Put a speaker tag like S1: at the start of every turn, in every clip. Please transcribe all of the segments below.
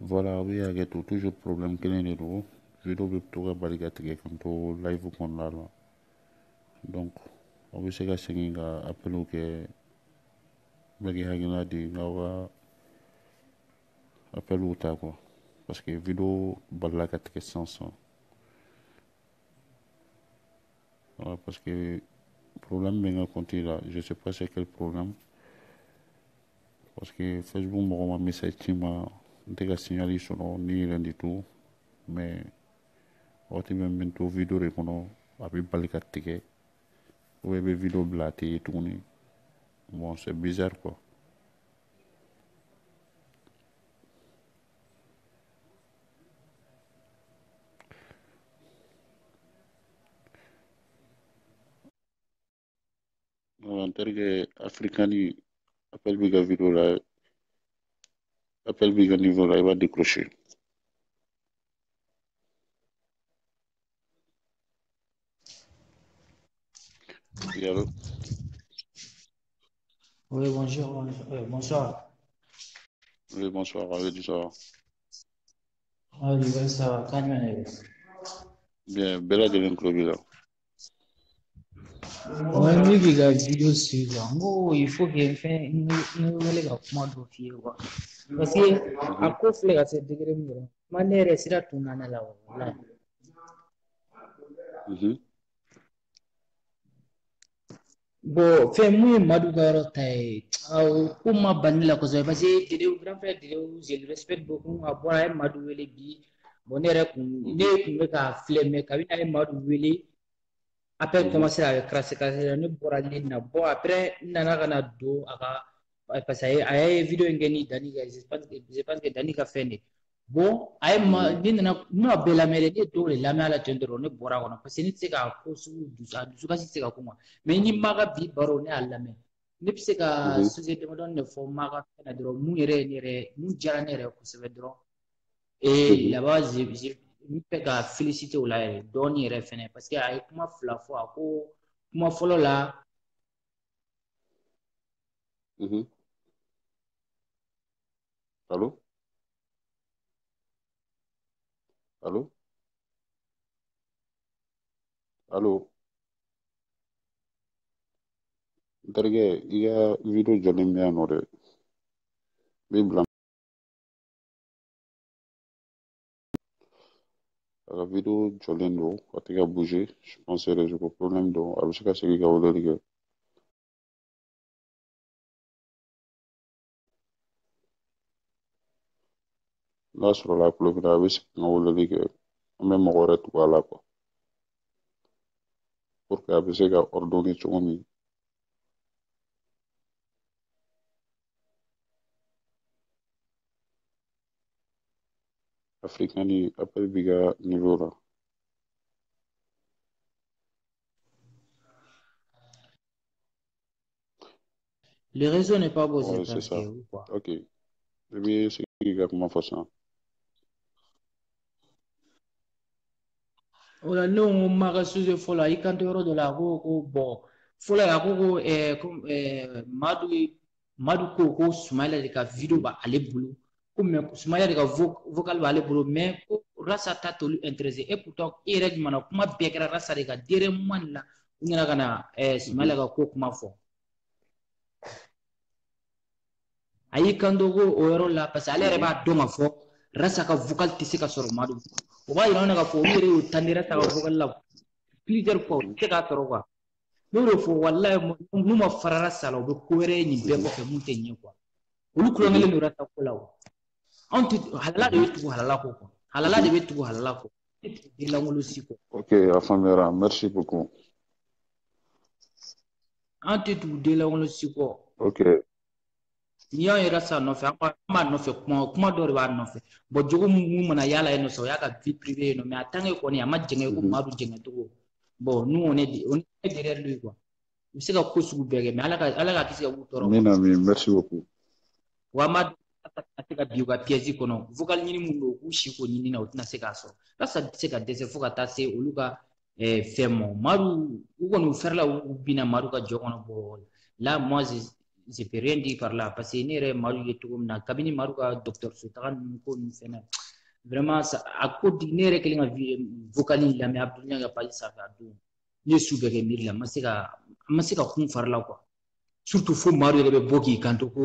S1: Voilà, oui, il y a toujours problème que les vidéos be to ka bali ka tigɛ kan to live kɔnɔna la donc aw bɛ se ka segin ka appeliw kɛ bɛɛ k'i hakilina di n'aw ka appeliw ta quoi parce que vidéo balila ka tigɛ sisan voilà, parce que problème bɛ n ka compte la je sais pas c'est quel problème parce que Facebook mɔgɔ ma message ci n ma n tɛ ka signal sɔrɔ ni rien du tout mais waati bɛ n bɛ to vidéo de kɔnɔ a bɛ bali ka tigɛ ou bɛ vidéo bila a tɛ ye tuguni bon c'est bizarre quoi. En termes africains, appel biga vidéo là, appel biga niveau là, il va décrocher. Oui, allô?
S2: Oui, bonjour. Bonsoir.
S1: Oui, bonsoir, allez, du soir.
S2: Oui, ça va. Quand même.
S1: Bien, bella de l'inclubé là.
S2: Ouais, mais la vidéo suivante. Oh, il faut qu'il fasse une nouvelle commande fier quoi. Parce que à cause de cette degré moi, manière sera tout nana là. Bon, fait moi madugaro tai. Kuma banila cause parce que vidéo grand frère vidéo je le respecte beaucoup à boire madouele bi. Bon, ne kun ka flemme ka bina madouele. Après, commencer à crasser, ne bɔra ne na bon après nana kana don a ka parce que a ye vidéo in kɛ ni Dani ka je pense que Dani ka fɛn de bon a ye ne nana ne ma bɛɛ lamɛn dɛ ne dɔw de lamɛn a la ten dɔrɔn ne bɔra a kɔnɔ parce que ne tɛ se ka ko sugu a dusukasi tɛ se ka kuma mais ni Maga bi baro ne y'a lamɛn ne bɛ se ka société damadɔni de fɔ Maga fɛn na dɔrɔn mun yɛrɛ ne yɛrɛ mun diyara ne yɛrɛ kosɛbɛ dɔrɔn et là-bas n bɛ ka féliciter o la yɛrɛ dɔɔni yɛrɛ fɛnɛ parce que a ye kuma fila fɔ a ko kuma fɔlɔ la
S1: Allô? Allô? Allô? Nterge, il y a vidéo jɔlen bɛ yan nɔ dɛ. Min bila a ka vidéo jɔlen don a tɛ ka bouger je pense que réseau ko problème don a bɛ se ka segin ka weleli kɛ. N'a sɔrɔla a tulo b'i la a bɛ segin ka weleli kɛ an bɛ mɔgɔ wɛrɛ tugu a la quoi pour que a bɛ se ka ordonner cogo min. Africani appel biga niveau là.
S2: le réseau n'est pas beau je
S1: Ouais, c'est
S2: pense que
S1: ça.
S2: ou quoi
S1: Ok. Je vais essayer comment faire ça.
S2: wala ne ko Maga sujet fɔlɔ i kanto yɔrɔ dɔ la a ko ko bon fɔlɔ a ko Madu ko Sumayila de ka vidéo b'ale bolo ko mais Sumayila de ka vocal b'ale bolo mais ko Rasa ta t'olu intéressé et pourtant i yɛrɛ jumɛn kuma bɛɛ kɛra Rasa de ka dernier moment la u nana ka na Sumayila ka ko kuma fɔ a y'i kanto ko o yɔrɔ la parce que ale yɛrɛ b'a dɔn ka fɔ Rasa ka vocal tɛ se ka sɔrɔ Madu o b'a yira anw na ka fɔ olu yɛrɛ y'o tandi Rasa ka vocal la plusieurs fois o tɛ se k'a sɔrɔ quoi n'o de fɔ walayi n'u ma fara Rasa la u bɛ ko wɛrɛ ye nin bɛɛ kɔfɛ mun tɛ ɲɛ quoi olu kulonkɛlen don Rasa ko la o anw tɛ halala de bɛ tugu halala ko quoi halala de bɛ tugu halala ko ne tɛ den langolo si kɔ
S1: Ok, Afamera, merci beaucoup.
S2: an tɛ tugu den langolo si kɔ
S1: Ok.
S2: n'i y'anw ye Rasa nɔfɛ an b'a nɔfɛ kuma dɔ de b'a nɔfɛ bon jogo mun mana yala yen nɔ sa o y'a ka vie privée ye nɔ mais en tant que kɔni a ma jɛngɛ ko Madu jɛngɛ cogo bon nous on est derrière lui quoi u bɛ se ka ko sugu bɛɛ kɛ mais ala ka kisi ka b'u tɔɔrɔ quoi.
S1: Min ami, merci beaucoup.
S2: wa ma se ka bi u ka pièce kɔnɔ vocal ɲini mun don u k'u si ko ɲini na u tɛna se k'a sɔrɔ Rasa tɛ se ka dɛsɛ fo ka taa se olu ka fɛn ma Madu u kɔni u fɛrɛla u binna Madu ka jɔ kɔnɔ bon là moi je peux rien dire par là parce que ne yɛrɛ Madu ye cogo min na kabini Madu ka dɔgɔtɔrɔso taga ninnu ko ninnu fɛnɛ vraiment ça a ko di ne yɛrɛ kɛlen ka vocal in lamɛn Abdul ka page sanfɛ a don ne ye su bɛɛ kɛ miiri la n ma se ka kun fari la quoi surtout fo Madu yɛrɛ bɛ bɔ k'i kanto ko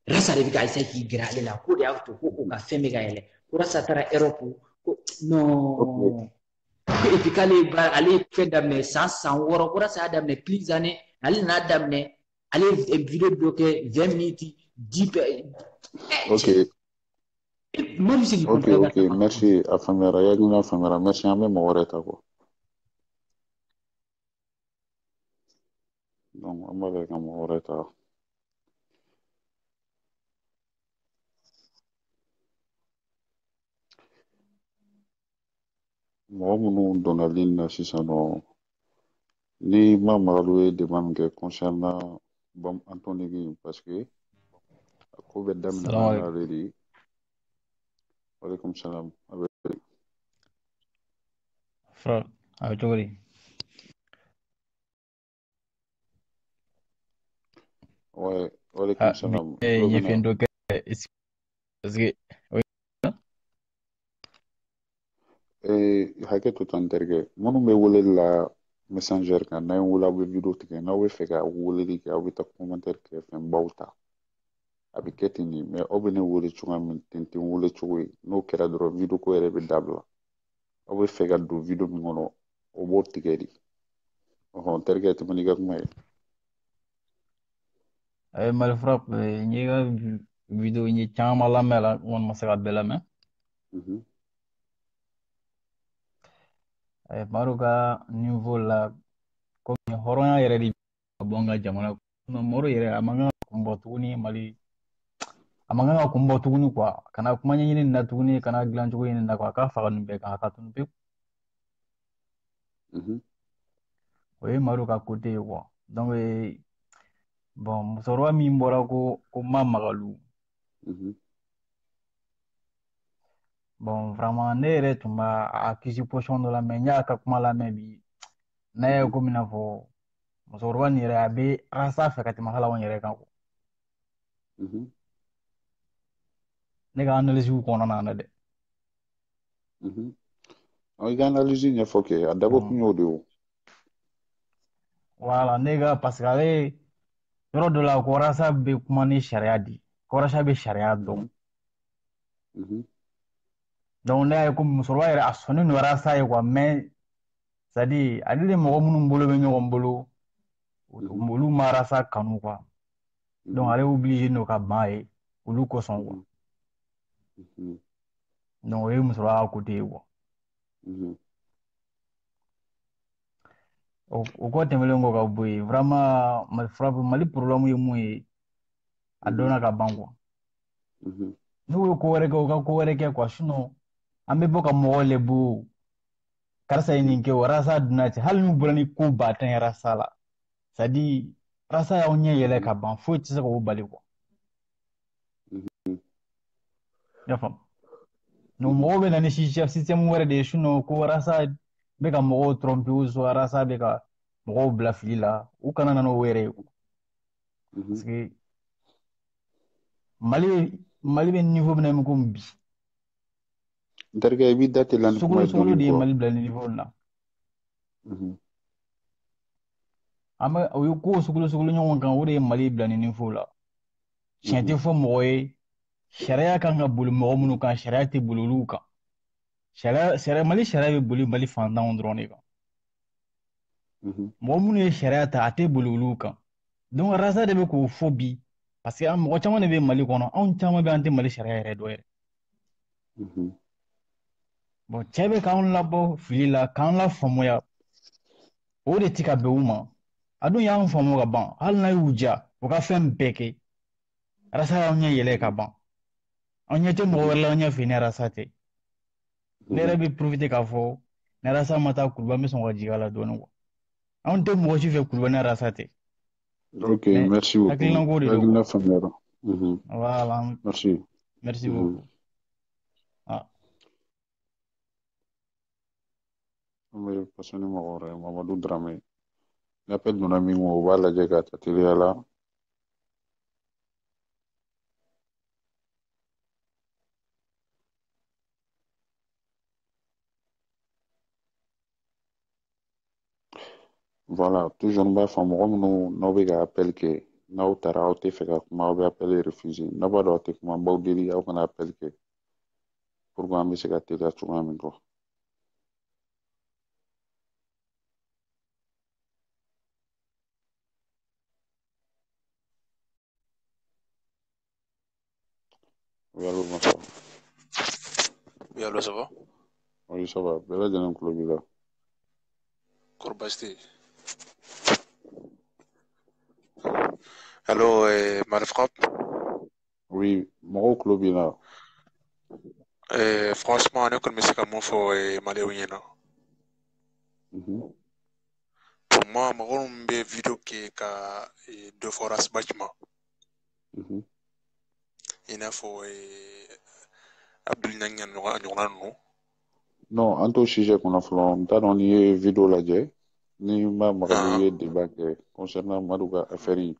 S2: Rasa de bɛ ka essayer k'i gɛrɛ ale la ko de y'a to ko o ka fɛn bɛ ka yɛlɛ ko Rasa taara Europe ko non et puis k'ale ale ye fɛn daminɛ san 6 ko Rasa y'a daminɛ plusieurs années ale nana daminɛ ale ye vidéo dɔ kɛ 20 minutes 10
S1: Ok,
S2: Madu se k'i
S1: ok,
S2: kɔnɔ
S1: ok, merci a faamuyara yakina faamuyara merci an bɛ mɔgɔ wɛrɛ ta quoi donc an b'a lajɛ ka mɔgɔ wɛrɛ ta mɔgɔ minnu donna ligne na sisan nɔ ni ma Magalu ye débat min kɛ concernant Bam Anthony Gin parce que a ko bɛ daminɛ n'ale de ye walekum salam a bɛ
S3: Frère, a bɛ cogo di?
S1: ouais walekum salam
S3: Bi
S1: tulo
S3: n ye
S1: bɛ na
S3: fɛn dɔ kɛ parce que
S1: hakɛ to tan n terikɛ minnu bɛ weleli la messenger kan n'an ye wele aw bɛ video tigɛ n'aw bɛ fɛ ka weleli kɛ aw bɛ taa commentaire kɛ fɛn baw ta a bɛ kɛ ten de mais aw bɛ ne wele cogoya min ten tɛ wele cogo ye n'o kɛra dɔrɔn video ko yɛrɛ bɛ dabila aw bɛ fɛ ka don video min kɔnɔ o b'o tigɛ de ɔhɔn terikɛ tɛmɛ n'i ka kuma ye
S3: Mali Frappe n ye ka video n ye caman lamɛn la n kɔni ma se ka bɛɛ lamɛn Madu ka niveau la komi hɔrɔnya yɛrɛ de ka bɔ an ka jamana kɔnɔ Madu yɛrɛ a man kan ka kun bɔ tuguni Mali a man kan ka kun bɔ tuguni quoi kana kuma ɲɛɲini nin na tuguni kana dilan cogo ɲini na quoi a ka faga nin bɛɛ kan a ka tunu pewu o ye Madu ka côté ye quoi donc bon musokɔrɔba min bɔra ko Ma Magalu bon vraiment ne yɛrɛ tun b'a accuse position dɔ la mais n y'a ka kuma lamɛn bi n'a ye ko min na fɔ musokɔrɔba nin yɛrɛ a bɛ Rasa fɛ ka tɛmɛ hali anw yɛrɛ kan quoi ne ka analyse kɔnɔna na dɛ
S1: i ka analyse ɲɛfɔ kɛ a dabɔ kun y'o de o
S3: voilà ne ka parce que ale yɔrɔ dɔ la ko Rasa bɛ kuma ni sariya di ko Rasa bɛ sariya dɔn donc ne y'a ye ko musokɔrɔba yɛrɛ a sɔnnen don Rasa ye quoi mais c'est à dire ale de mɔgɔ minnu bolo bɛ ɲɔgɔn bolo olu ma Rasa kanu quoi donc ale obligé n'o ka ban ye olu kosɔn quoi donc o ye musokɔrɔba ka côté ye quoi o kɔ tɛmɛlen kɔ ka bɔ yen vraiment Mali Frappe Mali problème ye mun ye a dɔnna ka ban quoi n'u ye ko wɛrɛ kɛ u ka ko wɛrɛ kɛ quoi sinon an bɛ bɔ ka mɔgɔ lebu karisa ye nin kɛ o Rasa donna ten hali n'u bɔra ni ko ba tan ye Rasa la c'est à dire Rasa y'aw ɲɛ yɛlɛ ka ban foyi tɛ se k'o bali quoi i y'a faamu donc mɔgɔw bɛ na ni système wɛrɛ de ye sinon ko Rasa bɛ ka mɔgɔw tromper ou soit Rasa bɛ ka mɔgɔw bila fili la u kana na n'o wɛrɛ ye parce que Mali bɛ niveau min na komi bi
S1: n terikɛ i b'i da teliya ni kuma ye
S3: sogolo de ye
S1: dɔɔni
S3: Mali bila ni niveau na o ye ko sogolo ɲɔgɔn kan o de ye Mali bila ni niveau la tiɲɛ tɛ fɔ mɔgɔ ye sariya kan ka boli mɔgɔ minnu kan sariya tɛ boli olu kan Mali sariya bɛ boli Mali fantanw dɔrɔn de kan mɔgɔ minnu ye sariya ta a tɛ boli olu kan donc Rasa de bɛ k'o fɔ bi parce que mɔgɔ caman de bɛ Mali kɔnɔ anw caman bɛ an tɛ Mali sariya yɛrɛ dɔn yɛrɛ bon cɛ bɛ k'anw labɔ fili la k'an lafaamuya o de tɛ ka bɛn u ma a dun y'an faamu ka ban hali n'a y'u diya u ka fɛn bɛɛ kɛ Rasa y'aw ɲɛ yɛlɛ ka ban an ɲɛ tɛ mɔgɔ wɛrɛ la an ɲɛ fɛ ni Rasa tɛ ne yɛrɛ bɛ profiter k'a fɔ ni Rasa ma taa Kuluba n bɛ sɔn ka jigin a la dɔɔni quoi anw tɛ mɔgɔ si fɛ Kuluba ni Rasa tɛ
S1: ok merci beaucoup
S3: hakilina ko de don
S1: hakilina faamuyara
S3: voilà merci beaucoup
S1: an bɛ passer ni mɔgɔ wɛrɛ ye Mamadu Darame ni appel donna min kun o b'a lajɛ ka ta teliya la Voilà, toujours n b'a fɔ mɔgɔ minnu n'aw bɛ ka appel kɛ n'aw taara aw tɛ fɛ ka kuma aw bɛ appel refusé n'a b'a dɔn aw tɛ kuma n b'aw deli aw kana appel kɛ pour que an bɛ se ka teliya cogoya min kɔ. Oui, allô, bonsoir.
S4: Oui, allô, ça va?
S1: Oui, ça va. Bɛɛ lajɛlen tulo b'i la.
S4: Kɔrɔ baasi tɛ yen. Allô, Marif Rap?
S1: Oui, mɔgɔw tulo b'i la.
S4: Franchement, ne kɔni bɛ se ka mun fɔ maliyɛnw ɲɛna. Pour moi, mɔgɔ minnu bɛ video kɛ ka dɔ fɔ rasbach ma. I n'a fɔ Abdul Ɲangi a ɲɔgɔnna ninnu.
S1: Non, an t'o sujet kɔnɔ fɔlɔ n t'a dɔn n'i ye video lajɛ ni ma maga n'i ye débat kɛ concernant Madu ka affaire in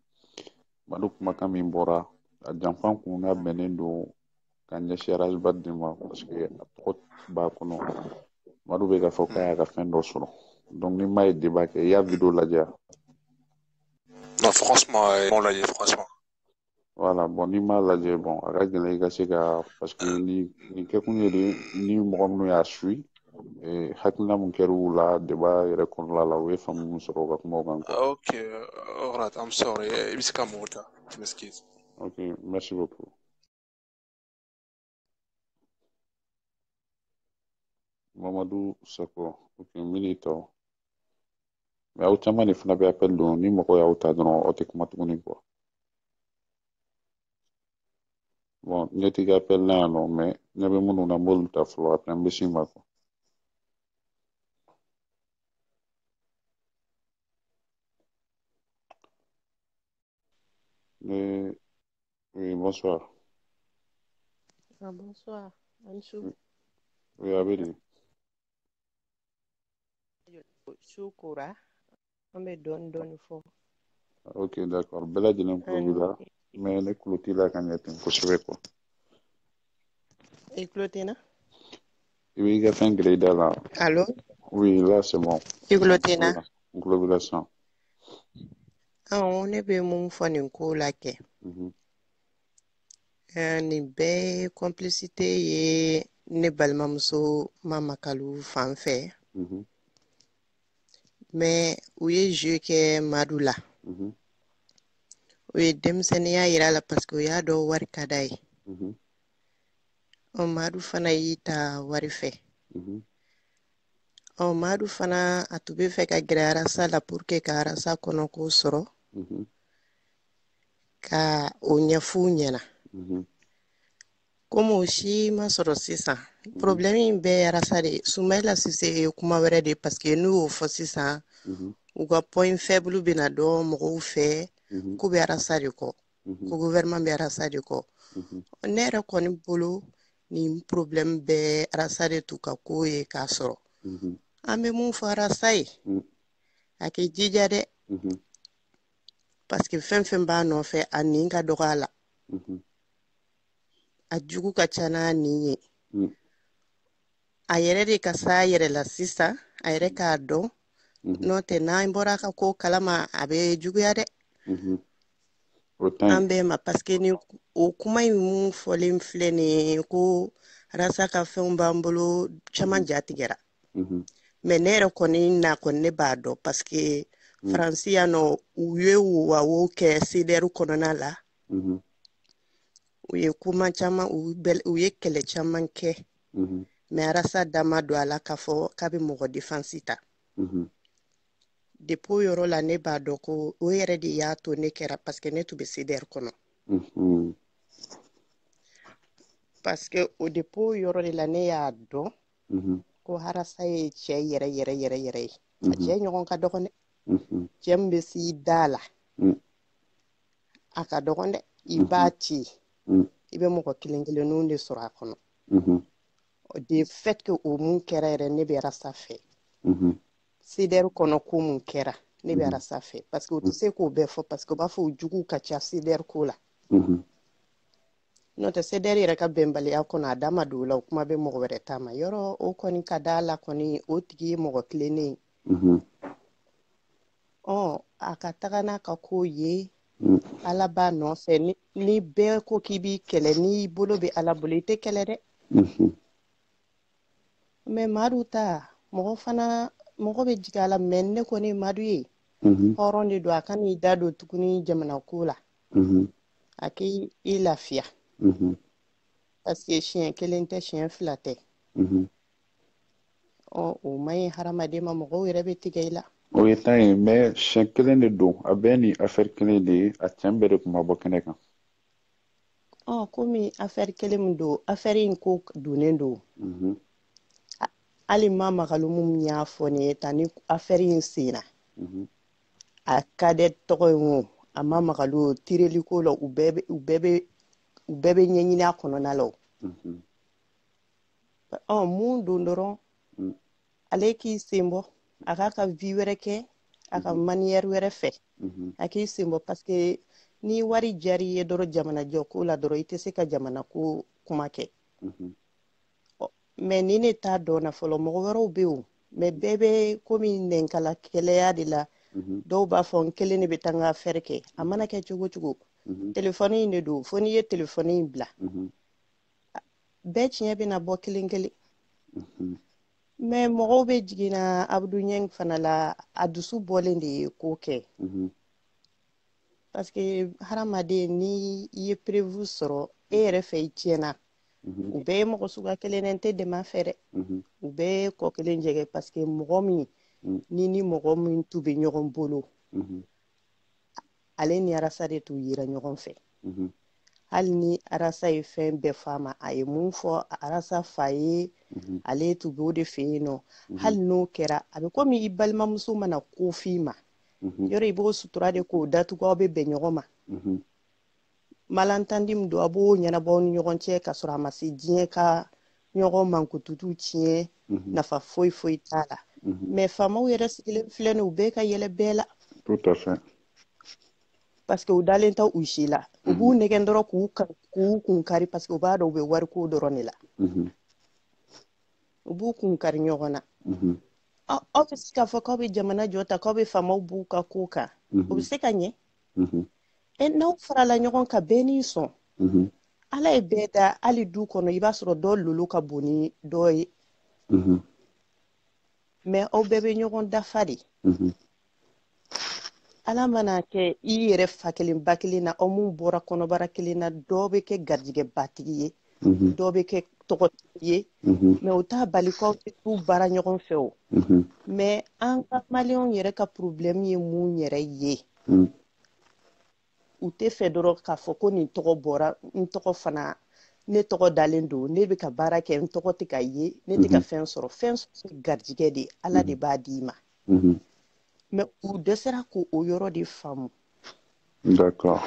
S1: Madu kumakan min bɔra a janfan kun n'a bɛnnen don ka ɲɛsin Rasbat de ma parce que a tɔgɔ b'a kɔnɔ Madu bɛ k'a fɔ k'a y'a ka fɛn dɔ sɔrɔ donc ni ma ye débat kɛ i y'a video lajɛ wa?
S4: Non, franchement, m'ont lajɛ franchement.
S1: Voilà, bon n'i m'a lajɛ bon a ka gɛlɛn i ka se ka parce que nin kɛkun ye de ni mɔgɔ minnu y'a suit hakilina mun kɛra u la débat yɛrɛ kɔnɔna la u ye faamu mun sɔrɔ u ka kumaw kan quoi.
S4: Ok, alright, I'm sorry. I bɛ se ka mun ta? Je m'excuse.
S1: Ok, merci beaucoup. Mamadou Sakɔ, ok n bɛ n'i ta o. Mais aw caman de fana bɛ appel don ni mɔgɔ y'aw ta dɔrɔn aw tɛ kuma tuguni quoi. Bon ɲɛ t'i ka appel la yan nɔ mais ɲɛ bɛ minnu na n b'olu ta fɔlɔ après n bɛ s'i ma quoi. Oui, bonsoir.
S5: Ah, bonsoir, Ansou.
S1: Oui, Abedi.
S5: Shukura, an bɛ dɔɔnin dɔɔnin fɔ.
S1: Ok, d'accord. Bɛɛ lajɛlen tulo b'i la mais ne tulo t'i la ka ɲɛ ten kosɛbɛ quoi.
S5: I tulo tɛ n na?
S1: I b'i ka fɛn gɛrɛ i da la.
S5: Allo?
S1: Oui, là c'est bon.
S5: I tulo tɛ n na?
S1: N tulo b'i la sisan.
S5: Ne bɛ mun fɔ nin ko la kɛ. Nin bɛɛ ye complicité ye ne balimamuso Mamakalu fan fɛ. Mais u ye jeu kɛ Madu la. U ye denmisɛnninya yira la parce que u y'a dɔn wari ka d'a ye. Madu fana y'i ta wari fɛ. Madu fana a tun bɛ fɛ ka gɛrɛ Arasa la pour que ka Arasa kɔnɔko sɔrɔ. Ka o ɲɛf'u ɲɛna. Comme o si ma sɔrɔ sisan. Problème in bɛɛ ye Arasa de ye. Sumayila Sise ye kuma wɛrɛ de parce que n'u y'o fɔ sisan. U ka point faible bɛna dɔn mɔgɔw fɛ. K'u bɛ Arasa de kɔ. Ko gouvernement bɛ Arasa de kɔ. Ne yɛrɛ kɔni bolo nin problème bɛɛ Arasa de t'u ka ko ye k'a sɔrɔ. An bɛ mun fɔ Arasa ye. A k'i jija dɛ. Parce que fɛn fɛn b'a nɔfɛ a nin ka dɔgɔ a la. A jugu ka ca n'a nin ye. A yɛrɛ de ka s'a yɛrɛ la sisan. A yɛrɛ k'a dɔn. N'o tɛ n'an bɔra a ka ko kalama a bɛ juguya dɛ. An bɛɛ ma parce que ni o kuma in mun fɔlen filɛ nin ye ko Arasa ka fɛnw b'an bolo caman jatigɛra. Mais ne yɛrɛ kɔni na kɔni ne b'a dɔn parce que Faransi yan nɔ u ye wo kɛ CDR kɔnɔna la. U ye kuma caman u ye kɛlɛ caman kɛ. Mais Arasa da ma don a la k'a fɔ k'a bɛ mɔgɔ défense ta. Depuis o yɔrɔ la ne b'a dɔn ko o yɛrɛ de y'a to ne kɛra parce que ne tun bɛ CDR kɔnɔ. Parce que o depuis o yɔrɔ de la ne y'a dɔn ko Arasa ye cɛ yɛrɛ yɛrɛ yɛrɛ yɛrɛ ye. A cɛ ɲɔgɔn ka dɔgɔn dɛ. Cɛ min bɛ s'i da la. A ka dɔgɔn dɛ. I b'a ci. I bɛ mɔgɔ kelen kelenninw de sɔrɔ a kɔnɔ. De fait que o mun kɛra yɛrɛ ne bɛ Arasa fɛ. CDR kɔnɔ ko mun kɛra ne bɛ Arasa fɛ parce que o tɛ se k'o bɛɛ fɔ parce que u b'a fɔ o juguw ka ca CDR ko la. N'o tɛ CDR yɛrɛ ka bɛnbaliya kɔnɔ a da ma don o la o kuma bɛ mɔgɔ wɛrɛ ta ma yɔrɔ o kɔni ka d'a la kɔni o tigi ye mɔgɔ kilennen ye. a ka taga n'a ka ko ye ala b'a nɔfɛ ni bɛɛ ko k'i b'i kɛlɛ n'i bolo bɛ ala bolo i tɛ kɛlɛ dɛ mɛ madu ta mɔgɔ bɛ jigin a la mɛ ne kɔni madu ye hɔrɔn de don a ka n'i da don tuguni jamana ko la a k'i lafiya parce que siɲɛ kelen tɛ siɲɛ fila tɛ o man ɲi hadamaden ma mɔgɔw yɛrɛ bɛ tigɛ i la
S1: o ye tan ye mɛ siɲɛ kelen de don a bɛɛ ni affaire kelen de ye a cɛn bɛɛ de tun ma bɔ kɛnɛ kan
S5: komi affaire kelen min don affaire in ko donnen don hali ma magalumu min y'a fɔ nin ye tan ni affaire in senna a ka dɛ tɔgɔ in o a ma magalu tireli ko la u bɛɛ bɛ ɲɛɲini a kɔnɔna la mun don dɔrɔn ale k'i sen bɔ a k'a ka vie wɛrɛ kɛ a ka manière wɛrɛ fɛ a k'i sen bɔ parce que ni wari jari ye dɔrɔn jamana jɔ ko la dɔrɔn i tɛ se ka jamana ko kuma kɛ mɛ ni ne t'a dɔn na fɔlɔ mɔgɔ wɛrɛw bɛ yen mɛ bɛɛ bɛ komi nɛnkala kɛlɛya de la dɔw b'a fɔ n kelen de bɛ taa n ka affaire kɛ a mana kɛ cogo o cogo telefɔni in de don fo n'i ye telefɔni in bila bɛɛ tiɲɛ bɛna bɔ kelen kelen mɛ mɔgɔw bɛ jiginna Abudu Ɲɛngi fana la a dusu bɔlen de ye ko kɛ parce que hadamaden ni i ye prévu sɔrɔ e yɛrɛ fɛ i tiɲɛna u bɛɛ ye mɔgɔ suguya kelen n tɛ dɛmɛ a fɛ dɛ u bɛɛ ye kɔ kelen jɛgɛ parce que mɔgɔ min ni mɔgɔ min tu bɛ ɲɔgɔn bolo ale ni arasa de t'u yira ɲɔgɔn fɛ hali ni arasa ye fɛn bɛɛ f'a ma a ye mun fɔ arasa fa ye ale tu b'o de fɛ yen nɔ hali n'o kɛra a bɛ komi i balimamuso mana ko f'i ma yɔrɔ i b'o sutura de k'o datugu aw bɛ bɛn ɲɔgɔn ma malantandi min don a b'o ɲɛnabɔ ni ɲɔgɔn cɛ ka sɔrɔ a ma se diɲɛ ka ɲɔgɔn mankututu tiɲɛ nafa foyi foyi t'a la mɛ faamaw yɛrɛ sigilen filɛ nin u bɛɛ ka yɛlɛ bɛɛ la
S1: tout à fait
S5: parce que u dalen tɛ u si la u b'u nɛgɛn dɔrɔn k'u kun kari parce que u b'a dɔn u bɛ wari ko dɔrɔn de la u b'u kun kari ɲɔgɔn na aw bɛ se k'a fɔ k'aw bɛ jamana jɔ ta k'aw bɛ faamaw b'u ka ko kan o bɛ se ka ɲɛ n'aw farala ɲɔgɔn kan bɛɛ n'i sɔn ala ye bɛɛ da hali du kɔnɔ i b'a sɔrɔ dɔ lolo ka bon ni dɔ ye mɛ aw bɛɛ bɛ ɲɔgɔn dafa de ala mana kɛ i yɛrɛ fa kelen ba kelen na aw mun bɔra kɔnɔbara kelen na dɔw bɛ kɛ garijɛgɛ batigi ye dɔw bɛ kɛ tɔgɔtigi ye mɛ u t'a bali k'aw tɛ t'u baara ɲɔgɔn fɛ o mɛ an ka maliyɛnw yɛrɛ ka problème ye mun yɛrɛ ye u tɛ fɛ dɔrɔn k'a fɔ ko nin tɔgɔ bɔra n tɔgɔ fana ne tɔgɔ dalen don ne bɛ ka baara kɛ n tɔgɔ tɛ ka ye ne tɛ ka fɛn sɔrɔ garijɛgɛ de ala de b'a d'i ma mɛ u dɛsɛra k'o yɔrɔ de faamu
S1: d'accord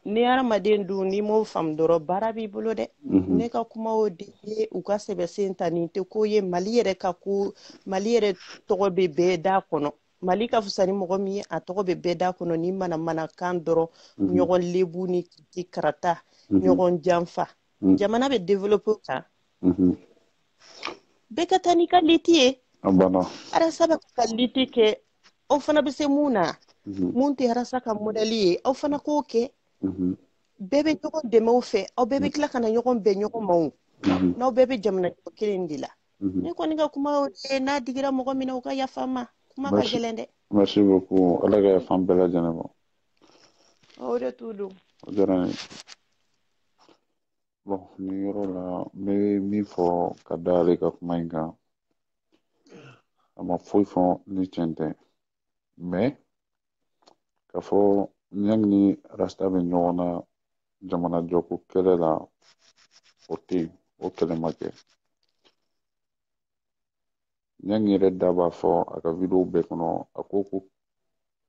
S5: ni hadamaden dun n'i m'o faamu dɔrɔn baara b'i bolo dɛ ne ka kuma o de ye u ka sɛbɛsen ta nin tɛ ko ye mali yɛrɛ tɔgɔ bɛ bɛɛ da kɔnɔ mali ka fisa ni mɔgɔ min ye a tɔgɔ bɛ bɛɛ da kɔnɔ ni manamanakan dɔrɔn ɲɔgɔn lebu ni kiti karata ɲɔgɔn janfa jamana bɛ développer kan bɛɛ ka taa n'i ka liti ye arasa bɛ ka liti kɛ aw fana bɛ se mun na mun tɛ arasa ka modèle ye aw fana k'o kɛ bɛɛ bɛ ɲɔgɔn dɛmɛ o fɛ aw bɛɛ bɛ tila ka na ɲɔgɔn bɛn ɲɔgɔn ma o n'aw bɛɛ bɛ jamana kelen de la ne kɔni ka kuma n'a digira mɔgɔ min na u ka yafa n ma kuma ka gɛlɛn dɛ
S1: merci beaucoup ala ka yafa an bɛɛ lajɛlen ma
S5: o de t'u don
S1: o diyara n ye bon nin yɔrɔ la n bɛ min fɔ ka da ale ka kuma in kan a ma foyi fɔ ni tiɲɛ tɛ mais k'a fɔ Ɲangi ni rasta bɛ ɲɔgɔn na jamana jɔko kɛlɛ la o tɛ yen o kɛlɛ ma kɛ Ɲangi yɛrɛ da b'a fɔ a ka video bɛɛ kɔnɔ a ko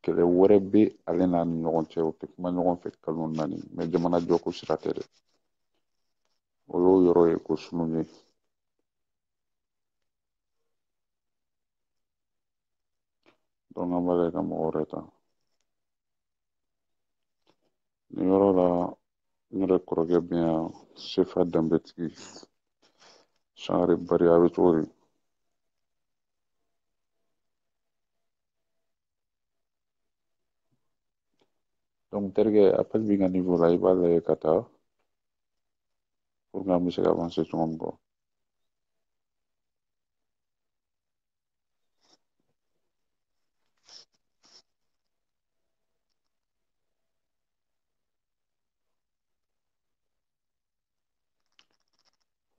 S1: kɛlɛ wɛrɛ bɛ ale n'a ni ɲɔgɔn cɛ o tɛ kuma ɲɔgɔn fɛ kalo naani mais jamana jɔko sira tɛ dɛ o y'o yɔrɔ ye ko sunu ye donc an b'a lajɛ ka mɔgɔ wɛrɛ ta nin yɔrɔ la n yɛrɛ kɔrɔkɛ bɛ yan sefa danbetigi Sangare bari a bɛ cogo di Donc, tergue appel bi nga niveau là, il va le kata pour nga musique avancer tout le monde.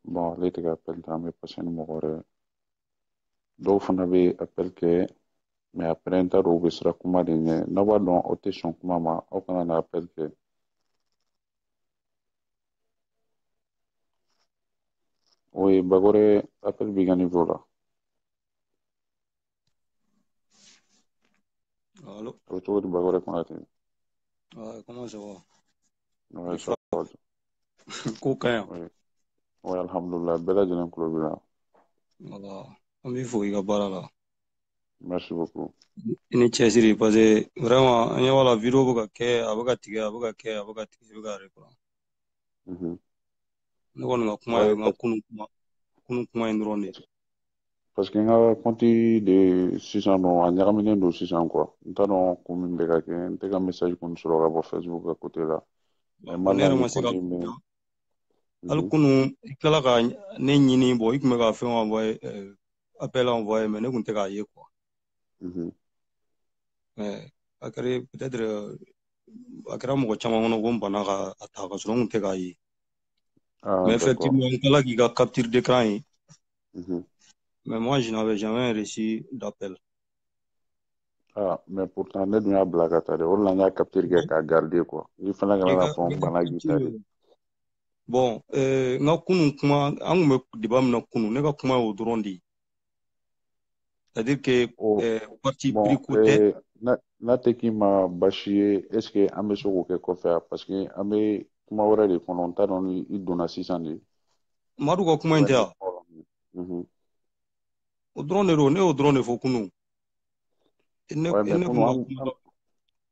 S1: Bon, les te appel dans mes passé numéro dɔw fana bɛ appel kɛ mais après n t'a dɔn u bɛ sira kuma de ɲɛ n'a b'a dɔn aw tɛ sɔn kuma ma aw kana na appel kɛ oui Bakɔrɛ appel b'i ka niveau la
S6: Allô?
S1: o bɛ cogo di Bakɔrɛ Konate
S6: Ouais, comment ça va?
S1: ouais, ça va
S6: Coquin.
S1: oui oui alhamdulillah bɛɛ lajɛlen tulo b'i la
S6: Voilà. An b'i fo i ka baara la.
S1: merci beaucoup
S6: I ni cɛsiri parce que vraiment an ɲɛ b'a la vidéo bɛ ka kɛ a bɛ ka tigɛ a bɛ ka kɛ a bɛ ka tigɛ i bɛ ka reprendre. Ne kɔni ka kuma ye n ka kunun kuma in dɔrɔn de ye.
S1: parce que n ka compte de sisan nɔ a ɲagaminen don sisan quoi n t'a dɔn kun min bɛ ka kɛ n tɛ ka message kɔni sɔrɔ ka bɔ Facebook ka côté la mais n b'a
S6: Ne
S1: la
S6: yɛrɛ
S1: ni
S6: ma se ka
S1: compte min
S6: hali kunun i tilala ka ne ɲini bon i tun bɛ ka fɛn envoyer appel envoyer mais ne tun tɛ k'a ye quoi. Mais a kɛra peut-être a kɛra mɔgɔ caman kɔnɔ ko n banna ka a ta ka sɔrɔ n tun tɛ k'a ye. Mais effectivement n tilala k'i ka capture d'écran ye. Mais moi je n'avais jamais reçu d'appel.
S1: Ah, mais pourtant ne dun y'a bila ka taa dɛ o de la n y'a capture kɛ k'a garder quoi i fana kana na fɔ n bana k'i ta de
S6: bon n ka kunun kuma an tun bɛ débat min na kunun ne ka kuma ye o dɔrɔn de ye c'est-à-dire que parti pris ko tɛ
S1: n'a tɛ k'i ma baasi ye est ce que an bɛ se k'o kɛ kɔfɛ a parce que an bɛ kuma wɛrɛ de kɔnɔ n t'a dɔn ni i donna sisan de
S6: Madu ka kuma in tɛ wa o dɔrɔn de don ne y'o dɔrɔn de fɔ kunun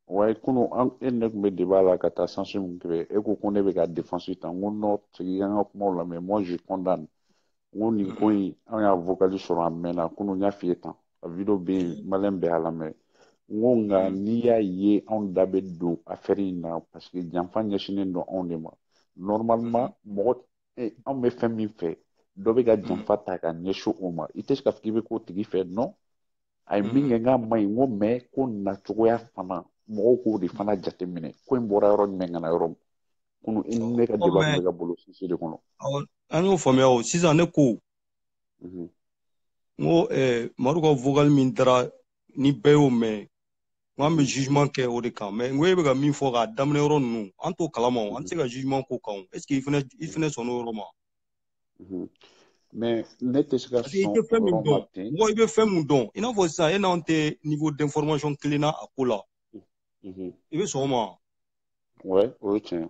S1: ouais kunun e ne tun bɛ débat la ka taa sens min kɛ e ko ko ne bɛ ka défense ta n ko non sigi an ka kumaw la mais moi je condamne n ko nin ko in an y'a vocali sɔrɔ a mɛnna kunun n y'a f'i ye tan a video bɛ yen maliyɛn bɛɛ y'a lamɛn n ko nka n'i y'a ye anw da bɛ don affaire in na parce que janfa ɲɛsinnen don anw de ma normalement mɔgɔ anw bɛ fɛn min fɛ dɔ bɛ ka janfa ta ka ɲɛsin o ma i tɛ se ka fɔ k'i bɛ k'o tigi fɛ non a ye min kɛ n k'a ma ɲi n ko mais ko nacogoya fana mɔgɔw k'o de fana jateminɛ ko in bɔra yɔrɔ jumɛn ka na yɔrɔ min kunun ne ka débat tun bɛ ka bolo sisi de kɔnɔ
S6: an y'o faamuya o sisan ne ko n ko Madu ka vocal min dara ni bɛɛ y'o mɛn n ko an bɛ jugement kɛ o de kan mais n ko e bɛ ka min fɔ k'a daminɛ yɔrɔ ninnu an t'o kalama o an tɛ se ka jugement k'o kan o est ce que i fana sɔnn'o yɔrɔ ma.
S1: mais ne tɛ se ka sɔn o yɔrɔ ma ten
S6: mɔgɔ i bɛ fɛn min dɔn i n'a fɔ sisan e n'anw tɛ niveau d'information kelen na a ko la i bɛ sɔn o ma.
S1: ouais o ye tiɲɛ ye.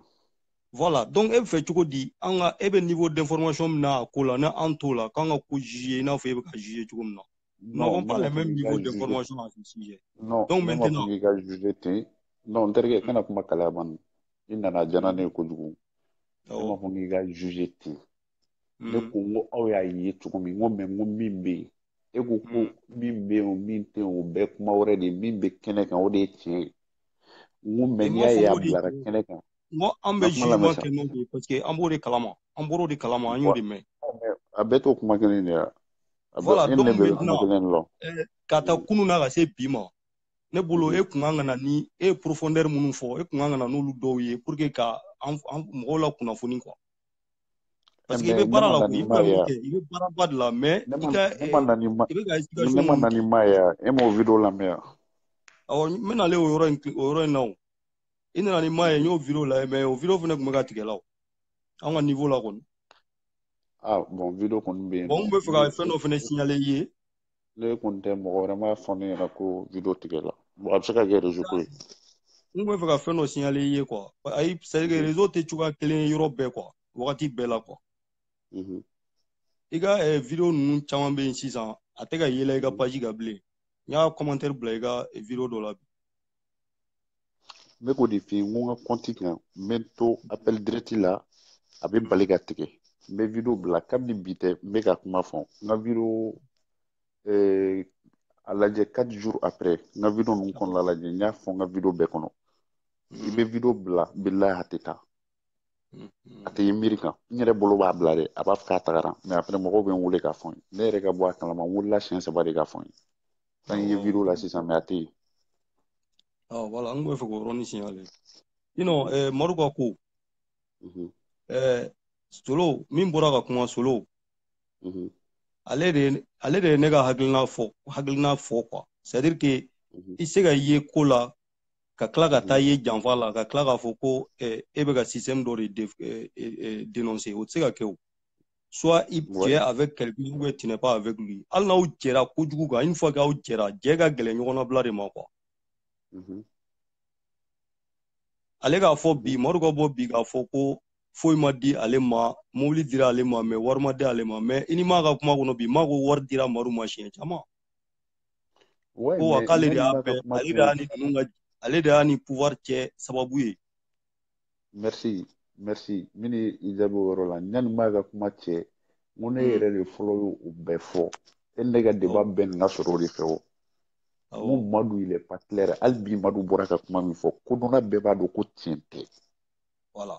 S6: Voilà donc e bɛ fɛ cogo di an ka e bɛ niveau d'information min na a ko la ni an t'o la k'an ka ko juger i n'a fɔ e bɛ ka juger cogo min na. Nous n'avons pas le même niveau d'information à ce sujet.
S1: Non,
S6: donc
S1: ne m'a fɔ k'i ka juger ten non n terikɛ kana kuma kalaya bani i nana diya ne ye kojugu ne m'a fɔ k'i ka juger ten ne ko n ko aw y'a ye cogo min n ko mais n ko min bɛ yen e ko ko min bɛ yen o min tɛ yen o bɛɛ kuma wɛrɛ de ye min bɛ kɛnɛ kan o de ye tiɲɛ ye n ko mais n'i y'a ye a bilara kɛnɛ kan
S6: n ko an bɛ jugement kɛ n'o de ye parce que an b'o de kalama an bɔr'o de kalama an y'o de mɛn.
S1: a bɛɛ t'o kuma kelen de ye
S6: voilà donc
S1: maintenant
S6: ka taa kunun na ka se bi ma ne bolo e kun kan ka na ni e ye profondeur minnu fɔ e kun kan ka na n'olu dɔw ye pour que ka mɔgɔw la kunnafoni quoi parce que i bɛ baara la koyi i bɛ ka min kɛ i bɛ baaraba de la mais i ka i bɛ ka explication
S1: minnu kɛ ne ma na ni ma ye e m'o video lamɛn
S6: awɔ n bɛ nale o yɔrɔ in na o i nana ni ma ye n y'o video lajɛ mais o video fana tun bɛ ka tigɛ la o an ka niveau la kɔni.
S1: ah bon video kɔni bɛ yen
S6: bon n bɛ fɛ ka fɛn dɔ fana signaler i ye.
S1: ne kɔni tɛ mɔgɔ wɛrɛ m'a fɔ ne ɲɛna ko video tigɛ la bon a bɛ se ka kɛ réseau ko ye.
S6: n bɛ fɛ ka fɛn dɔ signaler i ye quoi ayi c'est à dire que réseau tɛ cogoya kelen ye yɔrɔ bɛɛ quoi wagati bɛɛ la quoi. i ka video ninnu caman bɛ yen sisan a tɛ ka yɛlɛ i ka page kan bilen n y'a commentaire bila i ka video dɔ la bi.
S1: n bɛ k'o de f'i ye n ko n ka compte kan n bɛ to appel direct la a bɛ bali ka tigɛ n bɛ video bila kabini bi tɛ n bɛ ka kuma fɔ n ka video a lajɛ 4 jours après n ka video ninnu kɔnɔna lajɛ n y'a fɔ n ka video bɛɛ kɔnɔ i bɛ video bila billahi a tɛ taa a tɛ miiri kan n yɛrɛ bolo b'a bila dɛ a b'a fɔ k'a tagara mais après mɔgɔw bɛ n wele k'a fɔ n ye ne yɛrɛ ka bɔ a kalama n wulila siɲɛ 3 de k'a fɔ n ye kan ye video la sisan mais a tɛ yen
S6: voilà n bɛ fɛ k'o yɔrɔnin signalé sinon Madu ka ko Solo min bɔra ka kuma Solo ale de ye ne ka hakilina fɔ quoi c'est à dire que i se ka ye ko la ka tila ka taa ye janfa la ka tila k'a fɔ ko e bɛ ka système dɔ de dénoncer o tɛ se ka kɛ o soit tu es avec quelqu'un ou bien tu n'es pas avec lui hali n'aw jɛra kojugu kan une fois que aw jɛra jɛ ka gɛlɛn ɲɔgɔn nabila de ma quoi ale k'a fɔ bi Madu ka bɔ bi k'a fɔ ko foyi ma di ale ma mobili dira ale ma mais wari ma di ale ma mais i ni m'a ka kuma kɔnɔ bi m'a ko wari dira Madu ma siɲɛ caman ko wa k'ale de y'a bɛɛ ale de y'a ni pouvoir cɛ sababu ye
S1: merci min i jaabi o yɔrɔ la yanni m'a ka kuma cɛ n ko ne yɛrɛ de fɔlɔ ye o bɛɛ fɔ e ne ka débat bɛɛ nin ka sɔrɔ o de fɛ o n ko Madu il est pas clair hali bi Madu bɔra ka kuma min fɔ kodɔnna bɛɛ b'a dɔn ko tiɲɛ tɛ
S6: voilà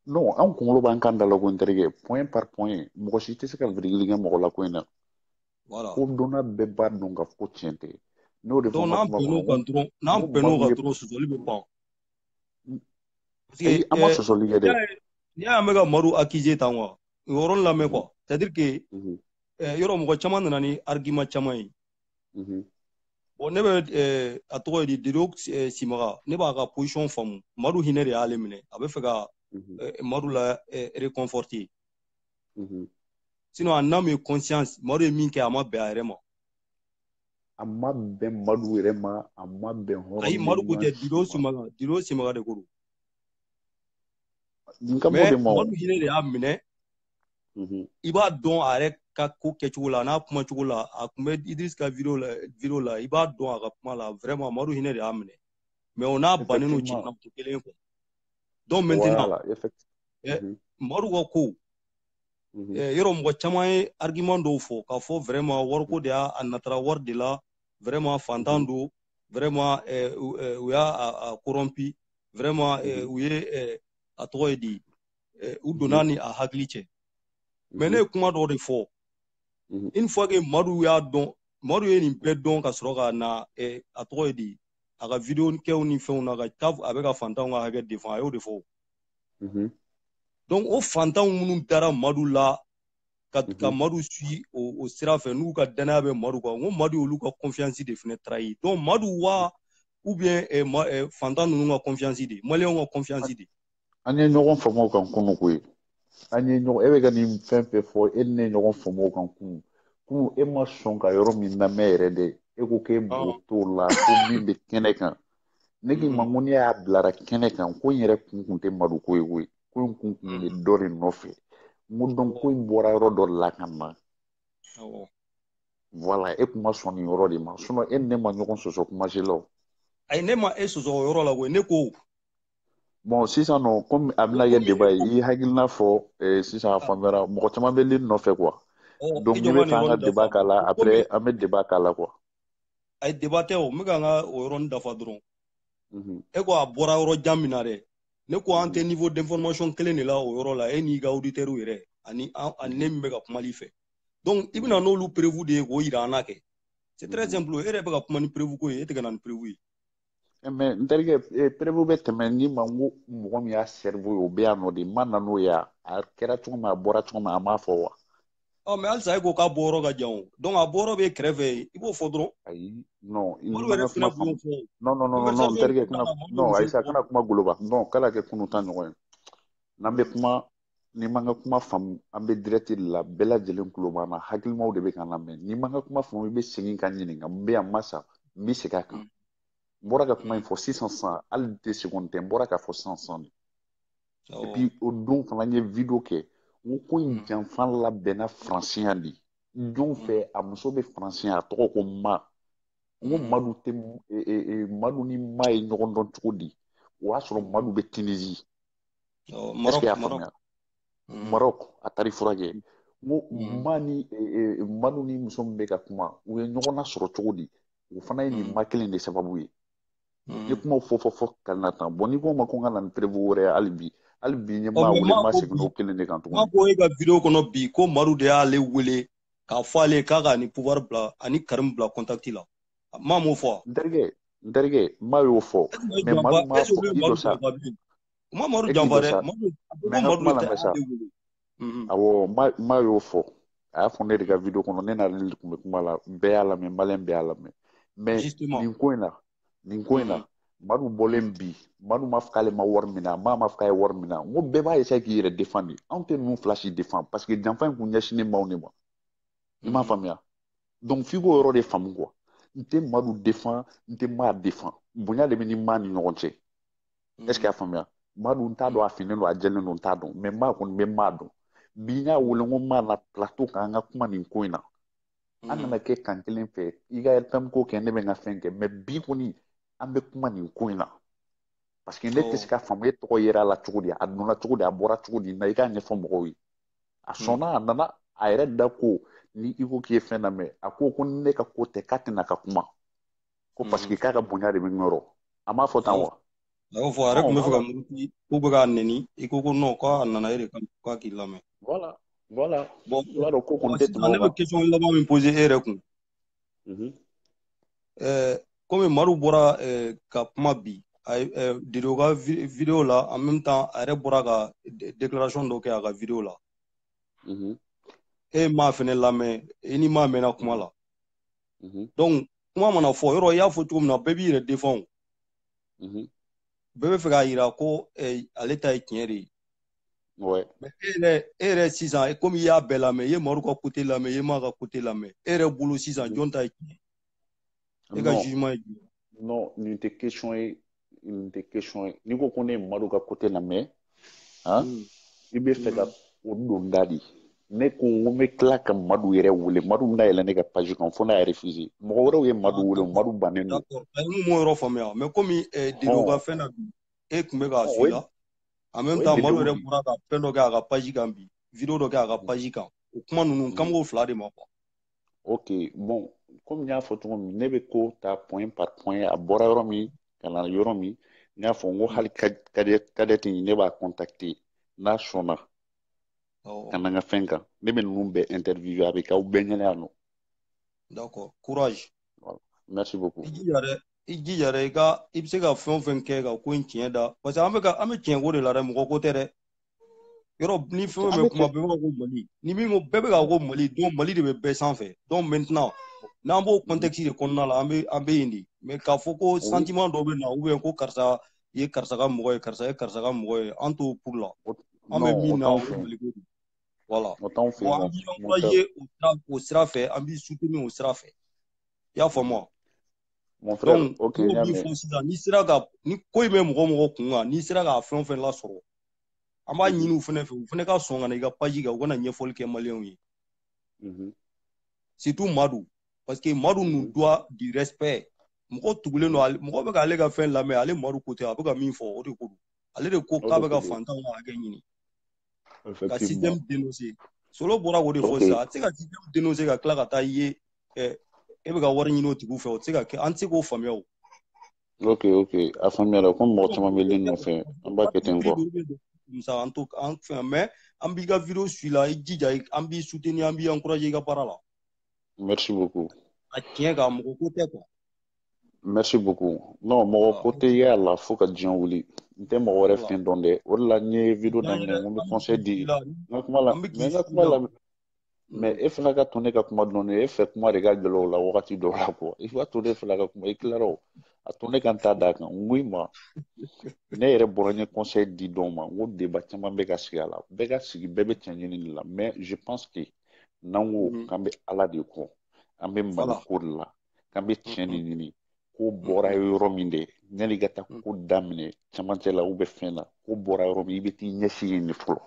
S1: non an kunkolo b'an kan da la ko n terikɛ point par point mɔgɔ si tɛ se ka virgule kɛ mɔgɔ la ko in na kodɔnna bɛɛ b'a dɔn k'a fɔ ko tiɲɛ tɛ n'o de fɔ n ka kuma kɔnɔ
S6: n'an bɛnn'o kan dɔrɔn sɔsɔli bɛ ban
S1: parce que an ma sɔsɔli kɛ dɛ
S6: n'i y'a mɛn ka Madu accuser tan quoi o yɔrɔnin lamɛn quoi c'est à dire que yɔrɔ mɔgɔ caman nana ni argument caman ye bon ne bɛ a tɔgɔ ye di Dido Simaga ne b'a ka position faamu Madu hinɛ de y'ale minɛ a bɛ fɛ ka Madu la réconforter sinon en âme et conscience Madu ye min kɛ a ma bɛn a yɛrɛ ma
S1: a ma bɛn Madu yɛrɛ ma a ma bɛn hɔrɔn
S6: ayi Madu ko tɛ Dido Simaga de ko
S1: don
S6: mais Madu hinɛ de y'a minɛ i b'a dɔn a yɛrɛ ka ko kɛcogo la n'a kumacogo la a tun bɛ Idriss ka video la i b'a dɔn a ka kuma la vraiment Madu hinɛ de y'a minɛ mais o n'a bannen n'o cɛ tɛ kelen quoi donc maintenant Madu ka ko yɔrɔ mɔgɔ caman ye argument dɔw fɔ k'a fɔ vraiment wariko de y'a natara wari de la vraiment fantan don vraiment u y'a corrompu vraiment u ye a tɔgɔ ye di u donna ni a hakili cɛ mais ne ye kuma dɔ de fɔ une fois que Madu y'a dɔn Madu ye nin bɛɛ dɔn ka sɔrɔ ka na a tɔgɔ ye di a ka video kɛw ni fɛnw na ka taa a bɛ ka fantanw ka hakɛ défend a y'o de fɔ donc o fantanw minnu dara Madu la ka Madu suit o sira fɛ n'u ka danaya bɛ Madu kan n ko Madu y'olu ka confiance de fɛnɛ trahi donc Madu wa ou bien fantan ninnu ka confiance de maliyɛnw ka confiance de
S1: an ye ɲɔgɔn faamu o kan kunu koyi an ye ɲɔgɔn e bɛ ka nin fɛn fɛn fɔ e ni ne ɲɔgɔn faamu o kan kunu e ma sɔn ka yɔrɔ min lamɛn yɛrɛ dɛ e ko k'e b'o t'o la ko min bɛ kɛnɛ kan ne k'i ma ko ne y'a bilara kɛnɛ kan ko n yɛrɛ kun tɛ Madu ko ye koyi ko in kun bɛ dɔ de nɔfɛ n ko donc ko in bɔra yɔrɔ dɔ la ka na voilà e kun ma sɔn nin yɔrɔ de ma sinon e ni ne ma ɲɔgɔn sɔsɔ kuma si la o
S6: ayi ne ma e sɔsɔ o yɔrɔ la koyi ne ko
S1: bon sisan nɔ komi a bɛna kɛ débat ye i hakilina fɔ sisan a faamuyara mɔgɔ caman bɛ lini nɔfɛ quoi donc n'i bɛ fɛ an ka débat k'a la après an bɛ débat k'a la quoi
S6: ayi débat tɛ o n bɛ ka n ka o yɔrɔnin dafa dɔrɔn e ko a bɔra yɔrɔ jan min na dɛ ne ko an tɛ niveau d'information kelen de la o yɔrɔ la e n'i ka auditeurs yɛrɛ ani ne min bɛ ka kuma i fɛ donc i bɛna n'olu preuve de ye k'o yira an na kɛ c'est très simple e yɛrɛ bɛ ka kuma ni preuve ko ye e tɛ ka na ni preuve ye
S1: mais n terikɛ preuve bɛ tɛmɛ ni ma n ko mɔgɔ min y'a cerveau ye o bɛ yan nɔ de ma na n'o ye a kɛra cogo min a bɔra cogo min a m'a fɔ wa
S6: mais halisa e ko k'a bɔyɔrɔ ka jan o donc a bɔyɔrɔ bɛ kɛrɛfɛ i b'o fɔ dɔrɔn
S1: ayi non
S6: Madu yɛrɛ fana b'o fɔ
S1: non n terikɛ non Ayisa kana kuma goloba non k'ala kɛ kunu ta ɲɔgɔn ye n'an bɛ kuma ni ma n ka kuma faamu an bɛ direct de la bɛɛ lajɛlen tulo b'an na hakilimaw de bɛ k'an lamɛn ni ma n ka kuma faamu i bɛ segin ka ɲininka n bɛ yan ma sa n bɛ segin a kan n bɔra ka kuma in fɔ sisan hali 2 secondes tɛ n bɔra ka fɔ sisan de et puis o don fana n ye video kɛ n ko in janfan labɛnna faransiya de don fɛ a muso bɛ faransiya a tɔgɔ ko Ma n ko Madu ni Ma ye ɲɔgɔn dɔn cogo di o y'a sɔrɔ Madu bɛ Tunisie est-ce que y'a faamuya Maroc a taara furakɛ n ko Madu ni muso min bɛ ka kuma u ye ɲɔgɔn na sɔrɔ cogo di o fana ye nin Ma kelen de sababu ye Ni kuma fo kana tan bon ni ko ma ko ngana prévu wore alibi ni ma
S6: mais
S1: wule ma segno kelen de kan to
S6: ma ko e ka video kono bi ko Maru de y'ale wele k'a fɔ ale k'a ka ni pouvoir bila ani Karim bila contact la ma m'o fɔ
S1: nderge ma y'o fɔ mais Maru ma fɔ ido sa
S6: ma Maru janfa dɛ Maru tɛ ale wele
S1: awɔ ma y'o fɔ a y'a fɔ ne de ka video kɔnɔ ne n'ale de tun bɛ kuma la bɛɛ y'a lamɛn maliyɛn bɛɛ y'a lamɛn mais nin ko in na Maru bɔlen bi Maru ma fɔ k'ale ma wari min na ma fɔ k'a ye wari min na n ko bɛɛ b'a essayer k'i yɛrɛ défendre de anw tɛ ninnu fila si défendre parce que janfa in kun ɲɛsinnen b'anw de ma i m'a faamuya donc f'i k'o yɔrɔ de faamu quoi n tɛ Maru défend n tɛ maa défend bonya de bɛ ni maa ni ɲɔgɔn cɛ est-ce que y'a faamuya Maru n t'a dɔn a finnen don a jɛlen don n t'a dɔn mais maa kɔni bɛ maa dɔn bi n y'a wele n ko maa na plateau kan an ka kuma nin ko in na an nana kɛ kan kelen fɛ i ka FM ko kɛ ne bɛ n ka fɛn kɛ mais bi kɔni an bɛ kuma nin ko in na parce que ne tɛ se ka faamu e tɔgɔ yera a la cogo di a donna cogo di a bɔra cogo di na i k'a ɲɛfɔ mɔgɔw ye a sɔnna a nana a yɛrɛ da ko ni i ko k'i ye fɛn lamɛn a ko ni ne ka ko tɛ k'a tɛna ka kuma ko parce que k'a ka bonya de bɛ n yɔrɔ a m'a fɔ tan wa
S6: a y'o fɔ a yɛrɛ tun bɛ fɛ ka muruti k'u bɛ k'a nɛni i ko non k'a nana e de kan k'a k'i lamɛn
S1: voilà bon
S6: ne bɛ question laban min poser e yɛrɛ kun komi Maru bɔra ka kuma bi Dido ka video la en même temps a yɛrɛ bɔra ka déclaration dɔ kɛ a ka video la e m'a fɛnɛ lamɛn e ni m'a mɛnna kuma la donc kuma mana fɔ yɔrɔ i y'a fɔ cogo min na bɛɛ b'i yɛrɛ défend bɛɛ bɛ fɛ k'a yira ko ale ta ye tiɲɛ de ye mais e yɛrɛ sisan komi i y'a bɛɛ lamɛn i ye Maru ka côté lamɛn i ye maa ka côté lamɛn e yɛrɛ bolo sisan jɔn ta ye tiɲɛ e ka jugement ye jumɛn
S1: non nin tɛ question ye n'i ko ne ye Maru ka côté lamɛn i bɛ fɛ ka o don da di ne ko n ko n bɛ tila ka Maru yɛrɛ wele Maru bɛna yɛlɛn ne ka page kan fo n'a y'a refusé mɔgɔ wɛrɛw ye Maru wele Maru bannen don
S6: a ye mun yɔrɔ faamuya mais komi Dido ka fɛn na bi e tun bɛ k'a suit la en même temps Maru yɛrɛ bɔra ka fɛn dɔ kɛ a ka page kan bi video dɔ kɛ a ka page kan o kuma ninnu kan b'o fila de ma quoi
S1: ok bon comme n y'a fɔ cogo min ne bɛ ko ta point par point a bɔra yɔrɔ min ka na yɔrɔ min n y'a fɔ n ko hali kadɛti ne b'a contacter n'a sɔnna ka na n ka fɛn kan ne bɛ ninnu bɛɛ interviewer a bɛ k'aw bɛɛ ɲɛna yan nɔ
S6: d'accord courage
S1: merci beaucoup
S6: i jija dɛ i bɛ se ka fɛn o fɛn kɛ ka ko in tiɲɛ da parce que an bɛ tiɲɛ ko de la dɛ mɔgɔ ko tɛ dɛ yɔrɔ ni fɛn bɛ kuma bɛɛ bɛ ka ko Mali ni min ko bɛɛ bɛ ka ko Mali donc Mali de bɛ bɛɛ sanfɛ donc maintenant n'an b'o contexte de kɔnɔna la an bɛ yen de mais k'a fɔ ko sentiment dɔ bɛ na ou bien ko karisa ye karisa ka mɔgɔ ye karisa ye karisa ka mɔgɔ ye an t'o pour la an bɛ min na o ye Mali ko de voilà bon an b'i encourager o sira fɛ an b'i soutenir o sira fɛ i y'a faamu
S1: mon frère
S6: donc b'i fɔ sisan ni ko in bɛ mɔgɔ kun kan n'i sera k'a fɛn o fɛn lasɔrɔ an b'a ɲini u fɛnɛ fɛ u fɛnɛ ka sɔn ka na i ka page kan u kana ɲɛfɔli kɛ maliyɛnw ye surtout Madu parce que Madu nous doit du respect mɔgɔ tugulen don mɔgɔ bɛ k'ale ka fɛn lamɛn ale Madu côté a bɛ ka min fɔ o de ko don ale de ko k'a bɛ ka fantanw ka hakɛ ɲini ka système dénoncer Solo bɔra k'o de fɔ sisan a tɛ se ka système dénoncer ka tila ka taa i ye e bɛ ka wari ɲini o tigiw fɛ o tɛ se ka kɛ an tɛ se k'o faamuya o
S1: ok a faamuyara komi mɔgɔ caman bɛ len nɔfɛ an b'a kɛ ten quoi
S6: an fɛn mais an b'i ka video suit la i jija an b'i soutenir an b'i encourager i ka baara la
S1: merci beaucoup
S6: a tiɲɛ kan mɔgɔ ko tɛ quoi
S1: merci beaucoup non mɔgɔ ko tɛ y'a la fo ka diɲɛ wuli n tɛ mɔgɔ wɛrɛ fɛn dɔn dɛ o de la n ye video daminɛ n ko n bɛ conseil di n ka kuma la mais e fana ka to ne ka kuma dɔɔnin e fɛ kuma de ka gɛlɛ o la wagati dɔw la quoi i b'a to ne fana ka kuma i tilara o a to ne ka n ta d'a kan n ko i ma ne yɛrɛ bɔra n ye conseil di dɔw ma n ko débat caman bɛ ka sigi a la bɛɛ ka sigi bɛɛ bɛ tiɲɛ ɲini de la mais je pense que n'an ko k'an bɛ ala de kɔ an bɛ Mali ko de la k'an bɛ tiɲɛ de ɲini ko bɔra yɔrɔ min de yanni i ka taa ko daminɛ camancɛ la ou bien fɛn na ko bɔra yɔrɔ min i bɛ t'i ɲɛsin yen de fɔlɔ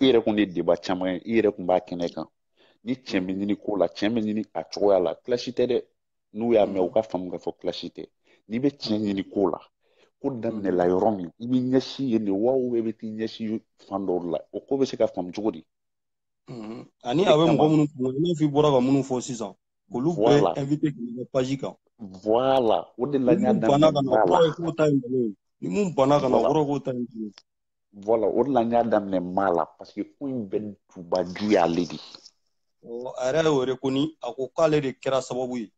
S1: i yɛrɛ kun de débat caman ye i yɛrɛ kun b'a kɛnɛ kan ni tiɲɛ bɛ ɲini ko la tiɲɛ bɛ ɲini a cogoya la kilasi tɛ dɛ n'u y'a mɛn u ka faamu k'a fɔ kilasi tɛ n'i bɛ tiɲɛ ɲini ko la ko daminɛ la yɔrɔ min i bɛ ɲɛsin yen de wa ou bien i bɛ t'i ɲɛsin fan dɔw la o ko bɛ se ka faamu cogo di
S6: ani a bɛ mɔgɔ minnu kun i n'a fɔ i bɔra ka minnu fɔ sisan olu bɛɛ invité k'i ka page kan.
S1: Voilà, o de la
S6: Ni mun banna ka na o kɔrɔ ye k'o ta ye nkalon ye. Ni mun banna ka na o kɔrɔ ye k'o ta ye nkalon ye.
S1: Voilà, o de la n y'a daminɛ maa la parce que ko in bɛɛ jubaju y'ale de.
S6: A yɛrɛ y'o reconni a ko k'ale de kɛra sababu ye.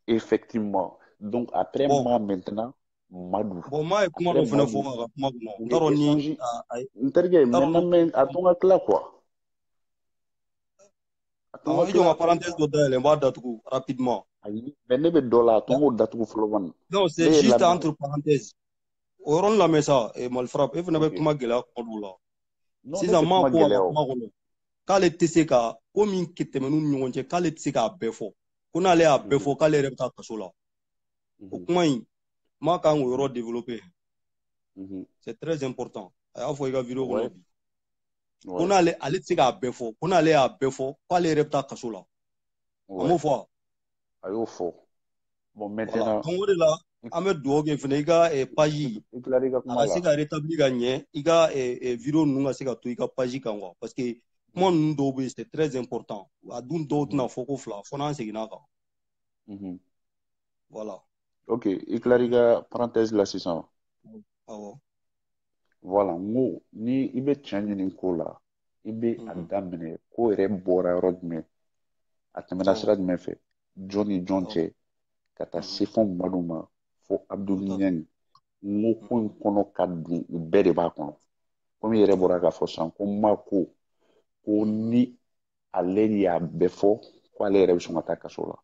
S1: Effectivement. Donc après moi maintenant, Madou.
S6: Bon, maa ye kuma dɔ fɛnɛ fɔ a ka kuma kɔnɔ. N t'a dɔn ni
S1: n terikɛ maintenant a to n ka tila quoi.
S6: I jɔ n ka parenthèse dɔ dayɛlɛ n b'a datugu rapidement.
S1: Ayi, mais ne bɛ dɔ la a to n k'o datugu fɔlɔ kɔni.
S6: Non, c'est juste entre parenthèses. O yɔrɔnin lamɛn sa Malifrap e fɛnɛ bɛ kuma gɛlɛya kuma dɔw la. Sisan maa ko a ka kuma kɔnɔ k'ale tɛ se ka ko min tɛmɛn'u ni ɲɔgɔn cɛ k'ale tɛ se k'a bɛɛ fɔ. Ko n'ale y'a bɛɛ fɔ k'ale yɛrɛ bɛ taa kaso la. O kuma in maa kan k'o yɔrɔ développer. C'est très important. A y'a fɔ i ka vidéo kɔnɔ bi. Ko n'ale tɛ se k'a bɛɛ fɔ ko n'ale y'a bɛɛ fɔ k'ale yɛrɛ bɛ taa kaso la. A m'o fɔ wa?
S1: A y'o fɔ. Bon maintenant.
S6: Donc o de la an bɛ dugawu kɛ fɛnɛ i ka page a ka se ka rétablir ka ɲɛ i ka vidéo ninnu ka se ka to i ka page kan quoi parce que kuma ninnu dɔw bɛ yen c'est très important a dun dɔw tɛna fɔ ko fila fɔ n'an seginna a kan. Voilà.
S1: Ok, i tilara i ka parenthèse la sisan.
S6: Awɔ.
S1: Voilà, n ko ni i bɛ tiɲɛ ɲini ko la i bɛ a daminɛ ko yɛrɛ bɔra yɔrɔ jumɛn a tɛmɛna sira jumɛn fɛ jɔn ni jɔn cɛ ka taa se fɔ Madu ma fo Abdul Ɲani n ko ko in kɔnɔ ka dun u bɛɛ de b'a kɔnɔ komi i yɛrɛ bɔra k'a fɔ sisan ko n ma ko ni ale de y'a bɛɛ fɔ ko ale yɛrɛ bɛ sɔn ka taa kaso la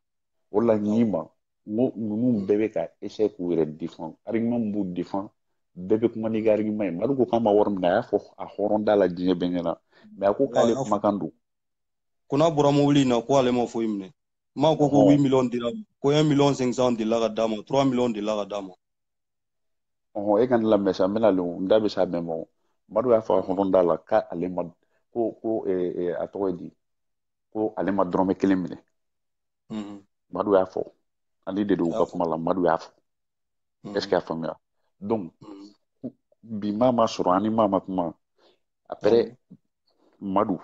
S1: o la ɲi ma n ko ninnu bɛɛ bɛ ka essayer k'u yɛrɛ défend argument min b'u défend bɛɛ bɛ kuma n'i ka argument ye Madu ko k'a ma wari minɛ a y'a fɔ a hɔrɔn da la diɲɛ bɛɛ ɲɛna mais a ko k'ale kumakan don.
S6: Ko n'a bɔra mobili in na ko ale ma foyi minɛ maa ko 8 millions dira ko 1 million 500 delila ka d'a ma 3 millions delila ka d'a ma.
S1: E ka ne lamɛn sa n bɛna n da bɛ s'a bɛɛ ma Madu y'a fɔ a hɔrɔn da la k'ale ma ko a tɔgɔ ye di ko ale ma dɔrɔmɛ kelen minɛ. Madu y'a fɔ ale de don u ka kuma la Madu y'a fɔ est-ce que a faamuya donc bi maa ma sɔrɔ ani maa ma kuma après Madu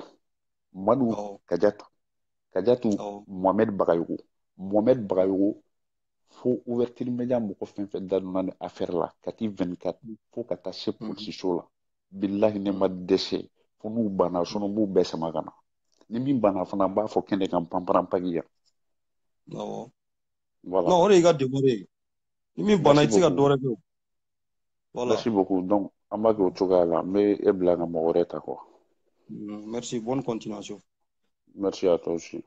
S1: Kajatu Mohamed Bagayogo fo ouverture média mɔgɔ fɛn fɛn da donna ni affaire la Kati 24 fo ka taa se polisiso la billahi ne ma dɛsɛ fo n'u banna sinon n b'u bɛɛ sama ka na ni min banna fana n b'a fɔ kɛnɛ kan panparanpaki yan.
S6: Voilà. Non, o de y'i ka devoir ye ni min banna i tɛ se ka dɔ wɛrɛ kɛ o. Voilà.
S1: Merci beaucoup donc an b'a kɛ o cogoya la n bɛ e bila ka mɔgɔ wɛrɛ ta quoi.
S6: Merci, bonne continuation.
S1: Merci à toi aussi.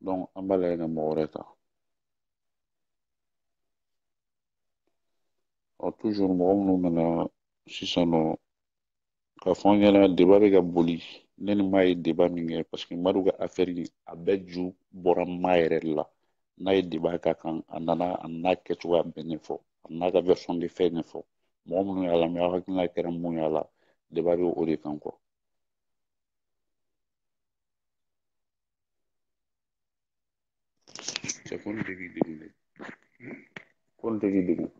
S1: Donc an b'a lajɛ ka mɔgɔ wɛrɛ ta. Toujours mɔgɔ minnu nana sisan nɔ k'a fɔ an ɲɛna débat bɛ ka boli ne ni maa ye débat min kɛ parce que Madu ka affaire a bɛɛ ju bɔra maa yɛrɛ de la n'a ye débat k'a kan a nana kɛcogoya bɛɛ ɲɛfɔ a n'a ka version de fait ɲɛfɔ mɔgɔ minnu y'a lamɛn aw hakilina kɛra mun y'a la débat bɛ o de kan quoi. C'est ko ne tɛ k'i degun dɛ ko ne tɛ k'i degun.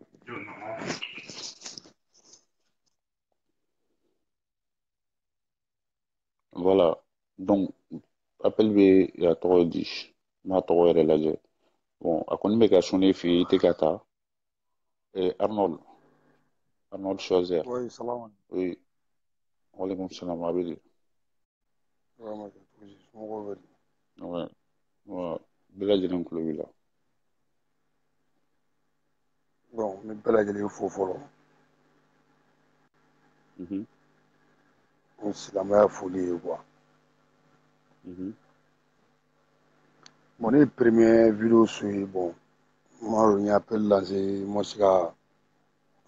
S1: Voilà, donc appel bɛ a tɔgɔ di n'a tɔgɔ yɛrɛ lajɛ bon a kɔni bɛ ka sonné f'i ye i tɛ ka taa Arnold Schwarzer.
S7: Oui, salam.
S1: Oui, waaleykum salam a bɛ di. Ouais, ouais, bɛɛ lajɛlen tulo b'i la.
S7: Bon, n bɛ bɛɛ lajɛlen fo fɔlɔ. Ni silamɛya foli ye quoi. Bon, ne ye premier vidéo su ye bon n m'a dɔn n ye appel lancé n ma se ka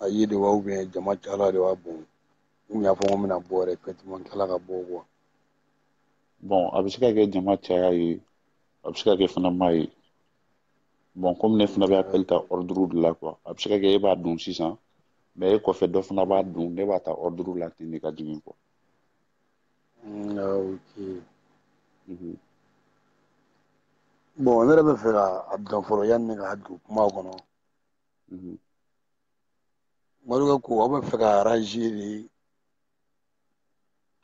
S7: a ye de wa ou bien jama cayala de wa bon n y'a fɔ n ko n bɛna bɔ yɛrɛ effectivement n tilala ka bɔ quoi.
S1: Bon a bɛ se ka kɛ jama caya ye a bɛ se ka kɛ fana maa ye bon comme ne fana bɛ appel ta ordre de la quoi a bɛ se ka kɛ e b'a dun sisan mais e kɔfɛ dɔ fana b'a dun ne b'a ta ordre la ten de ka jigin quoi.
S7: Ok. Bon ne yɛrɛ bɛ fɛ ka dɔn fɔlɔ yanni ne ka don kuma kɔnɔ. Madu ko aw bɛ fɛ ka arranger de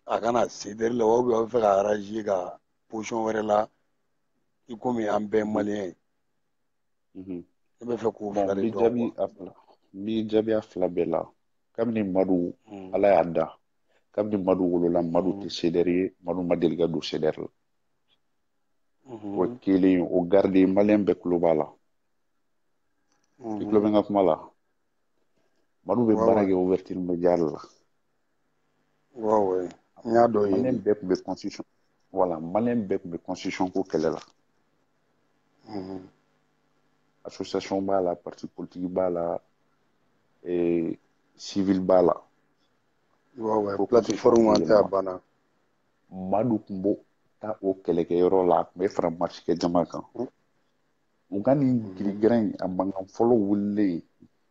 S7: a kana CDR la ou bien aw bɛ fɛ ka arranger ka position wɛrɛ la i komi an bɛɛ maliyɛn ye ne bɛ fɛ k'o fila de dɔn quoi.
S1: Bi jaabi a fila bɛɛ la kabini Madu Ala y'a da kabini Madu wolola Madu tɛ CDR ye Madu ma deli ka don CDR la o ye kelen ye o garde maliyɛn bɛɛ tulo b'a la i tulo bɛ n ka kuma la Madu bɛ baara kɛ ouverture médiale la
S7: n y'a dɔn ye
S1: maliyɛn bɛɛ tun bɛ constitution voilà maliyɛn bɛɛ tun bɛ constitution ko kɛlɛ la association b'a la parti politique b'a la civil b'a la
S7: plateforme tɛ a banna
S1: Madu tun b'o taa o kɛlɛkɛyɔrɔ la a tun bɛ fara marche kɛ jama kan u ka nin girigɛrɛn a mankan fɔlɔ wililen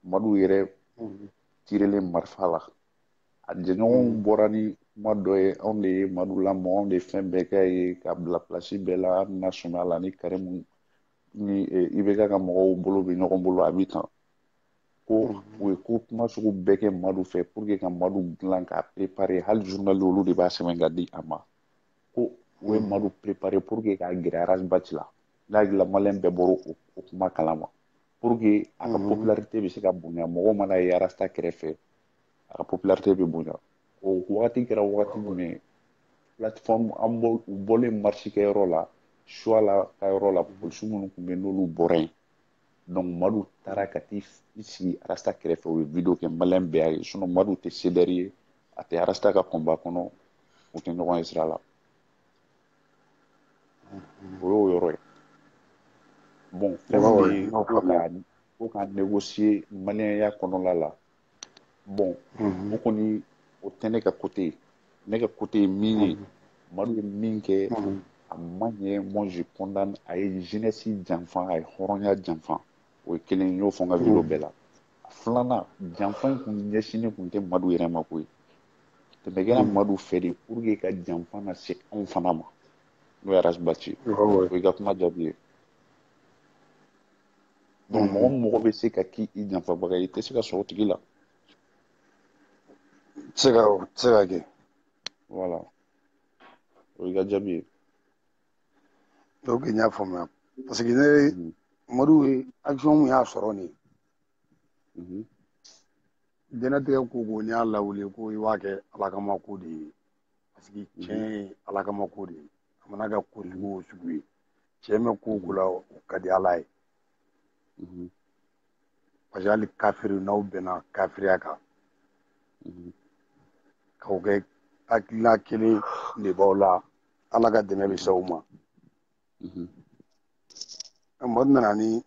S1: Madu yɛrɛ tirelen marifa la a jɛɲɔgɔnw bɔra ni kuma dɔ ye anw de ye Madu lamɔ anw de ye fɛn bɛɛ kɛ ye ka bila place bɛɛ la an na sɔmi a la ni Karimu ni IBK ka mɔgɔw bolo bɛ ɲɔgɔn bolo a bɛ tan ko u ye ko kuma sugu bɛɛ kɛ Madu fɛ pour que ka Madu dilan k'a préparer hali journal olu de b'a sɛbɛn ka di a ma ko u ye Madu préparer pour que k'a gɛrɛ Arasbati la n'a hakili maliyɛn bɛɛ bɔra o kuma kalama pour que a ka popularité bɛ se ka bonya mɔgɔw mana ye Arasta kɛrɛfɛ a ka popularité bɛ bonya o wagati kɛra wagati min plateforme an bɔlen marche kɛyɔrɔ la choix la ka yɔrɔ la polisi minnu tun bɛ n'olu bɔra yen donc Madu taara ka t'i sigi Arasta kɛrɛfɛ o ye video kɛ maliyɛn bɛɛ y'a ye sinon Madu tɛ CDR ye a tɛ Arasta ka combat kɔnɔ u tɛ ɲɔgɔn ye sira la o y'o yɔrɔ ye bon fɛn min bɛ ko ka négocier maliyɛnya kɔnɔla la bon o kɔni o tɛ ne ka côté ye ne ka côté ye min ye Madu ye min kɛ a man ɲɛ moi je condamne a ye jeunesse janfa a ye hɔrɔnya janfa o ye kelen y'o fɔ n ka video bɛɛ la filanan janfa in kun ɲɛsinnen kun tɛ Madu yɛrɛ ma koyi tɛmɛ kɛra Madu fɛ de pour que ka janfa na se anw fana ma n'o ye Arasbati o y'i ka kuma jaabi ye donc mɔgɔ bɛ se ka k'i janfabaga ye i tɛ se ka sɔrɔ o tigi la
S7: tɛ se ka kɛ
S1: voilà o y'i ka jaabi ye
S7: donc n y'a faamuya parce que ne Madu ye action min y'a sɔrɔ nin diɲɛlatigɛ ko ko n'i y'a lawuli ko i b'a kɛ Ala kama ko de ye parce que tiɲɛ ye Ala kama ko de ye a mana kɛ ko sugu o sugu ye cɛ bɛ ko o ko la o ka di Ala ye parce que hali kafiri n'aw bɛnna kafiriya kan k'aw kɛ hakilina kelen de b'aw la Ala ka dɛmɛ bɛ se aw ma Madu nana ni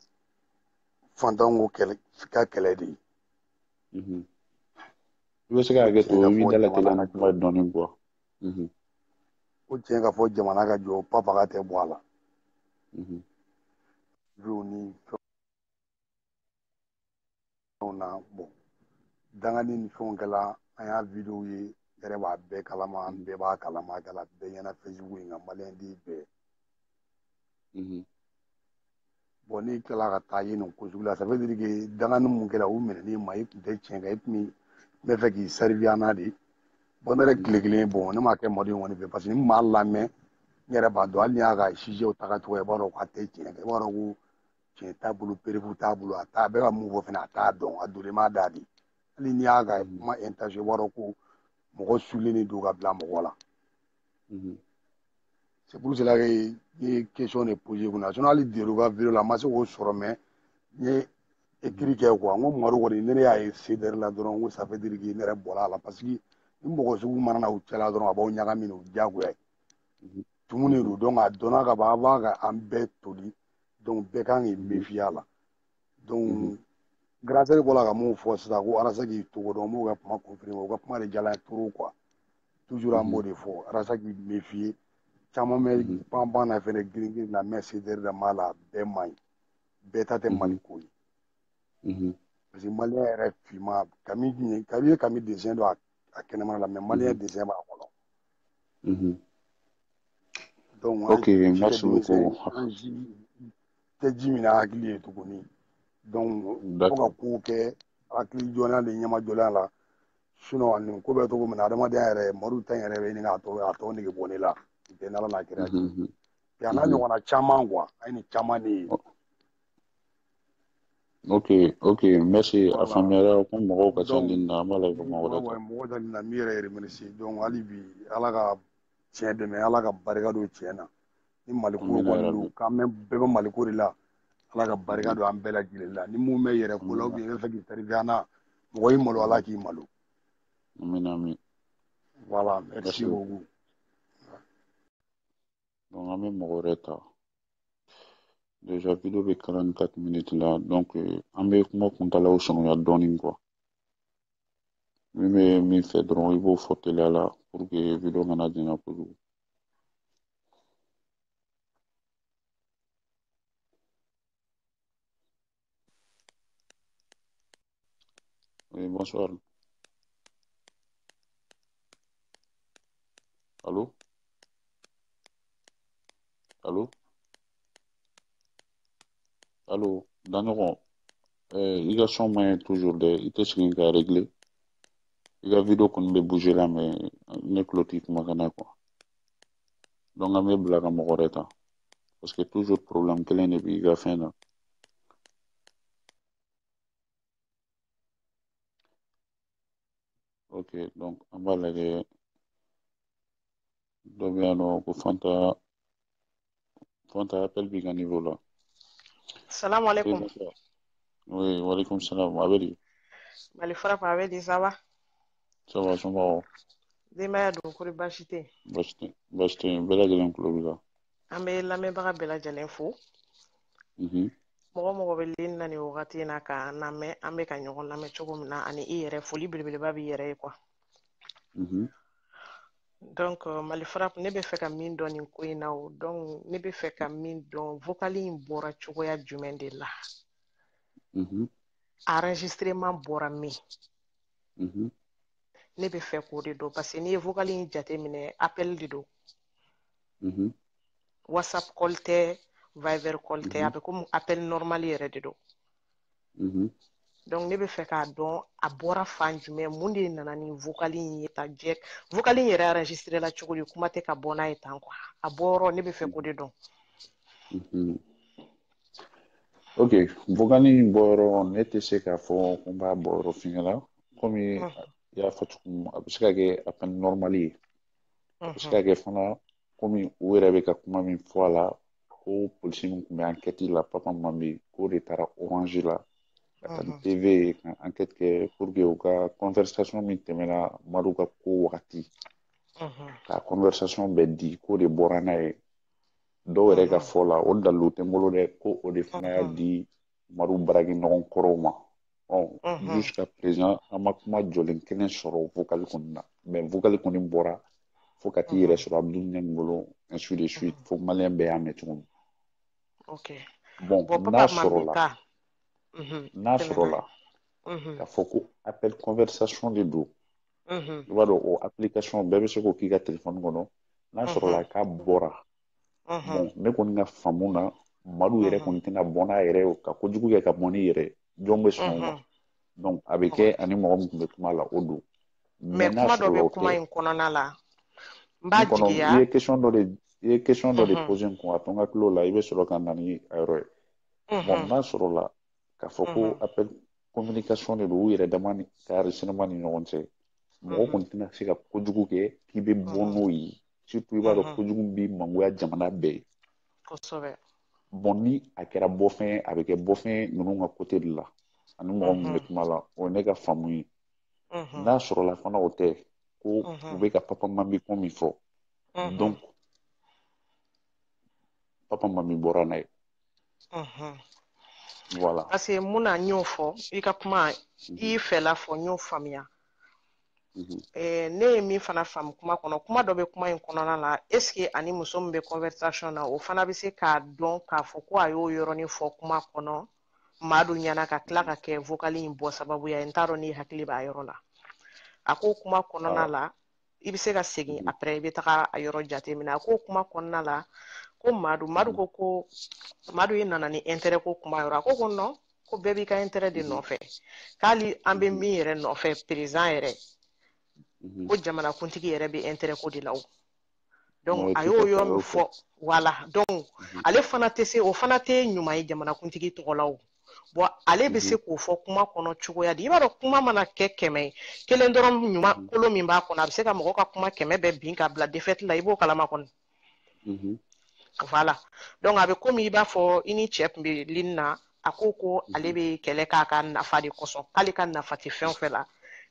S7: fantanw ka kɛlɛ de ye
S1: i bɛ se k'a kɛ to i b'i dala teliya ni kuma ye dɔɔnin quoi
S7: ko tiɲɛ ka fɔ jamana ka jɔ papaga tɛ bɔ a la ni fɛnw na bon dangani ni fɛnw kɛla an y'a video ye yɛrɛ b'a bɛɛ kalama an bɛɛ b'a kalama a kɛla bɛɛ ɲɛna Facebook in kan maliyɛn di bɛɛ bon n'i tilala ka taa ye nin ko sugu la ça veut dire que dangani mun kɛra u minɛn'i ma i tun tɛ tiɲɛ kan i tun bɛ fɛ k'i servir n'a de bon ne yɛrɛ tile kelen bon ne m'a kɛ Madu in kɔni fɛ parce que n m'a lamɛn n yɛrɛ b'a dɔn hali n'i y'a ka sujet taga cogo i b'a dɔn k'a tɛ tiɲɛ kan i b'a dɔn ko tiɲɛ t'a bolo perewu t'a bolo a bɛ ka mun fɔ fana a t'a dɔn a donnen m'a da de hali n'i y'a ka kuma intention i b'a dɔn ko mɔgɔ sulen de don ka bila mɔgɔ la c'est pour cela que n ye question de poser kunna sinon hali Dero ka video la n ma se k'o sɔrɔ mais n ye écrit kɛ quoi n ko Madu kɔni ne y'a ye CDR la dɔrɔn ko ça veut dire que ne yɛrɛ bɔra a la parce que ni mɔgɔ sugu mana na u cɛla dɔrɔn a b'aw ɲagami o diyagoya ye tumu de don donc a dɔnna ka ban a b'a ka an bɛɛ toli donc bɛɛ kan k'i méfier a la donc grand sœur bɔra ka mun fɔ sisan ko Arasa k'i togo dɔn n b'o ka kuma confirmer o ka kuma de diyala n ye trop quoi toujours an b'o de fɔ Arasa k'i méfier caman bɛ pan na fɛnɛ girin na mɛ CDR la m'a la bɛɛ man ɲi bɛɛ ta tɛ Mali ko ye parce que maliyɛn yɛrɛ finman kami dessin dɔn a kɛnɛmana la mais maliyɛn dessin b'a kɔnɔ donc
S1: ok merci beaucoup
S7: an tɛ ji min na hakili ye tuguni donc fo ka kow kɛ hakili jɔnya de ɲɛmajɔnya la sinon nin ko bɛ cogo min na adamadenya yɛrɛ Madu ta in yɛrɛ bɛ ɲini k'a tɔ nege bɔ ne la tɛ n'Ala n'a kira cɛ Il y en a ɲɔgɔnna caman quoi a ye nin caman de ye.
S1: Ok merci a faamuyara ko mɔgɔw ka ca nin na an b'a lajɛ mɔgɔ wɛrɛ ta.
S7: Mɔgɔ ta nin na min yɛrɛ remercier donc hali bi ala ka tiɲɛ dɛmɛ ala ka barika don tiɲɛ na ni maliko kɔni don k'an bɛɛ bɛ maliko de la ala ka barika don an bɛɛ lajɛlen la ni mun bɛ yɛrɛ ko la ou bien i bɛ fɛ k'i tarifiya an na mɔgɔ y'i malo ala k'i malo.
S1: Amin.
S7: Voilà merci beaucoup.
S1: Donc an bɛ mɔgɔ wɛrɛ ta. Déjà vidéo bɛ 44 minutes la donc an bɛ kuma kuntalaw sɔngɔya dɔɔnin quoi. Min bɛ min fɛ dɔrɔn i b'o fɔ teliya la pour que vidéo kana janya kojugu. Oui, bonsoir. Allô? Daɲɔgɔn i ka son man ɲi toujours dɛ i tɛ segin k'a régler i ka vidéo kɔni bɛ bouger la mais ne tulo t'i kumakan na quoi donc an bɛ bila ka mɔgɔ wɛrɛ ta parce que toujours problème kelen de b'i ka fɛn na. Ok donc an b'a lajɛ dɔ bɛ yan nɔ ko Fanta appel b'i ka niveau la.
S8: Salam alaikum.
S1: Oui, walaikum salam. A bɛ di?
S8: Mali Frappe a bɛ di, ça va?
S1: Ça va, somɔgɔw?
S8: Denbaya don, kɔri baasi tɛ yen?
S1: Baasi tɛ yen, bɛɛ lajɛlen tulo b'i la.
S8: An bɛ lamɛnbaga bɛɛ lajɛlen fo. Mɔgɔ bɛ len na nin wagati in na ka lamɛn, an bɛ ka ɲɔgɔn lamɛn cogo min na ani i yɛrɛ foli belebeleba b'i yɛrɛ ye quoi. Donc Mali Frappe ne bɛ fɛ ka min dɔn nin ko in na o donc ne bɛ fɛ ka min dɔn vocal in bɔra cogoya jumɛn de la? Enregistrement bɔra min? Ne bɛ fɛ k'o de dɔn parce que n'i ye vocal in jateminɛ appel de don. WhatsApp call tɛ, Viber call tɛ, a bɛ komi appel normal yɛrɛ de don. Donc ne bɛ fɛ k'a dɔn a bɔra fan jumɛn, mun de nana ni vocal in ye ta jɛ vocal in yɛrɛ enregistré la cogo di, kuma tɛ ka bɔ n'a ye tan quoi. A bɔyɔrɔ ne bɛ fɛ k'o de dɔn.
S1: Ok, vocal in bɔyɔrɔ ne tɛ se k'a fɔ ko n b'a bɔyɔrɔ f'i ɲɛna komi i y'a fɔ cogo min a bɛ se ka kɛ appel normal ye a bɛ se ka kɛ fana komi u yɛrɛ bɛ ka kuma min fɔ a la ko polisi min tun bɛ enquête la Papa Mami k'o de taara Orange la ka taa ni TV ye ka enquête kɛ pour que u ka conversation min tɛmɛna Madu ka ko wagati ka conversation bɛɛ di k'o de bɔra n'a ye dɔw yɛrɛ ka fɔ la o dalilu tɛ n bolo dɛ ko o de fana y'a di Madu baarakɛɲɔgɔn kɔrɔw ma jusqu'à présent an ma kuma jɔlen kelen sɔrɔ vocal kɔni na mais vocal kɔni bɔra fo ka t'i yɛrɛ sɔrɔ Abdul Ɲangi bolo ainsi de suite fo maliyɛn bɛɛ y'a mɛn cogo min. Bon n'a sɔrɔla k'a fɔ ko appel conversation de don i b'a dɔn o application bɛɛ bɛ se k'o k'i ka téléphone kɔnɔ n'a sɔrɔla k'a bɔra bon ne kɔni ka faamu na Madu yɛrɛ kɔni tɛna bɔ n'a yɛrɛ ye ka kojugu kɛ ka bɔ n'i yɛrɛ jɔn bɛ sɔn o ma donc a bɛ kɛ ani mɔgɔ min tun bɛ kuma la o don
S8: mais kuma dɔ bɛ kuma in kɔnɔna la n b'a jigiya
S1: i ye question dɔ de poser n kun a to n ka tulo la i bɛ sɔrɔ ka na ni a yɔrɔ ye bon n'a sɔrɔla k'a fɔ ko appel communication de don u yɛrɛ dama ka enregistrement ni ɲɔgɔn cɛ mɔgɔ kɔni tɛna se ka kojugu kɛ k'i bɛ bɔ n'o ye surtout i b'a dɔn kojugu bɛ mangoya jamana bɛɛ ye bon ni a kɛra bɔfɛn ye a bɛ kɛ bɔfɛn ninnu ka côté de la ani mɔgɔ min bɛ kuma la o ye ne ka faamu ye n'a sɔrɔla fana o tɛ ko u bɛ ka Papa Mami ko min fɔ donc Papa Mami bɔra n'a ye voilà
S8: parce que mun na n y'o fɔ i ka kuma i y'i fɛla fɔ n y'o faamuya ne ye min fana faamu kuma kɔnɔ kuma dɔ bɛ kuma in kɔnɔna la est ce que ani muso min bɛ conversation na o fana bɛ se k'a dɔn k'a fɔ ko a y'o yɔrɔnin fɔ kuma kɔnɔ Madu ɲɛna ka tila ka kɛ vocal in bɔ sababuya ye n t'a dɔn n'i hakili b'a yɔrɔ la a ko kuma kɔnɔna la i bɛ se ka segin après i bɛ taga a yɔrɔ jateminɛ a ko kuma kɔnɔna la ko Madu ko Madu ye nana ni intérêt ko kuma yɔrɔ a ko non ko bɛɛ b'i ka intérêt de nɔfɛ k'ali an bɛ min yɛrɛ nɔfɛ président yɛrɛ ko jamanakuntigi yɛrɛ bɛ intérêt ko de la o donc a y'o yɔrɔ min fɔ voilà donc ale fana tɛ se o fana tɛ ɲuman ye jamanakuntigi tɔgɔ la o bon ale bɛ se k'o fɔ kuma kɔnɔ cogoya di i b'a dɔn kuma mana kɛ 100 kelen dɔrɔn ɲuman kolo min b'a kɔnɔ a bɛ se ka mɔgɔ ka kuma 100 bɛɛ bin ka bila défaite la i b'o kalama kɔni voilà donc a bɛ komi i b'a fɔ i ni cɛ tun bɛ ligne na a ko ale bɛ kɛlɛ k'a ka nafa de kɔsɔn k'ale ka nafa tɛ fɛn o fɛn la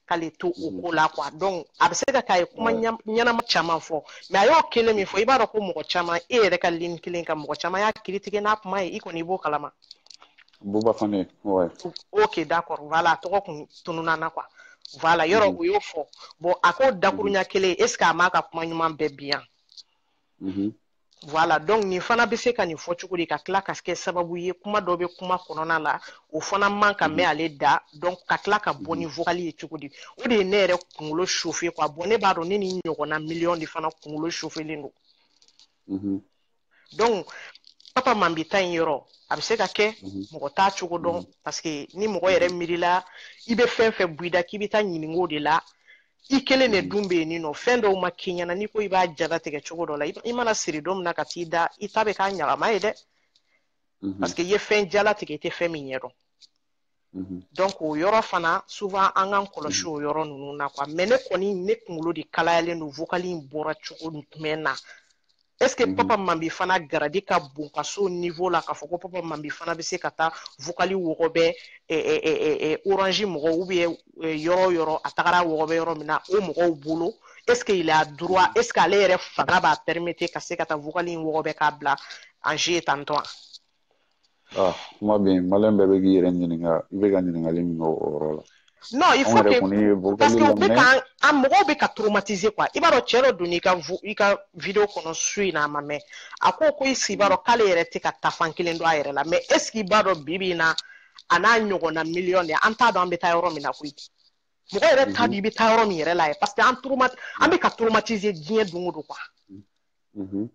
S8: k'ale to o ko la quoi donc a bɛ se ka k'a ye kuma ɲɛnama caman fɔ mais a y'o kelen min fɔ i b'a dɔn ko mɔgɔ caman e yɛrɛ ka ligne kelen kan mɔgɔ caman y'a kiiri tigɛ n'a kuma ye i kɔni i b'o kalama.
S1: Bouba Fane, ouais.
S8: Ok, d'accord, voilà, tɔgɔ kun tununa na quoi. Voilà, yɔrɔ o y'o fɔ. Bon, a ko dakurunya kelen est ce que a m'a ka kuma ɲuman bɛɛ bi yan? Voilà, donc nin fana bɛ se ka nin fɔ cogo di ka tila ka kɛ sababu ye kuma dɔ bɛ kuma kɔnɔna la o fana man ka mɛn ale da donc ka tila ka bɔ ni vocal ye cogo di o de ye ne yɛrɛ kunkolo chauffer quoi bon ne b'a dɔn ne ni ɲɔgɔnna million de fana kunkolo chauffelen don donc papa mambita in yɔrɔ a bɛ se ka kɛ mɔgɔ t'a cogo dɔn parce que ni mɔgɔ yɛrɛ miirila i bɛ fɛn fɛn bɔ i da k'i bɛ taa ɲininka o de la i kelen de dun bɛ yen nin nɔ fɛn dɔw ma k'i ɲɛna n'i ko i b'a jalatigɛ cogo dɔ la i mana siri don min na ka t'i da i ta bɛ k'a ɲagama ye dɛ parce que i ye fɛn jalatigɛ i tɛ fɛn min ɲɛdɔn donc o yɔrɔ fana souvent an k'an kɔlɔsi o yɔrɔ ninnu na quoi mais ne kɔni ne kunkolo de kalayalen don vocal in bɔra cogo jumɛn na est-ce que papa mambi fana garadi ka bon ka so niveau la ka fɔ ko papa mambi fana bɛ se ka taa vocal wɔgɔbɛ orange mɔgɔw ou bien yɔrɔ yɔrɔ a tagara wɔgɔbɛ yɔrɔ min na o mɔgɔw bolo est-ce qu'il a droit est-ce que ale yɛrɛ fanga b'a permettre ka se ka taa vocal in wɔgɔbɛ k'a bila en jeu tantôt
S1: kuma bɛ yen maliyɛn bɛɛ bɛ k'i yɛrɛ ɲininka i bɛ ka ɲininkali min kɛ o yɔrɔ la.
S8: Non, il faut que parce que un mɔgɔw bɛ ka traumatiser quoi i b'a dɔn cɛ dɔ donna i ka vidéo kɔnɔ su in na a ma mɛn a ko i sigi b'a dɔn k'ale yɛrɛ tɛ ka taa fan kelen dɔn a yɛrɛ la mais est ce que i b'a dɔn bi in na a n'a ɲɔgɔnna million de an t'a dɔn an bɛ taa yɔrɔ min na koyi mɔgɔ yɛrɛ t'a dɔn i bɛ taa yɔrɔ min yɛrɛ la parce que an bɛ ka traumatiser diɲɛ don o don quoi.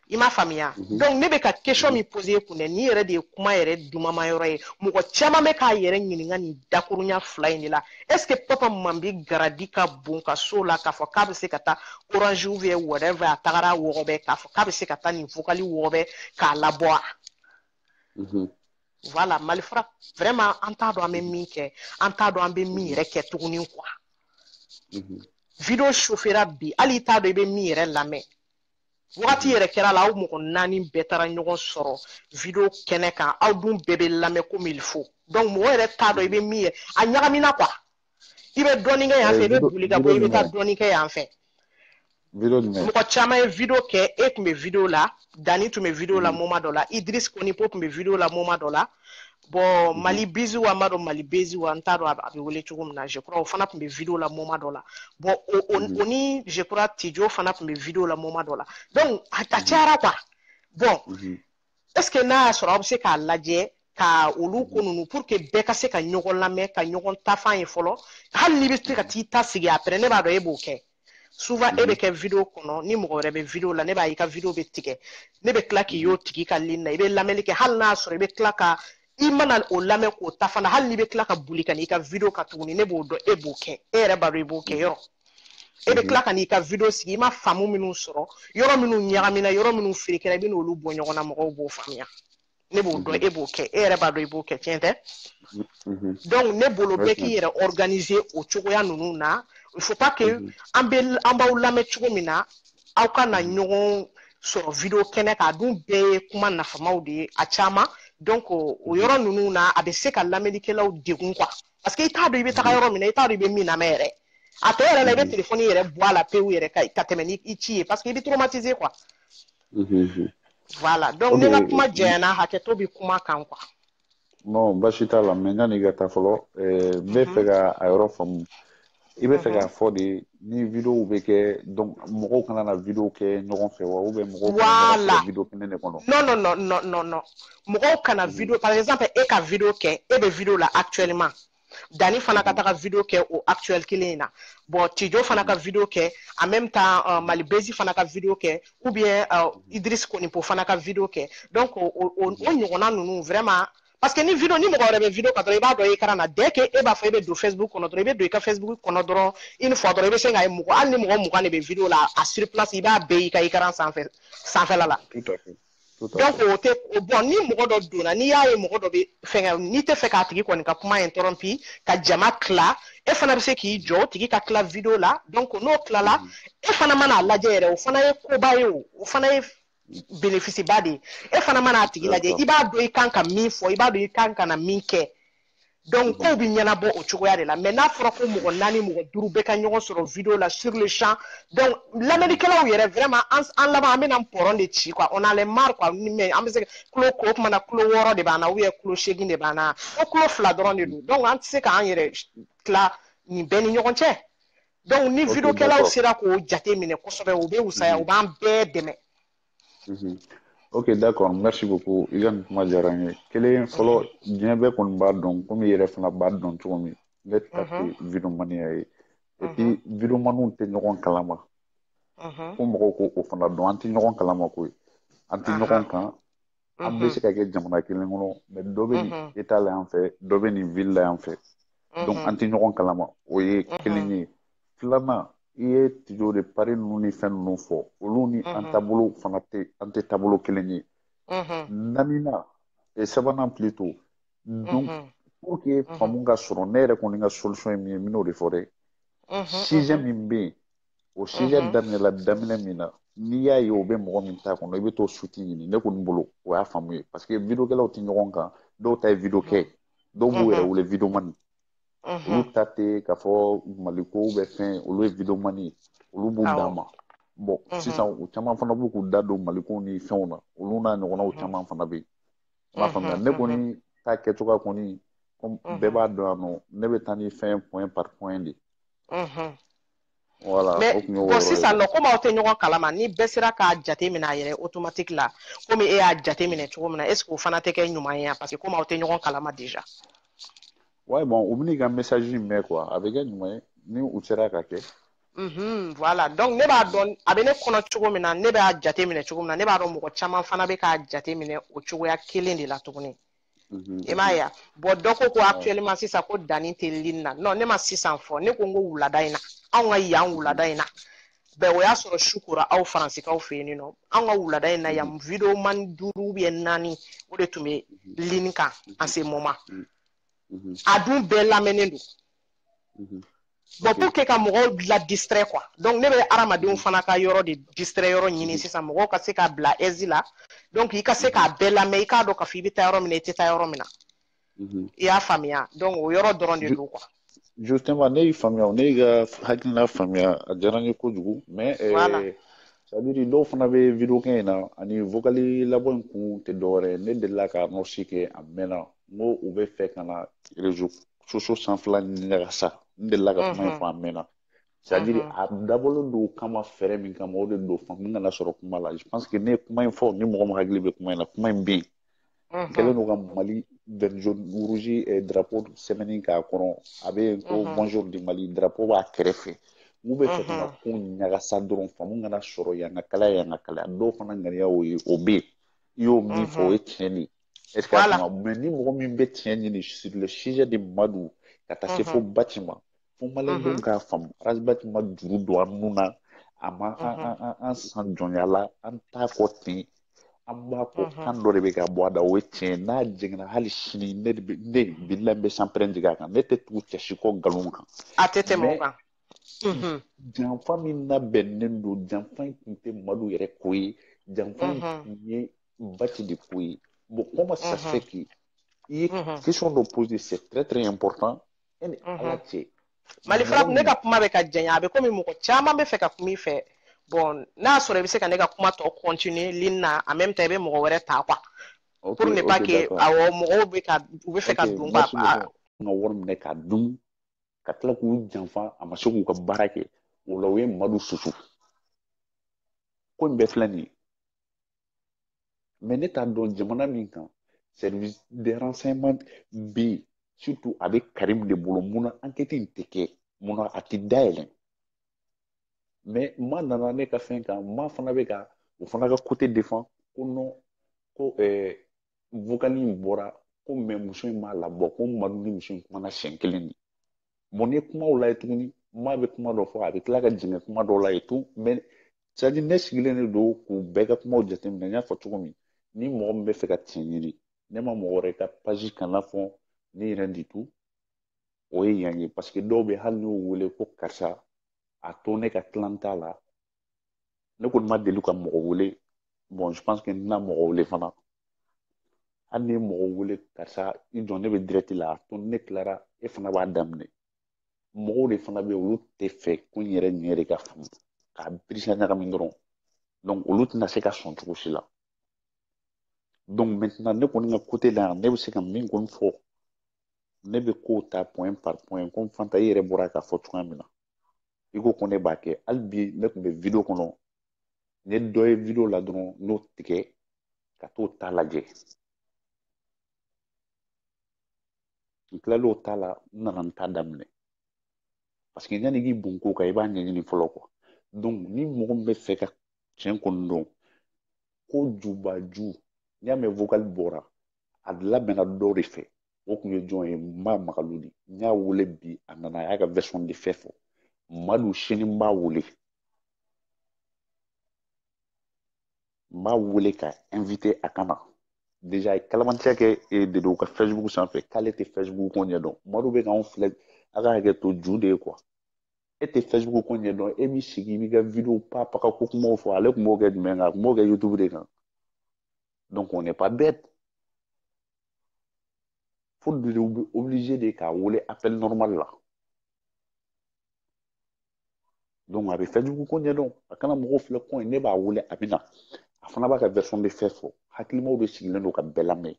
S8: I m'a faamuya donc ne bɛ ka question min poser kun dɛ ni yɛrɛ de ye kuma yɛrɛ dumama yɔrɔ ye mɔgɔ caman bɛ k'a yɛrɛ ɲininka nin dakurunya fila in de la est ce que papa mambi garadi ka bon ka so la k'a fɔ k'a bɛ se ka taa orange ou bien whatever a tagara wɔgɔbɛ k'a fɔ k'a bɛ se ka taa nin vocal wɔgɔbɛ k'a labɔ a voilà malifara vraiment an t'a dɔn an bɛ min kɛ an t'a dɔn an bɛ min yɛrɛ kɛ tuguni quoi video chauffera bi hali i t'a dɔn i bɛ min yɛrɛ lamɛn wagati yɛrɛ kɛra la aw mɔgɔ 4 bɛɛ taara ɲɔgɔn sɔrɔ video kɛnɛ kan aw dun bɛɛ bɛ lamɛn comme il faut donc mɔgɔ yɛrɛ t'a dɔn i bɛ min ye a ɲagamina quoi i bɛ dɔɔnin kɛ yan fɛ i bɛ boli ka bɔ i bɛ taa dɔɔnin kɛ yan fɛ mɔgɔ caman ye video kɛ e tun bɛ video la Dani tun bɛ video la moment dɔ la Idriss Konipo tun bɛ video la moment dɔ la bon Mali Bizi wa ma dɔn Mali Bizi wa n t'a dɔn a bɛ wele cogo min na je crois o fana tun bɛ video la moment dɔ la bon o ni je crois Tidjo fana tun bɛ video la moment dɔ la donc a cayara quoi bon est ce que n'a y'a sɔrɔ aw bɛ se k'a lajɛ ka olu ko ninnu pour que bɛɛ ka se ka ɲɔgɔn lamɛn ka ɲɔgɔn tafan ye fɔlɔ hali n'i bɛ se ka t'i ta sigi après ne b'a dɔn e b'o kɛ souvent e bɛ kɛ video kɔnɔ ni mɔgɔ wɛrɛ bɛ video la ne b'a ye i ka video bɛ tigɛ ne bɛ tila k'i y'o tigi ka ligne na i bɛ lamɛnni kɛ hali n'a y'a sɔrɔ i bɛ tila ka i mana o lamɛn k'o ta fana hali n'i bɛ tila ka boli ka n'i ka video ka tuguni ne b'o dɔn e b'o kɛ e yɛrɛ b'a dɔn i b'o kɛ yɔrɔ e bɛ tila ka n'i ka video sigi i ma faamu minnu sɔrɔ yɔrɔ minnu ɲagamina yɔrɔ minnu ferekera i bɛ n'olu bɔ ɲɔgɔn na mɔgɔw b'o faamuya ne b'o dɔn e b'o kɛ e yɛrɛ b'a dɔn i b'o kɛ tiɲɛ tɛ donc ne bolo bɛɛ k'i yɛrɛ organiser o cogoya ninnu na il faut pas que an b'aw lamɛn cogo min na aw ka na ɲɔgɔn sɔrɔ video kɛnɛ k'a dun bɛɛ ye kuma nafamaw de ye a caman donc o yɔrɔ ninnu na a bɛ se ka lamɛnnikɛlaw degun quoi parce que i t'a dɔn i bɛ taga yɔrɔ min na i t'a dɔn i bɛ min lamɛn yɛrɛ a tɔ yɛrɛ la i bɛ téléphone yɛrɛ bɔ a la pewu yɛrɛ ka tɛmɛ ni i ci ye parce que i bɛ traumatiser quoi voilà donc ne ka kuma jɛnyana hakɛto bɛ kuma kan quoi
S1: non baasi t'a la mais yanni i ka taa fɔlɔ n bɛ fɛ ka a yɔrɔ faamu i bɛ fɛ k'a fɔ de ni vidéo bɛ kɛ donc mɔgɔw kana na vidéo kɛ ɲɔgɔn fɛ wa ou bien mɔgɔw kana na vidéo kɛnɛ de kɔnɔ non mɔgɔw kana vidéo par exemple e ka vidéo kɛ e bɛ vidéo la actuellement Dani fana ka taga vidéo kɛ o actuel kelen in na bon Tidjo fana ka vidéo kɛ en même temps Mali Bezi fana ka vidéo kɛ ou bien Idriss Konipo fana ka vidéo kɛ donc o ɲɔgɔnna ninnu vraiment
S8: parce que ni vidéo ni mɔgɔ wɛrɛ bɛ vidéo kan dɔrɔn i b'a dɔn écran na dès que e b'a fɔ e bɛ don Facebook kɔnɔ dɔrɔn i bɛ don i ka Facebook kɔnɔ dɔrɔn une fois dɔrɔn i bɛ se ka ye mɔgɔ hali ni mɔgɔ 20 de bɛ vidéo la a sur place i b'a bɛɛ i ka écran sanfɛla la.
S1: Tout à fait.
S8: Donc o tɛ bon ni mɔgɔ dɔ donna n'i y'a ye mɔgɔ dɔ bɛ fɛngɛ n'i tɛ fɛ k'a tigi kɔni ka kuma interrompi ka jama tila e fana bɛ se k'i jɔ o tigi ka tila vidéo la donc n'o tilala e fana mana lajɛ yɛrɛ o fana ye koba ye o fana ye bénéfice ba de ye e fana mana a tigi lajɛ i b'a dɔn i kan ka min fɔ i b'a dɔn i kan ka na min kɛ donc kow bɛ ɲɛnabɔ o cogoya de la mais n'a fɔra ko mɔgɔ 4 mɔgɔ 5 bɛɛ ka ɲɔgɔn sɔrɔ vidéo la sur le champ donc lamɛnnikɛlaw yɛrɛ vraiment an laban an bɛna pɔrɔn de ci quoi on a les marre quoi mais an bɛ se kulo ko o kuma na kulo 6 de b'an na ou bien kulo 8 de b'an na o kulo 2 dɔrɔn de don donc an tɛ se k'an yɛrɛ tila nin bɛɛ ni ɲɔgɔn cɛ donc ni vidéokɛlaw sera k'o jate minɛ kosɛbɛ o bɛ wusaya o b'an bɛɛ dɛmɛ.
S1: Ok, d'accord, merci beaucoup. Il y a une kuma diyara n ye. Kelen fɔlɔ diɲɛ bɛɛ kɔni b'a dɔn komi i yɛrɛ fana b'a dɔn cogo min ne ta tɛ vidéomaniya ye et puis vidéomaniw tɛ ɲɔgɔn kalama ko mɔgɔw ko o fana dɔn an tɛ ɲɔgɔn kalama koyi an tɛ ɲɔgɔn kan an bɛ se ka kɛ jamana kelen kɔnɔ mais dɔ bɛ nin état la yan fɛ dɔ bɛ nin ville la yan fɛ donc an tɛ ɲɔgɔn kalama o ye kelen ye filanan i ye tijo de pari ninnu ni fɛn ninnu fɔ olu ni an taabolo fana tɛ an tɛ taabolo kelen ye naaninan sabanan plutôt donc pour que faamu ka sɔrɔ ne yɛrɛ kɔni ka solution ye min ye n bɛn'o de fɔ dɛ sujet min bɛ yen o sujet daminɛla daminɛ min na n'i y'a ye o bɛ mɔgɔ min t'a kɔnɔ i bɛ t'o suti ɲini ne kɔni bolo o y'a faamu ye parce que vidéokɛlaw tɛ ɲɔgɔn kan dɔw ta ye vidéo kɛ dɔw b'u yɛrɛ wele vidéomani olu ta tɛ k'a fɔ maliko bɛ fɛn olu ye vidéomani olu b'u dan ma bon sisan u caman fana b'u k'u da don maliko ni fɛnw na olu n'a ɲɔgɔnnaw caman fana bɛ yen m'a faamuya ne kɔni ta kɛcogoya kɔni bɛɛ b'a dɔn yan nɔ ne bɛ taa ni fɛn point par point de voilà
S8: mais bon sisan nɔ komi aw tɛ ɲɔgɔn kalama ni bɛɛ sera k'a jate minɛ a yɛrɛ automatique la komi e y'a jate minɛ cogo min na est ce que o fana tɛ kɛ ɲuman ye parce que komi aw tɛ ɲɔgɔn kalama déjà.
S1: ouais bon u bɛn'i ka message mɛn quoi a bɛ kɛ ɲuman ye ni u sera ka kɛ.
S8: Voilà donc ne b'a dɔn a bɛ ne kɔnɔ cogo min na ne b'a jate minɛ cogo min na ne b'a dɔn mɔgɔ caman fana bɛ k'a jate minɛ o cogoya kelen de la tuguni. I m'a ye wa bon dɔ ko actuellement sisan ko danni tɛ ligne na non ne ma sisan fɔ ne ko n ko wulada in na anw ka yan wulada in na bɛɛ o y'a sɔrɔ su kora aw faransikaw fɛ yen nɔ anw ka wulada in na yan vidéoman 5 ou bien 4 o de tun bɛ ligne kan en ce moment a dun bɛɛ lamɛnnen don. Bon pour que ka mɔgɔw la distrait quoi donc ne bɛ hadamadenw fana ka yɔrɔ de distrait yɔrɔ ɲini sisan mɔgɔw ka se ka bila aise la donc i ka se k'a bɛɛ lamɛn i k'a dɔn k'a fɔ i bɛ taa yɔrɔ min na i tɛ taa yɔrɔ min na i y'a faamuya donc o yɔrɔ dɔrɔn de don quoi.
S1: Justement ne y'i faamuya ne y'i ka hakilina faamuya a diyara n ye kojugu mais c'est-à-dire dɔw fana bɛ vidéo kɛ in na ani vocal labɔ in kun tɛ dɔwɛrɛ ne delila ka annonce kɛ a mɛnna n ko u bɛ fɛ ka na réseaux sociaux sanfɛla ɲagasa n delila ka kuma in fɔ a mɛnna c'est-à-dire a dabɔlen don kama fɛɛrɛ min kama o de don faamu kana sɔrɔ kuma la je pense que ne ye kuma in fɔ ni mɔgɔ min hakili bɛ kuma in na kuma in bɛ yen kɛlen don ka Mali vert jaune rouge drapeau sɛbɛnni k'a kɔnɔ a bɛ yen ko bonjour du Mali drapeau b'a kɛrɛfɛ n'u bɛ fɛ ka na ko ɲagasa dɔrɔn faamu kana sɔrɔ yan ka kalaya dɔw fana ŋaniya o ye o bɛ yen i y'o min fɔ o ye tiɲɛ de ye est-ce que a tuma mais ni mɔgɔ min bɛ tiɲɛ ɲini sur le sujet de Madu ka taa se fo Batima fo maliyɛndenw k'a faamu Arabati ma juru don an nun na a ma an san jɔnya la an t'a fɔ ten an b'a fɔ kan dɔ de bɛ ka bɔ a da o ye tiɲɛ n'a jiginna hali sini ne bilahi n bɛ sanpɛrɛn jigin a kan ne tɛ tugu cɛsi kɔ nkalon kan
S8: a tɛ tɛmɛ o kan
S1: janfa min labɛnnen don janfa in tun tɛ Madu yɛrɛ ko ye janfa in tun ye Bati de ko ye bon comment ça se fait que i ye question dɔ poser c'est très très important e ni Ala cɛ
S8: Mali Frappe ne ka kuma bɛ ka janya a bɛ komi mɔgɔ caman bɛ fɛ ka kuma i fɛ bon n'a sɔrɔ i bɛ se ka ne ka kuma tɔ continuer ligne na en même temps i bɛ mɔgɔ wɛrɛ ta quoi pour ne pas que awɔ mɔgɔw u bɛ fɛ ka don quoi
S1: ka wari minɛ k'a dun ka tila k'u janfa a ma se k'u ka baara kɛ o la o ye Madu susu ko in bɛɛ filɛ nin ye mais ne t'a dɔn jamana min kan service de renseignement bɛ yen surtout a bɛ Karim de bolo mun na enquête in tɛ kɛ mun na a tɛ dayɛlɛ mais maa nana ne ka fɛn kan maa fana bɛ ka o fana ka côté défend ko non ko vocal in bɔra ko mɛ muso in m'a labɔ ko Madu ni muso in kumana siɲɛ kelen de bon ni kumaw la ye tuguni maa bɛ kuma dɔ fɔ a bɛ tila ka jigin kuma dɔw la ye tun mais c'est à dire ne sigilen de don k'u bɛɛ ka kumaw jateminɛ n y'a fɔ cogo min ni mɔgɔ min bɛ fɛ ka tiɲɛ ɲini ne ma mɔgɔ wɛrɛ ka page kana fɔ ni rien du tout o ye yan ye parce que dɔw bɛ hali n'u wele ko karisa a to ne ka tilan t'a la ne kɔni ma deli ka mɔgɔ wele bon je pense que n tɛna mɔgɔ wele fana hali ni ye mɔgɔ wele karisa i jɔ ne bɛ direct la a to ne tilara e fana b'a daminɛ mɔgɔw de fana bɛ yen olu tɛ fɛ ko n yɛrɛ ɲɛ de ka faamu k'a birisa ɲagami dɔrɔn donc olu tɛna se ka sɔn cogo si la donc maintenant ne kɔni ka côté la yan ne bɛ se ka min kɔni fɔ ne bɛ kow ta point par point comme Fanta i yɛrɛ bɔra k'a fɔ cogoya min na i ko ko ne b'a kɛ hali bi ne tun bɛ video kɔnɔ n ye dɔ ye video la dɔrɔn n'o tigɛ ka t'o ta lajɛ n tilal'o ta la n nana n ta daminɛ parce que yanni k'i bon ko kan i b'a ɲɛɲini fɔlɔ quoi donc ni mɔgɔ min bɛ fɛ ka tiɲɛ kɔni dɔn ko jubaju n'i y'a mɛn vocal bɔra a labɛnna dɔ de fɛ o tun ye jɔn ye Ma Magalu de n y'a wele bi a nana a y'a ka version de fɛ fɔ Madu sini n b'a wele n b'a wele ka invité a kana déjà a ye kalabantiya kɛ de u ka Facebook sanfɛ k'ale tɛ Facebook ko ɲɛdɔn Madu bɛ k'anw filɛ a ka hakɛ to ju de ye quoi e tɛ Facebook ko ɲɛdɔn e b'i sigi i b'i ka video pa ka ko kumaw fɔ ale tun b'o kɛ jumɛn kan a tun b'o kɛ YouTube de kan donc on n'est pas bête faut obligé de k'a wele appel normal la donc a bɛ Facebook ko ɲɛdɔn a kana mɔgɔw filɛ ko in ne b'a wele a bɛ na a fana b'a ka version de fɛ fɔ hakilimaw de sigilen don ka bɛɛ lamɛn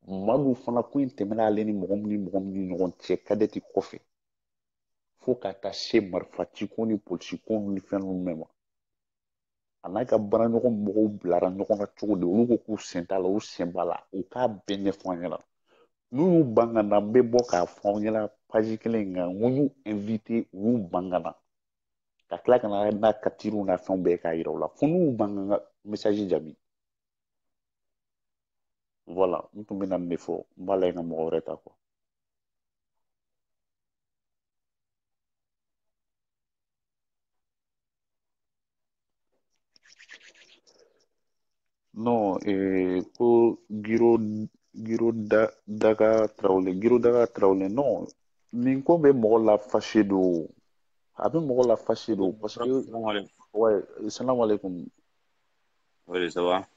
S1: Madu fana ko in tɛmɛna ale ni mɔgɔ min ni ɲɔgɔn cɛ kadɛti kɔfɛ fo ka taa se marifaciko ni polisiko ni fɛn ninnu mɛn ma a n'a ka baaraɲɔgɔn mɔgɔw bilara ɲɔgɔn na cogo di olu ko k'u sen t'a la u sen b'a la u k'a bɛɛ ɲɛfɔ an ɲɛna n'u y'u ban ka na n bɛ bɔ k'a fɔ an ɲɛna page kelen in kan n ko y'u invité u y'u ban ka na ka tila ka na n'a ka tiriw n'a fɛnw bɛɛ k'a yira u la fo n'u y'u ban ka n ka message jaabi voilà n tun bɛna nin de fɔ n b'a la ka mɔgɔ wɛrɛ ta quoi. Non, ko Giro Daga Traoré, non. Nin ko bɛ mɔgɔ la fâché don a bɛ mɔgɔ la fâché don parce que ouais, salam alaikum.
S9: Oui, ça va?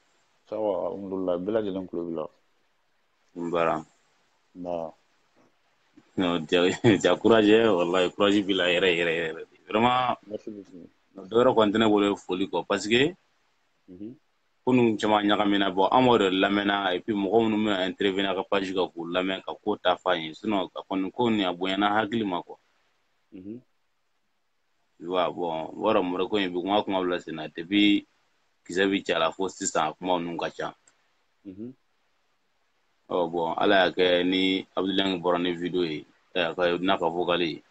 S1: Ça va, alhamdoulilah, bɛɛ lajɛlen tulo b'i la.
S9: N bara.
S1: Nba.
S9: Non, ja courage, wallahi courage b'i la yɛrɛ. Vraiment,
S1: Merci beaucoup.
S9: dɔ wɛrɛ kɔni tɛ ne bolo foli kɔ parce que ko ninnu caman ɲagamina bɔ an b'o de lamɛnna et puis mɔgɔ minnu bɛna intervenir a ka page kan k'u lamɛn ka ko ta f'a ye sinon a kɔni ko nin a bonyana hakili ma quoi. Tu vois, bon, wɔrɔ mɔrɛ ko in bi kuma bila sen na depuis kisɛ bi cɛ la fo sisan a kuma ninnu ka ca. Bon, ala y'a kɛ ni Abudulayi bɔra ni video ye n'a ka vocal ye.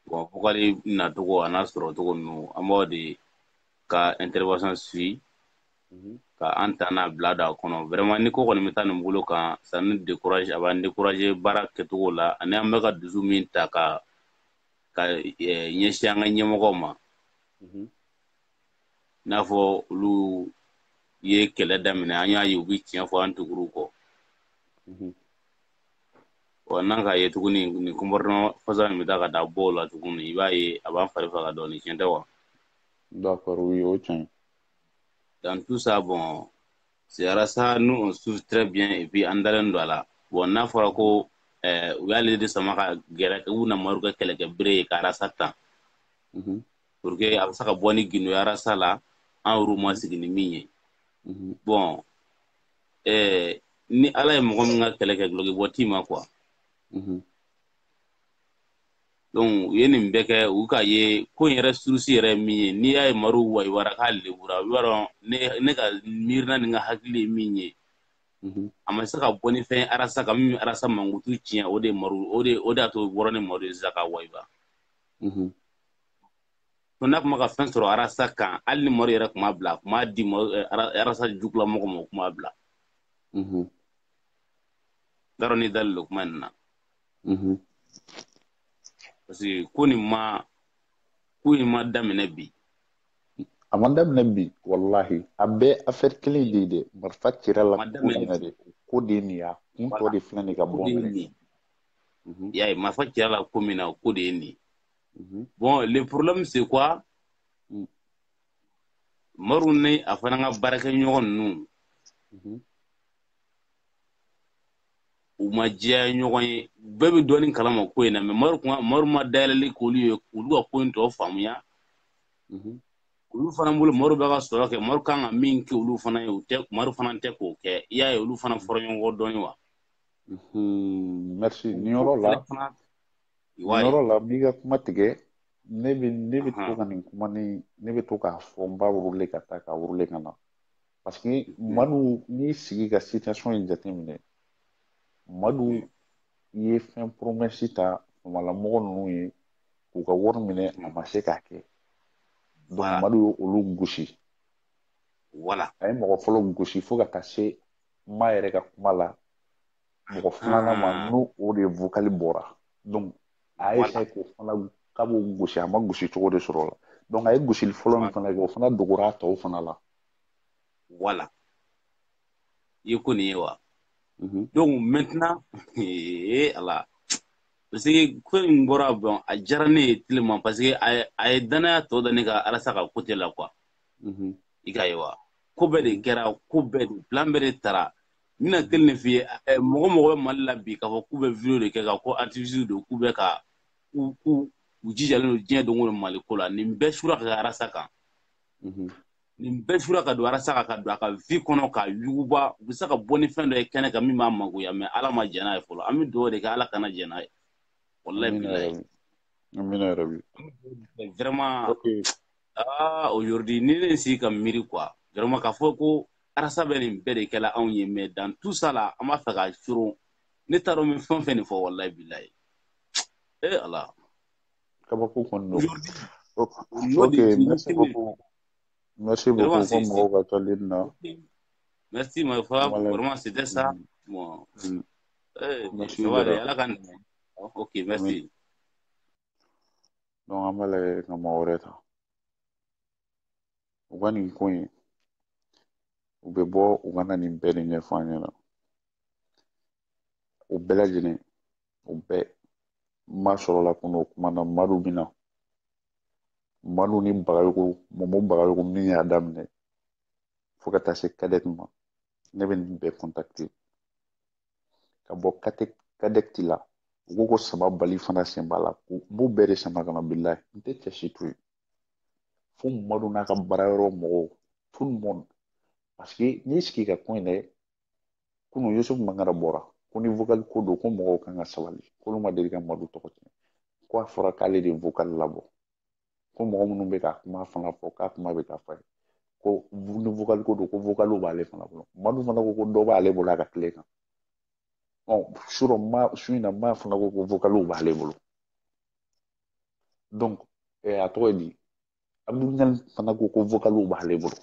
S9: Bon, vocal nacogo a n'a sɔrɔ cogo ninnu an b'o de ka intervention suit ka an ta n'a bila da kɔnɔ vraiment ni ko kɔni bɛ taa nin bolo kan ça nous décourage a b'an décourager baara kɛcogo la ani an bɛ ka dusu min ta ka ɲɛsin an ka ɲɛmɔgɔw ma n'a fɔ olu ye kɛlɛ daminɛ an y'a ye u bɛ tiɲɛ fɔ an tuguruw kɔ n'an k'a ye tuguni nin comportement fasa in bɛ taa ka taa bɔ o la tuguni i b'a ye a b'an fari faga dɔɔnin tiɲɛ tɛ wa.
S1: D'accord, oui, o tiɲɛ.
S9: Dans tout ça, bon, c'est Arasa, nous on souffre très bien et puis an dalen don a la. Bon, n'a fɔra ko u y'ale de sama ka gɛrɛ u na maru ka kɛlɛkɛ bere ye ka Arasa tan pour que a bɛ se ka bɔ ni gindo ye Arasa la an yɛrɛw ma sigi ni min ye. Bon, ni ala ye mɔgɔ min ka kɛlɛ kɛ gloki bɔ ti ma quoi. Donc u ye nin bɛɛ kɛ u ka ye ko in yɛrɛ surusi yɛrɛ min ye n'i y'a ye maru wayiwara k'a lebura i b'a dɔn ne ka miirina ni ka hakili ye min ye a ma se ka bɔ ni fɛn Arasa ka min Arasa mankutu tiɲɛ o de ye maru o de y'a to bɔra ni maru ye sisan ka wayiba to n'a kuma ka fɛn sɔrɔ Arasa kan hali ni maru yɛrɛ kuma bila kuma di Arasa jugulamɔgɔ ma o kuma bila daro ni dalilo kuma nin na parce que ko nin ma daminɛ bi
S1: a ma daminɛ bi wallahi a bɛɛ affaire kelen de de marifa cira la ko nin na de ko de nin ya kun tɔ de filɛ nin ka bɔ minɛ
S9: ya ye marifa cira la ko min na ko de ye nin bon le problème c'est quoi Maru ni a fana ka baarakɛ ɲɔgɔn ninnu u ma diya ɲɔgɔn ye bɛɛ bɛ dɔɔnin kalama ko in na mais Maru ma dayɛlɛli k'olu ye olu ka ko in tɔ faamuya olu fana bolo Maru bɛ ka sɔrɔ kɛ Maru kan ka min kɛ olu fana ye Maru fana tɛ k'o kɛ i y'a ye olu fana fɔra ɲɔgɔn kɔ dɔɔnin wa
S1: merci nin yɔrɔ la n b'i ka kuma tigɛ ne bɛ to ka nin kuma ne bɛ to k'a fɔ n b'a wurulen ka taa ka wurulen ka na parce que Madu n'i sigi ka situation in jateminɛ Madu ye fɛn promesse ta famalamɔgɔ ninnu ye k'u ka wari minɛ a ma se k'a kɛ donc Madu ye olu gosi a ye mɔgɔ fɔlɔ gosi fo ka taa se ma yɛrɛ ka kuma la mɔgɔ filanan ma n'o o de vocal bɔra donc a ye essayé k'o fana k'a b'o gosi a ma gosi cogo de sɔrɔ la donc a ye gosili fɔlɔ min fana kɛ o fana dogora a tɔw fana la
S9: voilà i ye ko nin ye wa donc maintenant ala parce que ko in bɔra bon a diyara ne ye tellement parce que a ye danaya tɔ da ne ka Alasa ka côté la quoi i ka ye wa ko bɛɛ de kɛra ko bɛɛ de plan bɛɛ de tara n bɛna kelen de f'i ye mɔgɔ bɛ Mali la bi k'a fɔ k'u bɛ vidéo de kɛ ka ko artifice don k'u bɛ ka u jijalen don diɲɛ don o don Mali ko la nin bɛɛ sura ka kɛ Alasa kan nin bɛɛ sura ka don Alasa kan ka don a ka vie kɔnɔ k'a yuguba u bɛ se ka bɔ ni fɛn dɔ ye kɛnɛ kan min b'a magoya mais Ala ma jɛn n'a ye fɔlɔ an bɛ dugawu de kɛ Ala kana jɛn n'a ye wallahi billahi
S1: amina yarabi
S9: vraiment aujourd'hui ni ne sigi ka miiri quoi vraiment k'a fɔ ko Alasa bɛ nin bɛɛ de kɛla anw ye mais dans tout ça là an b'a fɛ ka coron ne t'a dɔn n bɛ fɛn o fɛn de fɔ wallahi billahi Ala
S1: kabako kɔni don ok merci beaucoup ko mɔgɔw ka tɔli na
S9: merci my frère vraiment c'était ça bon ça va aller Ala ka ok merci
S1: donc an b'a lajɛ ka mɔgɔ wɛrɛ ta u ka nin ko in u bɛ bɔ u ka na nin bɛɛ de ɲɛfɔ an ɲɛna u bɛɛ lajɛlen u bɛɛ ma sɔrɔla kun o kuma na Madu bɛna Madu ni Bagayogo Mɔmɔ Bagayogo min y'a daminɛ fo ka taa se Kadɛti ma ne bɛ nin bɛɛ contacter ka bɔ Kadɛti la u ko sama bali fana sen b'a la n b'u bɛɛ de sama ka na bilahi n tɛ cɛ si to yen fo Madu n'a ka baarayɔrɔ mɔgɔw tout le monde parce que n'i sigi ka ko in lajɛ kunun Yusufu Mangara bɔra ko ni vocal ko don ko mɔgɔw kan ka sabali k'olu ma deli ka Madu tɔgɔ tiɲɛ ko a fɔra k'ale de vocal labɔ ko mɔgɔ minnu bɛ ka kuma fana fɔ k'a kuma bɛ ka fɔ ko ni vocal ko don ko vocaliw b'ale fana bolo Madu fana ko dɔ b'ale bolo a ka tile kan su in na maa fana ko vocaliw b'ale bolo donc a tɔgɔ ye di Abdul fana ko vocaliw b'ale bolo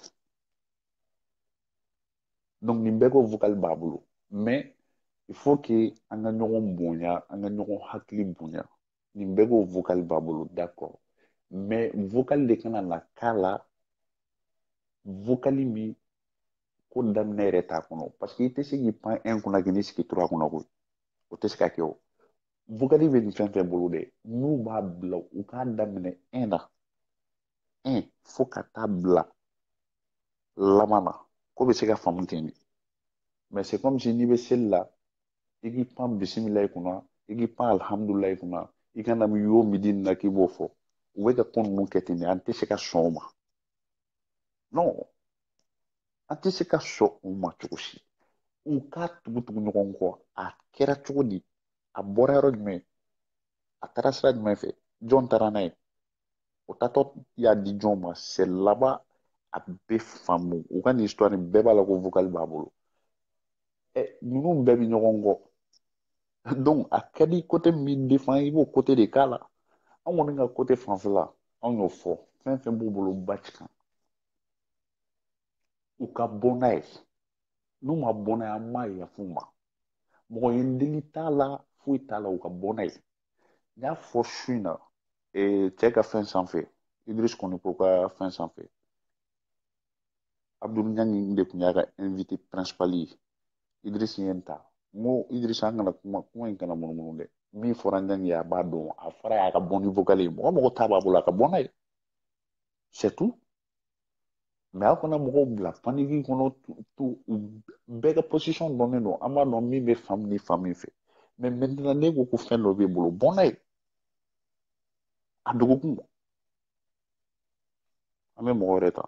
S1: donc nin bɛɛ ko vocal b'a bolo mais il faut que an ka ɲɔgɔn bonya an ka ɲɔgɔn hakili bonya nin bɛɛ ko vocal b'a bolo d'accord mais vocal de kana na k'a la vocal min ko daminɛ yɛrɛ t'a kɔnɔ parce que i tɛ se k'i pan 1 kunna k'i sigi 3 kunna koyi o tɛ se ka kɛ o vocal bɛ nin fɛn fɛn bolo dɛ n'u b'a bila u k'a daminɛ 1 na 1 fo ka taa bila laban na ko bɛ se ka faamu ten de mais c'est comme si n'i bɛ seli la i k'i pan bisimila i kunna i k'i pan alhamdulila i kunna i kana mi yo midi na k'i b'o fɔ u bɛ ka ko ninnu kɛ ten de an tɛ se ka sɔn o ma non an tɛ se ka sɔn o ma cogo si u k'a tugu ɲɔgɔn kɔ a kɛra cogo di a bɔra yɔrɔ jumɛn a taara sira jumɛn fɛ jɔn taara n'a ye o taatɔ y'a di jɔn ma c'est là-bas a bɛ faamu u ka nin histoire nin bɛɛ b'a la ko vocal b'a bolo ninnu bɛɛ bɛ ɲɔgɔn kɔ donc a ka di côté min défend i b'o côté de k'a la an kɔni ka côté fanfɛla anw y'o fɔ fɛn fɛn b'u bolo bati kan u ka bɔ n'a ye n'u ma bɔ n'a ye an m'a yafa u ma mɔgɔ ye n deli t'a la foyi t'a la u ka bɔ n'a ye n y'a fɔ su in na cɛ ka fɛn sanfɛ Idriss kɔni ko ka fɛn sanfɛ Abdul Ɲangi de tun y'a ka invité principal ye Idriss ye n ta n ko Idriss an kana kuma in kana munumunu dɛ min fɔra Ɲangi ye a b'a dɔn a fɔra y'a ka bɔ ni vocal ye mɔgɔ t'a b'a bolo a ka bɔ n'a ye c'est tout mais aw kana mɔgɔw bila paniki kɔnɔ bɛɛ ka position dɔnnen don an b'a dɔn min bɛ fan ni fan min fɛ mais maintenant ne ko ko fɛn dɔ b'e bolo bɔ n'a ye a dogokun an bɛ mɔgɔ wɛrɛ ta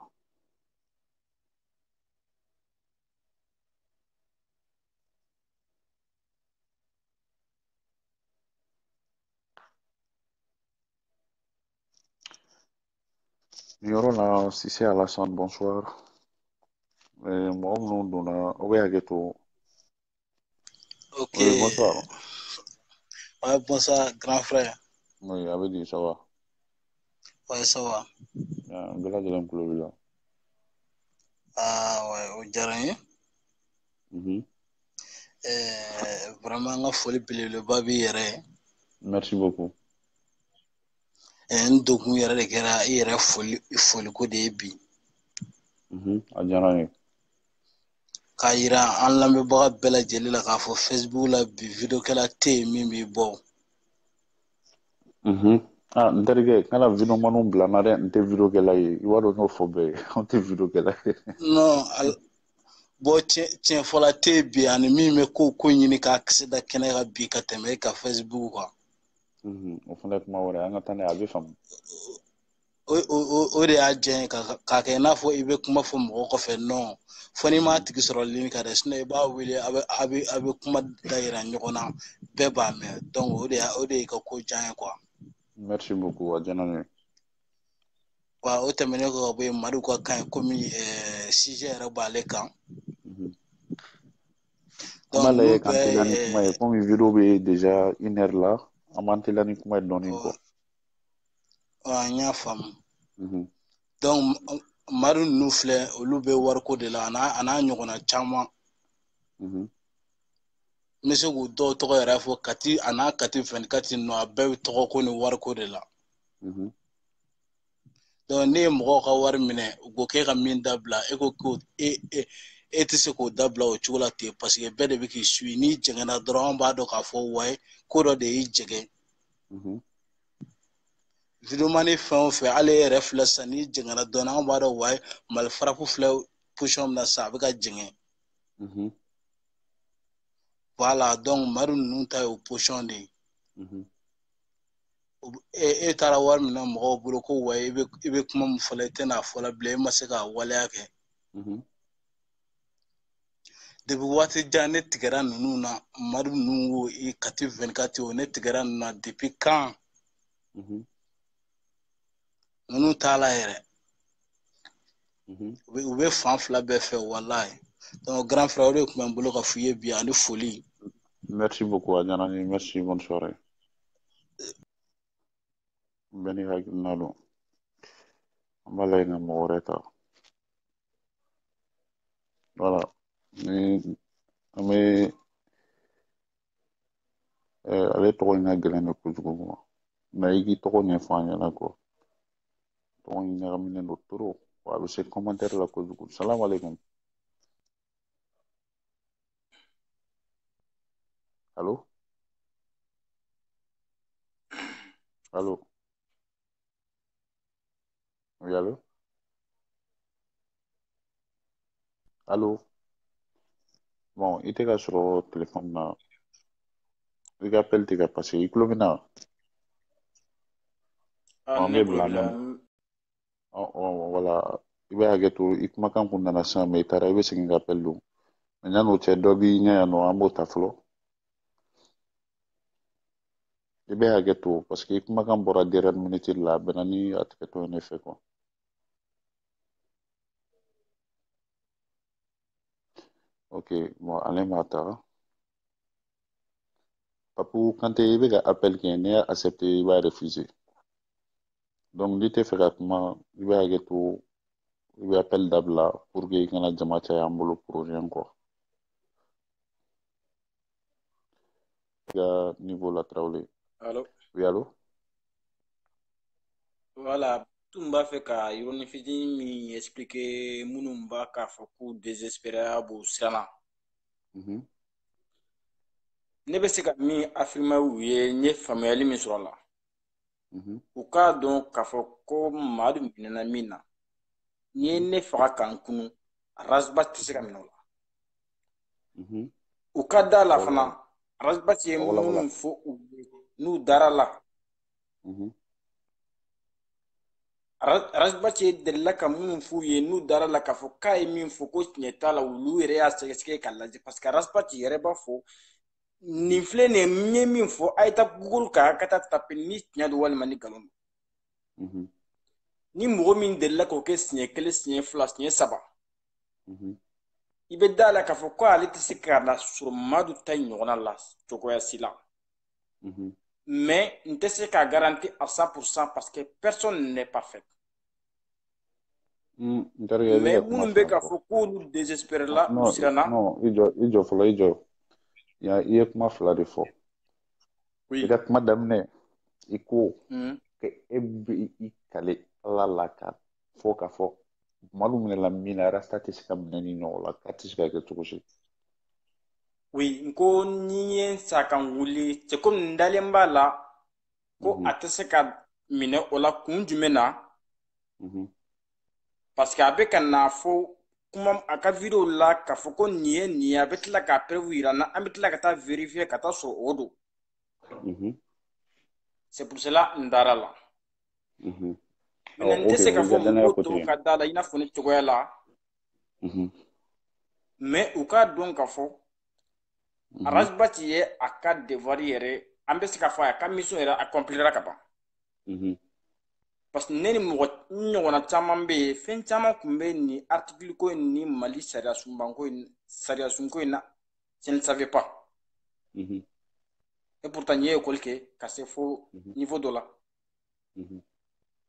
S1: nin yɔrɔ la Sise Alassane bonsoir mɔgɔ minnu donna aw bɛ hakɛ to
S10: Ok.
S1: oui bonsoir
S10: Ouais, bonsoir, grand frère.
S1: oui a bɛ di ça va
S10: Ouais, ça va.
S1: bɛɛ lajɛlen tulo b'i la
S10: Ah, ouais, o diyara n ye. Vraiment, n ka foli belebeleba b'i yɛrɛ ye.
S1: merci beaucoup
S10: N donkun yɛrɛ de kɛra i yɛrɛ foliko de ye bi.
S1: a diyara n ye
S10: K'a yira an lamɛnbaga bɛɛ lajɛlen la k'a fɔ Facebook la bi videokɛla tɛ yen min b'i bɔ.
S1: n terikɛ kana video manu bila n na dɛ n tɛ video kɛla ye i b'a dɔn n y'o fɔ bɛɛ ye an tɛ video kɛla ye
S10: Non, bon tiɲɛ fɔla tɛ yen bi ani min bɛ ko ɲini k'a kisɛ da kɛnɛ kan bi ka tɛmɛ e ka Facebook kan.
S1: o fana ye kuma wɛrɛ ye an ka taa n'a ye a bɛ faamu
S10: O de y'a diya n ye k'a kɛ i n'a fɔ i bɛ kuma fɔ mɔgɔ kɔfɛ non fo n'i m'a tigi sɔrɔ ligne kan dɛ sinon i b'a wele a bɛ kuma da yira ɲɔgɔn na bɛɛ b'a mɛn donc o de ye ka ko diya n ye quoi.
S1: merci beaucoup a diyara n ye
S10: wa o tɛmɛnen kɔ ka bɔ yen Madu ka kan ye komi sujet yɛrɛ b'ale kan.
S1: an b'a lajɛ k'an teliya ni kuma ye komi video bɛ déjà 1 heure la an b'an teliya ni kuma ye dɔɔnin quoi
S10: n y'a faamu donc Madu ninnu filɛ olu bɛ wariko de la a n'a ɲɔgɔnna caman n bɛ se k'u dɔw tɔgɔ yɛrɛ fɔ Kati a n'a Kati 24 ninnu a bɛɛ bɛ tɔgɔ ko ni wariko de la donc ne ye mɔgɔw ka wari minɛ u ko k'e ka min dabila e ko ko e tɛ se k'o dabila o cogo la ten parce que bɛɛ de bɛ k'i suit n'i jɛngɛnna dɔrɔn an b'a dɔn k'a fɔ wayi ko dɔ de y'i jɛgɛ videomani fɛn o fɛn hali e yɛrɛ filɛ sisan n'i jɛngɛnna dɔɔnin an b'a dɔn wayi Mali faraku filɛ position min na sisan a bɛ ka jɛngɛ voilà donc Madu ninnu ta ye o position de ye e taara wari minɛ mɔgɔw bolo ko wayi i bɛ kuma min fɔ la i tɛ n'a fɔ la bilen e ma se k'a waleya kɛ depuis waati jan ne tigɛra ninnu na Madu ninnu wo Kati 24 o ne tigɛra ninnu na depuis quand ninnu t'a la yɛrɛ u bɛ fan fila bɛɛ fɛ walayi donc grand frère o de tun bɛ n bolo ka f'i ye bi ani foli.
S1: merci beaucoup a diyara n ye merci bonne soirée bɛɛ n'i hakilina don an b'a lajɛ ka mɔgɔ wɛrɛ ta voilà ni an bɛ ale tɔgɔ in ka gɛlɛn de kojugu ma mais i k'i tɔgɔ ɲɛfɔ an ɲɛna quoi tɔgɔ in ɲagaminen don trop wa a bɛ se commentaire la kojugu salamu aleykum allo allo oui allo allo bon i tɛ ka sɔrɔ téléphone na i ka appel tɛ ka passer i tulo bɛ n na an bɛ bila même voilà i bɛ hakɛ to i kumakan kun nana sisan mais i taara i bɛ segin ka appel don mais yan'o cɛ dɔ b'i ɲɛ yan nɔ an b'o ta fɔlɔ i bɛ hakɛ to parce que i kumakan bɔra dernière minute de la a bɛnna ni a tigɛtɔ ye ne fɛ quoi ok bon ale m'a ta Papu Kante i bɛ ka appel kɛ n'i y'a accepté i b'a refuser donc n'i tɛ fɛ ka kuma i bɛ hakɛ to i bɛ appel dabila pour que i kana jama caya an bolo projet in kɔ niveau la Traoré.
S11: Allô?
S1: Oui, allô?
S11: Voilà, tun b'a fɛ ka yɔrɔnin fitinin min expliquer minnu b'a k'a fɔ k'u désespérer b'u siran na. Ne bɛ se ka min affirmer u ye n ye faamuyali min sɔrɔ a la. U k'a dɔn k'a fɔ ko Madu minɛna min na n'i ye ne faga k'an kunu Razbas tɛ se ka minɛ o la. U ka da la fana Razbas ye minnu fɔ u ye n'u dara la. Razbas delila ka minnu f'u ye n'u dara la k'a fɔ k'a ye min fɔ ko tiɲɛ t'a la olu yɛrɛ y'a sɛgɛsɛgɛ k'a lajɛ parce que Razbas yɛrɛ b'a fɔ nin filɛ nin ye n ye min fɔ a ye taa Google kan ka taa taper ni tiɲɛ don walima ni nkalon don. Ni mɔgɔ min delila k'o kɛ siɲɛ kelen siɲɛ fila siɲɛ saba i bɛ da la k'a fɔ ko ale tɛ se ka na sɔrɔ Madu ta ɲɔgɔnna la cogoya si la. Mais n tɛ se k'a garanti à 100% parce que personne n'est parfait. Mais minnu bɛ k'a fɔ k'olu désespérer la u siranna.
S1: Non, i jɔ fɔlɔ i jɔ. I ye kuma fila de fɔ. I ka kuma daminɛ i ko ka e bɛ i kale Ala la ka fɔ k'a fɔ Madu minɛla min na Rasta tɛ se ka minɛ ni ɲɔgɔn la k'a tɛ se ka kɛ cogo si.
S11: Oui, n ko ni ye n sa ka n wuli c'est comme n dalen b'a la ko a tɛ se ka minɛ o la kun jumɛn na parce que a bɛ ka na fɔ kuma a ka video la k'a fɔ ko nin ye nin ye a bɛ tila k'a preuve yira n na an bɛ tila ka taa vérifier ka taa sɔrɔ o don. C'est pour cela n dara la. N tɛ se ka fɔ mɔgɔw tɔw ka da la i n'a fɔ ne cogoya la. Mais u k'a dɔn k'a fɔ Razbas ye a ka devoir yɛrɛ an bɛ se ka fɔ a ka mission yɛrɛ accomplira ka ban. Parce que ne ni mɔgɔ ɲɔgɔnna caman bɛ yen fɛn caman tun bɛ nin article ko in ni Mali sariya sunbanko in sariya sunko in na je ne savais pas. Et pourtant n ye école kɛ ka se fo niveau dɔ la.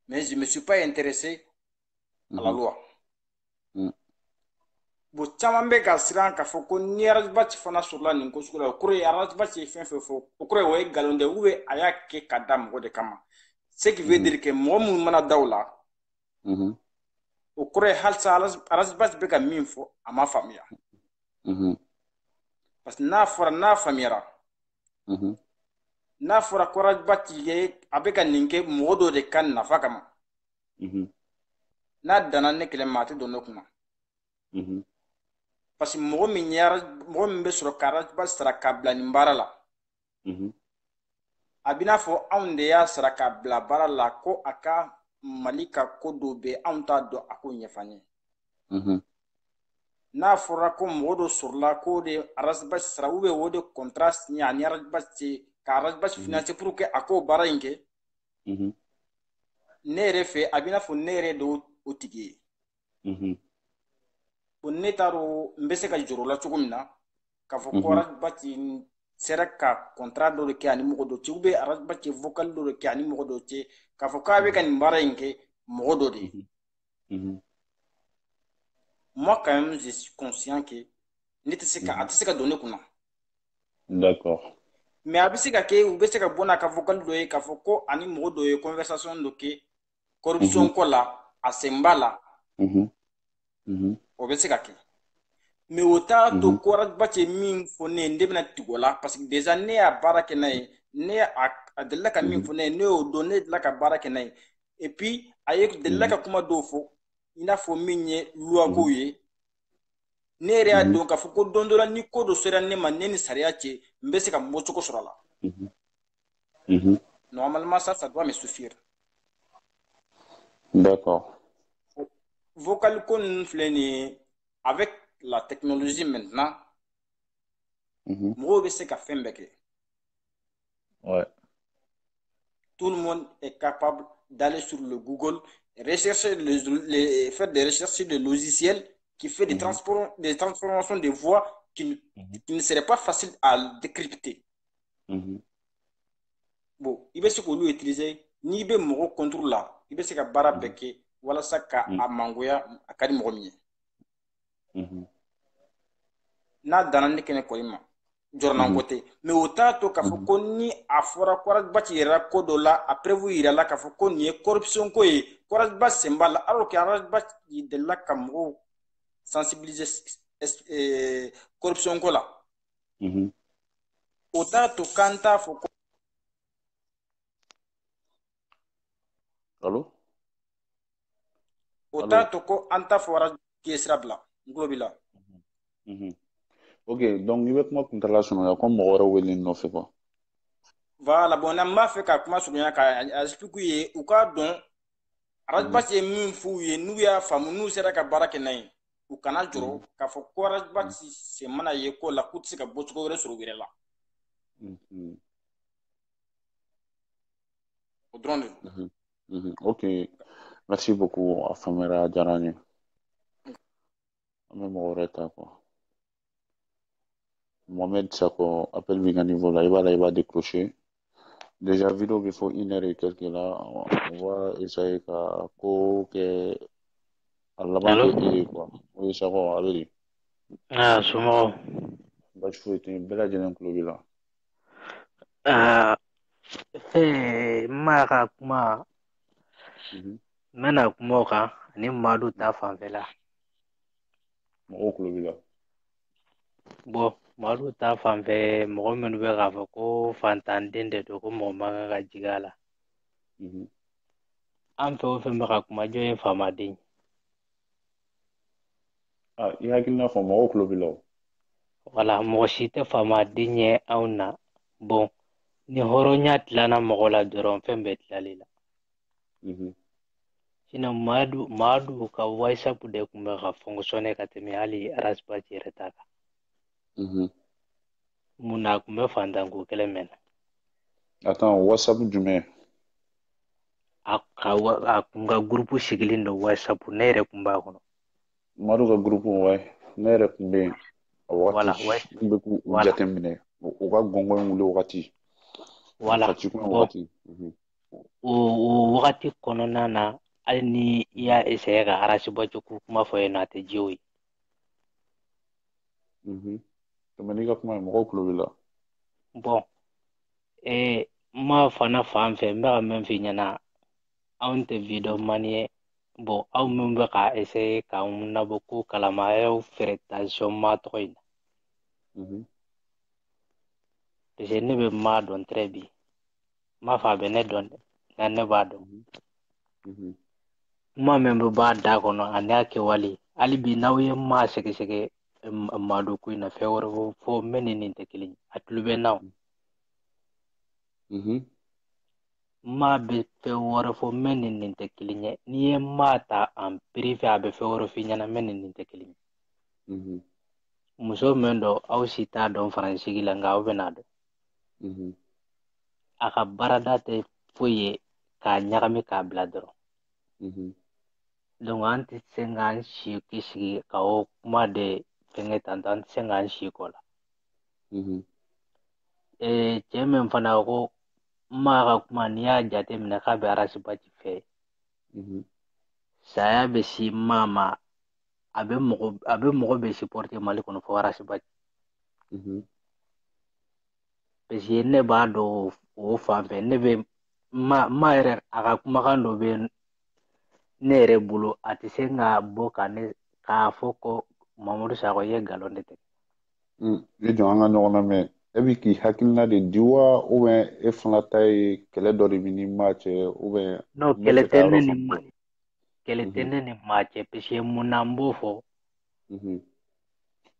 S11: Mais je me suis pas intéressé à la loi. Bon caman bɛ ka siran k'a fɔ ko ni Razbas fana sɔrɔla nin ko sugu la o kɔrɔ ye Razbas ye fɛn fɛn fɔ o kɔrɔ ye o ye nkalon de ou bien a y'a kɛ ka da mɔgɔ de kama. Ce qui veut dire que mɔgɔ minnu mana da o la o kɔrɔ ye halisa Razbas bɛ ka min fɔ a ma faamuya. Parce que n'a faamuyara n'a fɔra ko Razbas ye a bɛ ka nin kɛ mɔgɔ dɔ de ka nafa kama n'a danna ne kelen ma a tɛ don ne kunna. Parce que mɔgɔ min bɛ sɔrɔ ka Razbas sara k'a bila nin baara la a b'i n'a fɔ anw de y'a sara k'a bila baara la ko a ka Mali ka ko dɔ bɛ anw t'a dɔn a ko ɲɛfɔ an ye. N'a fɔra ko mɔgɔ dɔ sɔrɔla ko de Razbas sara ou bien o de contrat signé ani Razbas cɛ ka Razbas financer pour que a k'o baara in kɛ ne yɛrɛ fɛ a b'i n'a fɔ ne yɛrɛ de o tigi ye. Bon ne t'a dɔn n bɛ se ka jɔrɔ o la cogo min na k'a fɔ ko Razbas sera ka contrat dɔ de kɛ ani mɔgɔ dɔ cɛ ou bien Razbas vocal dɔ de kɛ ani mɔgɔ dɔ cɛ k'a fɔ k'a bɛ ka nin baara in kɛ mɔgɔ dɔ de ye. Moi quand même je suis conscient que ne tɛ se ka a tɛ se ka don ne kunna.
S1: D'accord.
S11: Mais a bɛ se ka kɛ u bɛ se ka bɔ n'a ka vocal dɔ ye k'a fɔ ko ani mɔgɔ dɔ ye conversation dɔ kɛ corruption ko la a sen b'a la. O bɛ se ka kɛ. Mais o t'a to ko Razbas ye min fɔ ne ye ne bɛna tugu o la parce que déjà ne y'a baara kɛ n'a ye ne a delila ka min fɔ ne ye ne y'o dɔn ne delila ka baara kɛ n'a ye et puis a ye delila ka kuma dɔw fɔ i n'a fɔ min ye loi kow ye ne yɛrɛ y'a dɔn k'a fɔ ko don dɔ la ni ko dɔ sera ne ma ne ni sariya cɛ n bɛ se ka bɔcogo sɔrɔ a la. Normalement ça doit me suffire.
S1: D'accord.
S11: Vocal ko ninnu filɛ nin ye avec la technologie maintenant mɔgɔw bɛ se ka fɛn bɛɛ kɛ.
S1: Ouais.
S11: Tout le monde est capable d'aller sur le Google, rechercher faire des recherches de logiciels qui fait des transformations de voix qui ne seraient pas faciles à décrypter. Bon, il bɛ se k'olu utiliser n'i bɛ mɔgɔ contrôle la i bɛ se ka baara bɛɛ kɛ walasa ka a mangoya a ka di mɔgɔ min ye. N'a danna ne kɛnɛ kɔni ma jɔrɔnanko tɛ mais o t'a to k'a fɔ ko ni a fɔra Kɔrɔjiba yɛrɛ ko dɔ la a preuve yira la k'a fɔ ko nin ye corruption ko ye Kɔrɔjiba sen b'a la alors que Kɔrɔjiba delila ka mɔgɔw sensibiliser corruption ko la o t'a to k'an t'a fɔ ko
S1: allo
S11: o t'a to ko an t'a fɔ Kɔrɔjiba ye sira bila n tulo b'i la
S1: ok donc i bɛ kuma kuntala surunya ko mɔgɔ wɛrɛ wele nɔfɛ quoi
S11: voilà bon n'an b'a fɛ ka kuma surunya ka explique ye u k'a dɔn Kɔrɔjiba ye min f'u ye n'u y'a faamu n'u sera ka baara kɛ n'a ye u kana jɔrɔ k'a fɔ ko Kɔrɔjiba sen mana ye ko la k'u tɛ se ka bɔ cogo wɛrɛ sɔrɔ u yɛrɛ la o dɔrɔn de
S1: ok merci beaucoup a faamuyara a diyara n ye an bɛ mɔgɔ wɛrɛ ta quoi Mohamed Sako appelle b'i ka niveau la i b'a la i b'a décrocher déjà vidéo bɛ fɔ 1 heure et quelques là on va essayer ka ko kɛ a laban kɛ e ye quoi o ye Sako ale de
S12: somɔgɔw
S1: basi foyi tɛ yen bɛɛ lajɛlen tulo b'i la
S12: n ma ka kuma n bɛna kuma o kan ani Madu ta fanfɛla
S1: mɔgɔw tulo b'i la
S12: bon Madu ta fanfɛ mɔgɔ minnu bɛ k'a fɔ ko fantanden de don ko mɔgɔ man kan ka jigin a la an fɛn o fɛn bɛ ka kuma jɔn ye faamaden
S1: i hakilina fɔ mɔgɔw tulo b'i la o
S12: wala mɔgɔ si tɛ faamaden ye anw na bon ni hɔrɔnya tilana mɔgɔ la dɔrɔn fɛn bɛɛ tilalen la sinon Madu ka WhatsApp de tun bɛ ka fonctionner ka tɛmɛ hali Arasibati yɛrɛ ta kan mun na a tun bɛ fantanko kɛlɛ mɛn na
S1: attends WhatsApp jumɛn
S12: a kun ka groupe sigilen don WhatsApp ne yɛrɛ kun b'a kɔnɔ
S1: Madu ka groupe ouais ne yɛrɛ tun bɛ yen a wagati n bɛ k'u jateminɛ u ka gɔngɔn wuli wagati fatikun wagati
S12: o wagati kɔnɔna na hali ni i y'a essayer ka Arasibati ko kuma fɔ yen nɔ a tɛ diya o ye
S1: tɛmɛ n'i ka kuma ye mɔgɔw tulo b'i la
S12: bon ma fana fan fɛ n bɛ ka min f'i ɲɛna anw tɛ video man ye bon aw min bɛ ka essayer k'anw nabɔ ko kalama a y'aw fɛɛrɛ tension ma tɔgɔ in na parce que ne bɛ ma dɔn très bien ma fɔ a bɛ ne dɔn dɛ nka ne b'a dɔn kuma min bɛ b'a da kɔnɔ ani a kɛwale hali bi n'aw ye ma sɛgɛsɛgɛ Madu ko in na fɛn wɛrɛ fɔ min ni nin tɛ kelen ye a tulo bɛ n'aw ma bɛ fɛn wɛrɛ fɔ min ni nin tɛ kelen ye n'i ye ma ta en privé a bɛ fɛn wɛrɛ f'i ɲɛna min ni nin tɛ kelen ye muso min don aw si t'a dɔn faransigi la nka aw bɛna dɔn a ka baarada tɛ foyi ye k'a ɲagami k'a bila dɔrɔn donc an tɛ se k'an si sigi ka o kuma de fɛngɛ tantɔ an tɛ se k'an si kɔ la cɛ min fana ko ma ka kuma n'i y'a jateminɛ k'a bɛ Arasibati fɛ saya bɛ si ma a bɛ mɔgɔ bɛ supporter Mali kɔnɔ fɔ Arasibati parce que ne b'a dɔn o fan fɛ ne bɛ ma yɛrɛ a ka kumakan dɔ bɛ ne yɛrɛ bolo a tɛ se ka bɔ k'a fɔ ko Mamadu Sakɔ ye nkalon de tigɛ
S1: i jɔ an ka ɲɔgɔn lamɛn e bɛ k'i hakilina de di wa ou bien e fana ta ye kɛlɛ dɔ de bɛ ni maa cɛ ou bien
S12: non kɛlɛ tɛ ne ni maa cɛ parce que mun na n b'o fɔ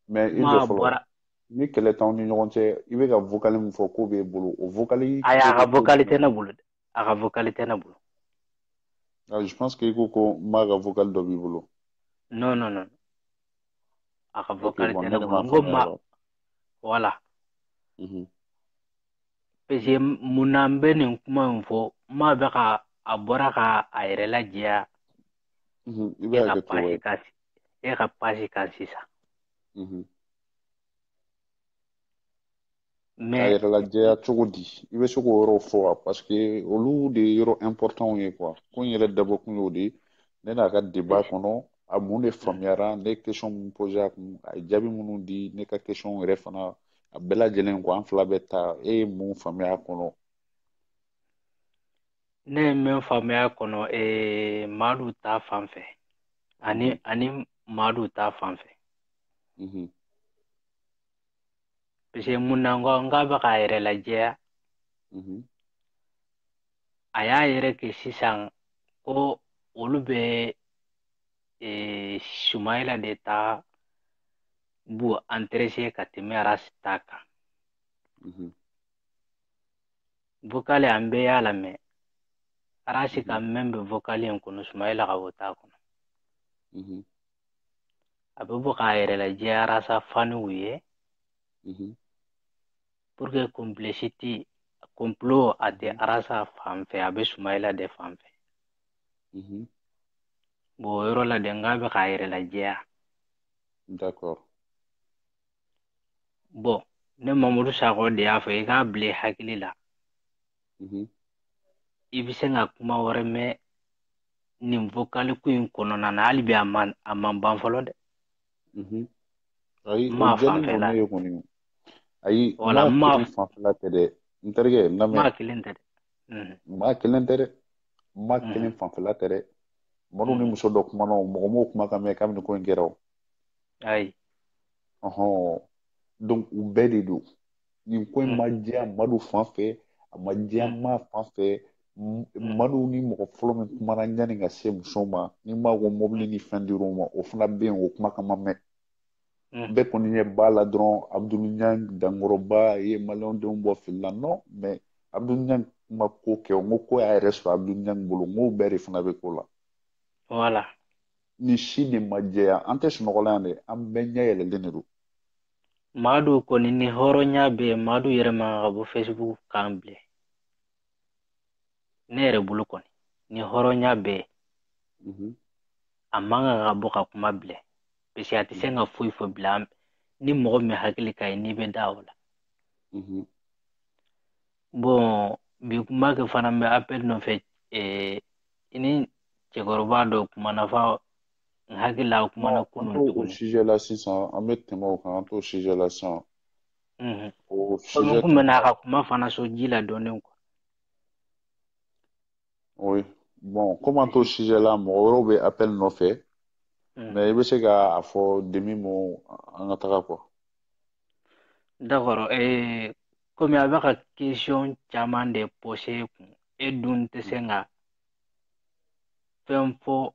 S1: mais i jɔ fɔlɔ ni kɛlɛ t'anw ni ɲɔgɔn cɛ i bɛ ka vocal min fɔ k'o b'e bolo o vocal
S12: ayi a ka vocal tɛ ne bolo dɛ a ka vocal tɛ ne bolo
S1: je pense que i ko ko maa ka vocal dɔ b'i bolo
S12: non a ka vocal tɛ ne bolo n ko ma voilà parce que mun na n bɛ nin kuma in fɔ maa bɛ ka a bɔra ka a yɛrɛ lajɛya e ka page kan sisan
S1: mais a yɛrɛ lajɛya cogo di i bɛ se k'o yɔrɔ fɔ wa parce que olu de ye yɔrɔ important ye quoi ko n yɛrɛ dabɔkun y'o de ne n'a ka débat kɔnɔ a mun de faamuyara ne question mun posé a kun a ye jaabi minnu di ne ka question yɛrɛ fana a bɛɛ lajɛlen ko an fila bɛ taa e ye mun faamuya kɔnɔ.
S12: Ne ye min faamuya kɔnɔ Madu ta fan fɛ ani Madu ta fan fɛ. Parce que mun na n k'a bɛ k'a yɛrɛ lajɛya a y'a yɛrɛ kɛ sisan ko olu bɛ Sumayila de ta bu antéressé ka tɛmɛ Arasi ta kan. Vocal an bɛɛ y'a lamɛn Arasi ka même bɛ vocal in kɔnɔ Sumayila ka o t'a kɔnɔ. A bɛ bɔ k'a yɛrɛ lajɛ Arasa faniw ye pour que complicité complot a tɛ Arasa fan fɛ a bɛ Sumayila de fan fɛ. Bon o yɔrɔ la de n k'a bɛ k'a yɛrɛ lajɛya.
S1: D'accord.
S12: Bon ne Mamadu Sakɔ de y'a fɔ i k'a bila i hakili la. I bɛ se ka kuma wɛrɛ mɛn nin vocal ko in kɔnɔna na hali bi a man ban fɔlɔ dɛ.
S1: Ayi o jɛlen don ne ye kɔni. Ayi maa kelen fanfɛla tɛ dɛ n terikɛ lamɛn.
S12: Maa kelen tɛ dɛ.
S1: Maa kelen tɛ dɛ. Maa kelen fanfɛla tɛ dɛ. Madu ni muso dɔ kumana o mɔgɔ m'o kuma ka mɛn kabini ko in kɛra o.
S12: Ayi.
S1: Donc u bɛɛ de don. Nin ko in ma diya Madu fan fɛ a ma diya maa fan fɛ. Madu ni mɔgɔ fɔlɔ min kumana yanni ka se muso ma ni maa ko mobili ni fɛn dir'o ma o fana bɛ yen o kuma kan ma mɛn. Bɛɛ kɔni ɲɛ b'a la dɔrɔn Abdul Ɲang Dankɔrɔba ye maliyɛnw denw bɔ fili la non mais Abdul Ɲang ma ko kɛ o n ko ko y'a yɛrɛ sɔrɔ Abdul Ɲang bolo n ko bɛɛ de fana bɛ ko la.
S12: Voilà.
S1: Ni si de ma jɛya an tɛ sunɔgɔla yan dɛ an bɛɛ ɲɛ yɛlɛlen de don.
S12: Madu kɔni ni hɔrɔnya bɛ yen Madu yɛrɛ man ka bɔ Facebook kan bilen. Ne yɛrɛ bolo kɔni ni hɔrɔnya bɛ yen a man ka bɔ ka kuma bilen. Parce que a tɛ se ka foyi fɔ bilen ni mɔgɔ min hakili ka ɲi n'i bɛ da o la. Bon bi kuma kɛ fana bɛ appel nɔfɛ i ni cɛkɔrɔba dɔ kumana fɔ n hakili la kumana kunun tuguni.
S1: O sujet la sisan an bɛ tɛmɛ o kan an t'o sujet la sisan. O
S12: sujet kun bɛ n'a ka kuma fana so ji la dɔɔnin quoi.
S1: Oui bon comme an t'o sujet la mɔgɔ wɛrɛw bɛ appel nɔfɛ. Mais i bɛ se k'a fɔ demi mot an ka taga quoi.
S12: D'accord komi a bɛ ka question caman de poser kun e dun tɛ se ka fɛn fɔ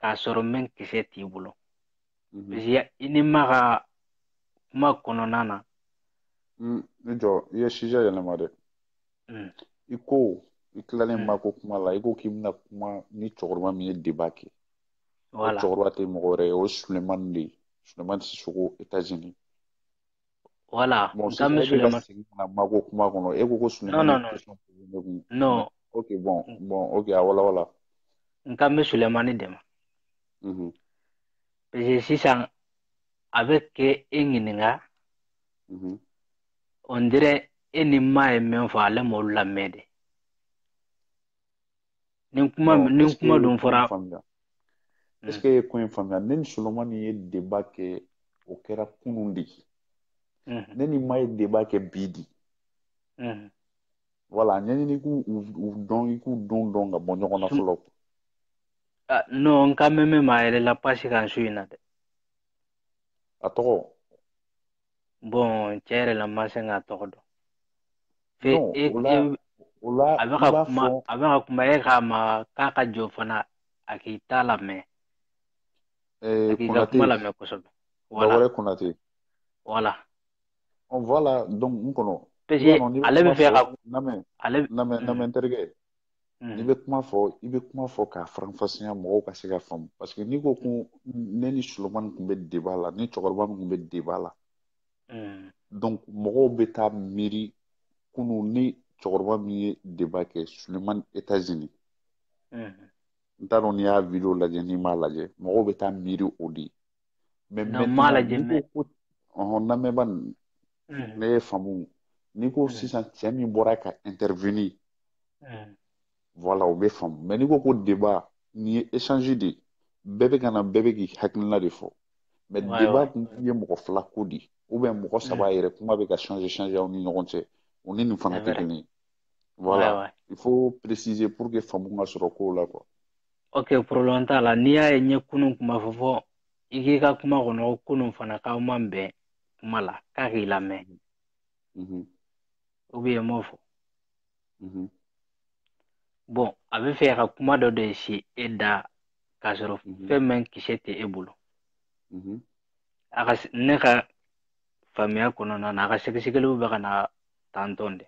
S12: k'a sɔrɔ min kisɛ t'i bolo. Parce que i ni ma ka kuma kɔnɔna na.
S1: I jɔ i ye sujet yɛlɛma dɛ. I ko i tilalen ma ko kuma la i ko k'i bɛna kuma ni cɛkɔrɔba min ye débat kɛ.
S12: Voilà.
S1: O cɛkɔrɔba tɛ mɔgɔ wɛrɛ ye o Sulemani de ye Sulemani Sisoko États-Unis.
S12: Voilà.
S1: Bon sisan e bɛ ka segin ka na ma ko kuma kɔnɔ e ko ko Sulemani question posé ne kun.
S12: Non.
S1: Ok bon ok a walawala.
S12: N kan bɛ Sulemani dɛmɛ. Parce que sisan a bɛ kɛ e ɲininka. On dirait e ni maa ye min fɔ ale m'olu lamɛn de. Ni kuma dun fɔra.
S1: Est-ce que e ye ko in faamuya ne ni Sulemani ye débat kɛ o kɛra kunun de. Ne ni maa ye débat kɛ bi de. Voilà ɲɛɲini k'u dɔn i k'u dɔn ka bɔ ɲɔgɔn na fɔlɔ.
S12: Non n kan bɛ min ma a yɛrɛ la pasi kan su in na dɛ.
S1: A tɔgɔ.
S12: Bon cɛ yɛrɛ la n ma se k'a tɔgɔ dɔn.
S1: O la
S12: a bɛ ka kuma e k'a ma k'a ka jɔ fana a k'i ta lamɛn. A k'i ka kuma lamɛn kosɛbɛ.
S1: Dɔwɛrɛ Konate.
S12: Voilà.
S1: Voilà donc n kɔnɔ.
S12: Parce que ale bɛ fɛ ka.
S1: Lamɛn terikɛ. N'i bɛ kuma fɔ i bɛ kuma fɔ k'a faranfasiya mɔgɔw ka se ka faamu parce que n'i ko ko ne ni Sulemani tun bɛ débat la ni cɛkɔrɔba min tun bɛ débat la. Donc mɔgɔw bɛ taa miiri kunun ni cɛkɔrɔba min ye débat kɛ Sulemani États-Unis. N t'a dɔn n'i y'a video lajɛ n'i m'a lajɛ mɔgɔw bɛ taa miiri o de ye. Mais maintenant n'i ko ko lamɛnba nin ne ye faamu n'i ko sisan cɛ min bɔra ka intervenir. Voilà o bɛ faamu mais n'i ko ko débat nin ye échange de ye bɛɛ bɛ ka na bɛɛ bɛ k'i hakilina de fɔ mais débat kun ye mɔgɔ fila ko di ou bien mɔgɔ saba yɛrɛ kuma bɛ ka changer aw ni ɲɔgɔn cɛ o ni nin fana tɛ kelen ye voilà il faut préciser pour que faamu ka sɔrɔ kow la quoi.
S12: Ok, problème t'a la n'i y'a ye n ye kunun kuma fɔ i k'i ka kuma kɔnɔ ko kunun fana k'aw man bɛn kuma la k'a k'i lamɛn ou bien m'o fɔ bon a bɛ fɛ ka kuma dɔ de si e da k'a sɔrɔ fɛn min kisɛ tɛ e bolo ne ka faamuya kɔnɔna na a ka sɛgɛsɛgɛliw bɛ ka na tantɔn de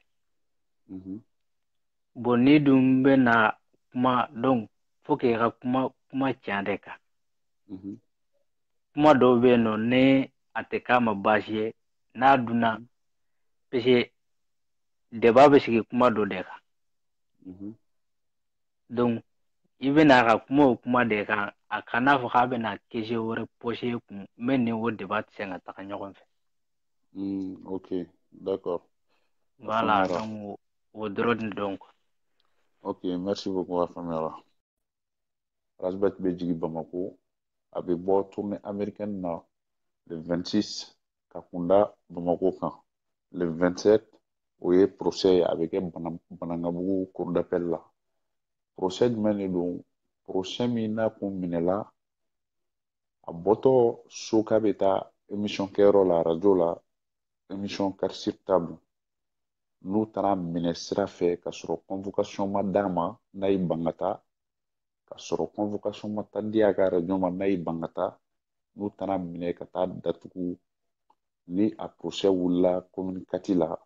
S12: bon n'i dun bɛ na kuma donc faut que ka kuma tiɲɛ de kan kuma dɔw bɛ yen nɔ ni a tɛ k'a ma baasi ye n'a dunna parce que débat bɛ sigi kuma dɔ de kan donc i bɛna ka kuma o kuma de kan a kana fɔ k'a bɛna question wɛrɛ poser e kun min ni o débat tɛ se ka taga ɲɔgɔn fɛ.
S1: Ok, d'accord.
S12: Voilà, donc o dɔrɔn donc.
S1: Ok, merci beaucoup Afamera. Rasbet bɛ jigin Bamako a bɛ bɔ tournée américaine na le 26 ka kunda Bamako kan le 27 o ye procès ye a bɛ kɛ Banangabugu cour d'appel la procès jumɛn de don procès min n'a kun minɛla a bɔtɔ so k'a bɛ taa émission kɛyɔrɔ la radio la émission Carte sur table n'u taara minɛ sira fɛ ka sɔrɔ convocation ma d'a ma n'a ye ban ka taa ka sɔrɔ convocation ma taa di a ka radio ma n'a ye ban ka taa n'u taara minɛ ka taa datugu ni a procès wulila commune 4 la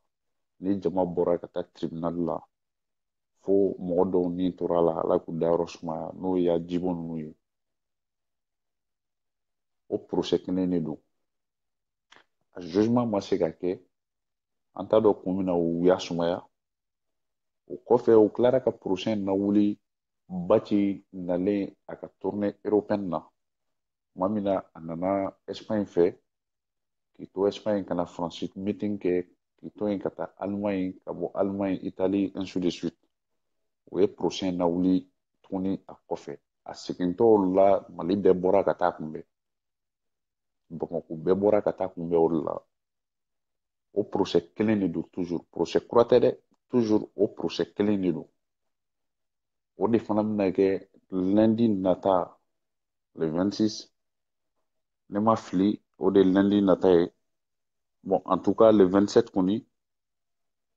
S1: ni jama bɔra ka taa tribunal la fo mɔgɔ dɔw ni tora la ala k'u dayɔrɔ sumaya n'o ye Jibo ninnu ye o procès kelen de don a jugement ma se ka kɛ an t'a dɔn kun min na u y'a sumaya o kɔfɛ u tilara ka procès na wuli Baci nalen a ka tournée européenne na tuma min na a nana Espagne fɛ k'i to Espagne ka na Faransi meeting kɛ k'i to yen ka taa Allemagne ka bɔ Allemagne Italie ainsi de suite o ye procès na wuli tuguni a kɔfɛ a segintɔ la Mali bɛɛ bɔra ka taa kunbɛn Bamakɔ bɛɛ bɔra ka taa kunbɛn o de la o procès kelen de don toujours procès kura tɛ dɛ toujours o procès kelen de don o de fana bɛna kɛ lundi nata le 26 ne ma fili o de lundi nata ye bon en tout cas le 27 kɔni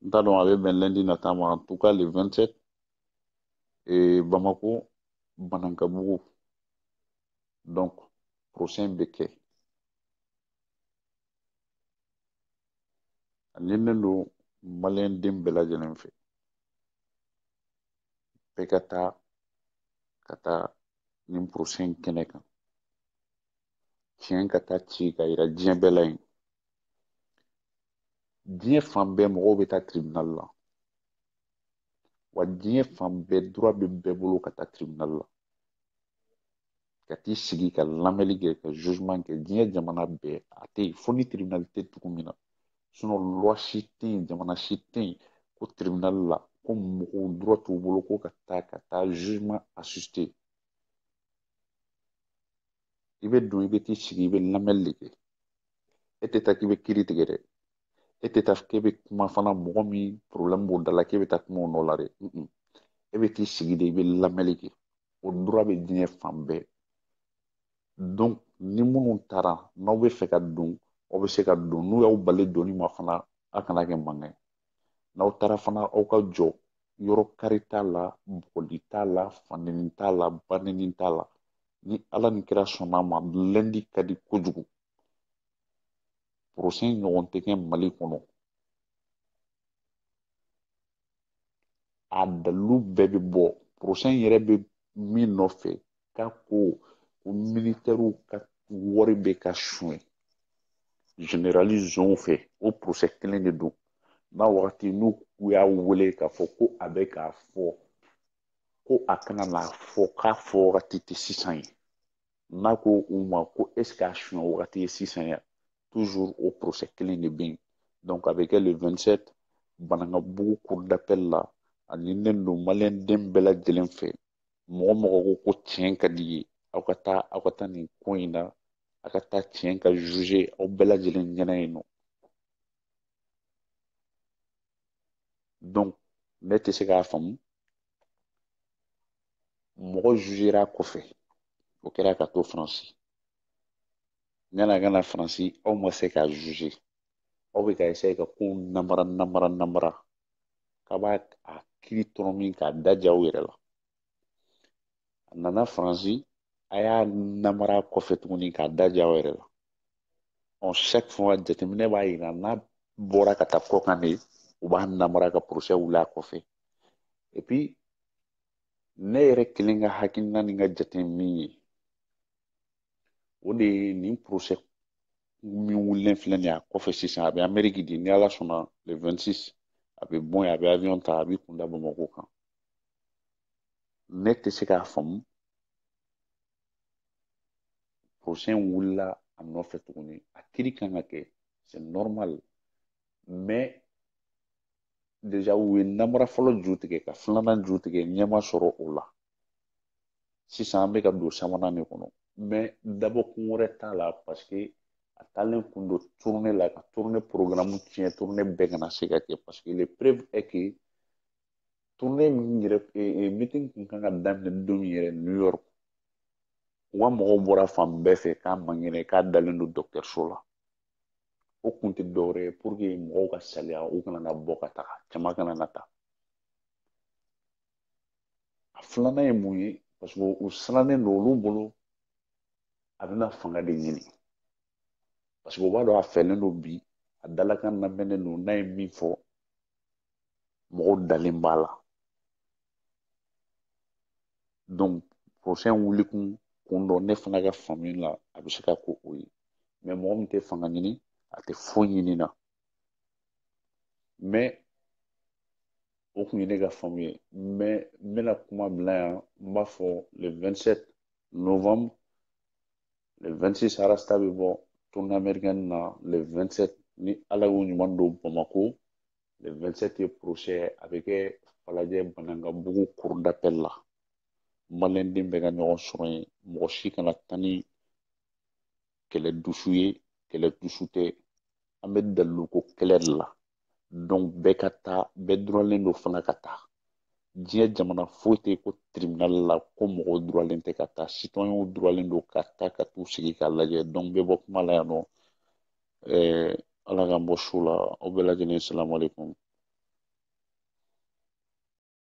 S1: n t'a dɔn a bɛ bɛn lundi nata ma en tout cas le 27 Bamako Banankabugu donc procès bɛ kɛ a ɲinilen don maliyɛn den bɛɛ lajɛlen fɛ bɛɛ ka taa nin procès in kɛnɛ kan tiɲɛ ka taa ci ka yira diɲɛ bɛɛ la yen diɲɛ fan bɛɛ mɔgɔw bɛ taa tribunal la wa diɲɛ fan bɛɛ droit bɛ bɛɛ bolo ka taa tribunal la ka t'i sigi ka lamɛnli kɛ ka jugement kɛ diɲɛ jamana bɛɛ a tɛ yen fo ni tribunal tɛ tugu min na sinon loi si tɛ yen jamana si tɛ yen ko tribunal la ko mɔgɔw droit t'u bolo ko ka taa jugement assister i bɛ don i bɛ t'i sigi i bɛ lamɛnli kɛ e tɛ taa k'i bɛ kiiri tigɛ dɛ e tɛ taa k'e bɛ kuma fana mɔgɔ min problème b'o da la k'e bɛ taa kuma o nɔ la dɛ e bɛ t'i sigi de i bɛ lamɛnli kɛ o droit bɛ diɲɛ fan bɛɛ donc ni minnu taara n'aw bɛ fɛ ka don aw bɛ se ka don n'u y'aw bali donni ma fana a kana kɛ mankan ye n'aw taara fana aw ka jɔ yɔrɔ kari t'a la bɔgɔli t'a la fanɛni t'a la banɛni t'a la ni ala ni kira sɔnna ma lundi ka di kojugu procès ɲɔgɔn tɛ kɛ Mali kɔnɔ a dalilu bɛɛ bɛ bɔ procès yɛrɛ bɛ min nɔfɛ k'a ko militaires ka wari bɛ ka suɲɛ générali zɔnw fɛ o procès kelen de don n'a wagati n'u y'a wele k'a fɔ ko a bɛ k'a fɔ ko a kana n'a fɔ k'a fɔ wagati tɛ sisan ye n'a ko u ma ko est ce que a suɲɛ wagati ye sisan ye toujours o procès kelen de bɛ yen donc a bɛ kɛ le 27 Banangabugu cour d'appel la a ɲinilen don maliyɛn den bɛɛ lajɛlen fɛ mɔgɔ mɔgɔ ko tiɲɛ ka di ye aw ka taa nin ko in na a ka taa tiɲɛ ka juger aw bɛɛ lajɛlen ɲɛna yen nɔ. Donc ne tɛ se k'a faamu mɔgɔ jugera kɔfɛ o kɛra ka to Faransi. Ɲana ka na Faransi aw ma se k'a juger. Aw bɛ ka essayer ka kow namara k'a b'a kiiri tɔrɔ min k'a daja aw yɛrɛ la. A nana Faransi a y'a namara kɔfɛ tuguni k'a daja aw yɛrɛ la. Chaque fois jateminɛ b'a yira n'a bɔra ka taa kɔkan de u b'a namara ka procès wuli a kɔfɛ. Et puis ne yɛrɛ kelen ka hakilina ni ka jate min ye o de ye nin procès min wulilen filɛ nin ye a kɔfɛ sisan a bɛ Amérique de ni Ala sɔnna le 26 a bɛ bɔ yen a bɛ avion ta a bɛ kun da Bamakɔ kan. Ne tɛ se k'a faamu procès in wulila a nɔfɛ tuguni a kiiri kan ka kɛ c'est normal mais déjà u ye namara fɔlɔ ju tigɛ ka filanan ju tigɛ ɲɛma sɔrɔ o la. Sisan an bɛ ka don sabanan de kɔnɔ mais dabɔkun wɛrɛ t'a la parce que a taalen kun don tournée la ka tournée programme tiɲɛ tournée bɛɛ kana se ka kɛ parce que les preuves est que tournée min yɛrɛ meeting kun kan ka daminɛ don min yɛrɛ New York u ka mɔgɔw bɔra fan bɛɛ fɛ k'a man kɛnɛ k'a dalen don dɔgɔtɔrɔso la. O kun tɛ dɔwɛrɛ ye pour que mɔgɔw ka saliya u kana na bɔ ka taga caman kana na taa. A filanan ye mun ye parce que u sirannen don olu bolo a bɛna fanga de ɲini parce que u b'a dɔn a fɛlen don bi a dalakan lamɛnnen don n'a ye min fɔ mɔgɔw dalen b'a la. Donc procès wulikun kun dɔ ne fana ka faamu la a bɛ se ka ko o ye mais mɔgɔ min tɛ fanga ɲini a tɛ foyi ɲini na. Mais o kun ye ne ka faamu ye mais n bɛna kuma bila yan n b'a fɔ le 27 novembre le 26 Arasta bɛ bɔ tournée américaine na le 27 ni Ala y'o ɲuman don Bamako le 27 ye procès a bɛ kɛ Falajɛ Banankabugu cour d'appel la. Maliyɛn den bɛɛ ka ɲɔgɔn sɔrɔ yen mɔgɔ si kana taa ni kɛlɛ dusu ye kɛlɛ dusu tɛ an bɛ dalilu ko kɛlɛ de la. Donc bɛɛ ka taa bɛɛ droitlen don fana ka taa. Diɲɛ jamana foyi tɛ ko tribunal la ko mɔgɔw droitlen tɛ ka taa citoyenw droitlen don ka taa ka t'u sigi k'a lajɛ. Donc bɛ bɔ kuma la yan nɔ Ala k'an bɔ su la aw bɛɛ lajɛlen salamu aleykum.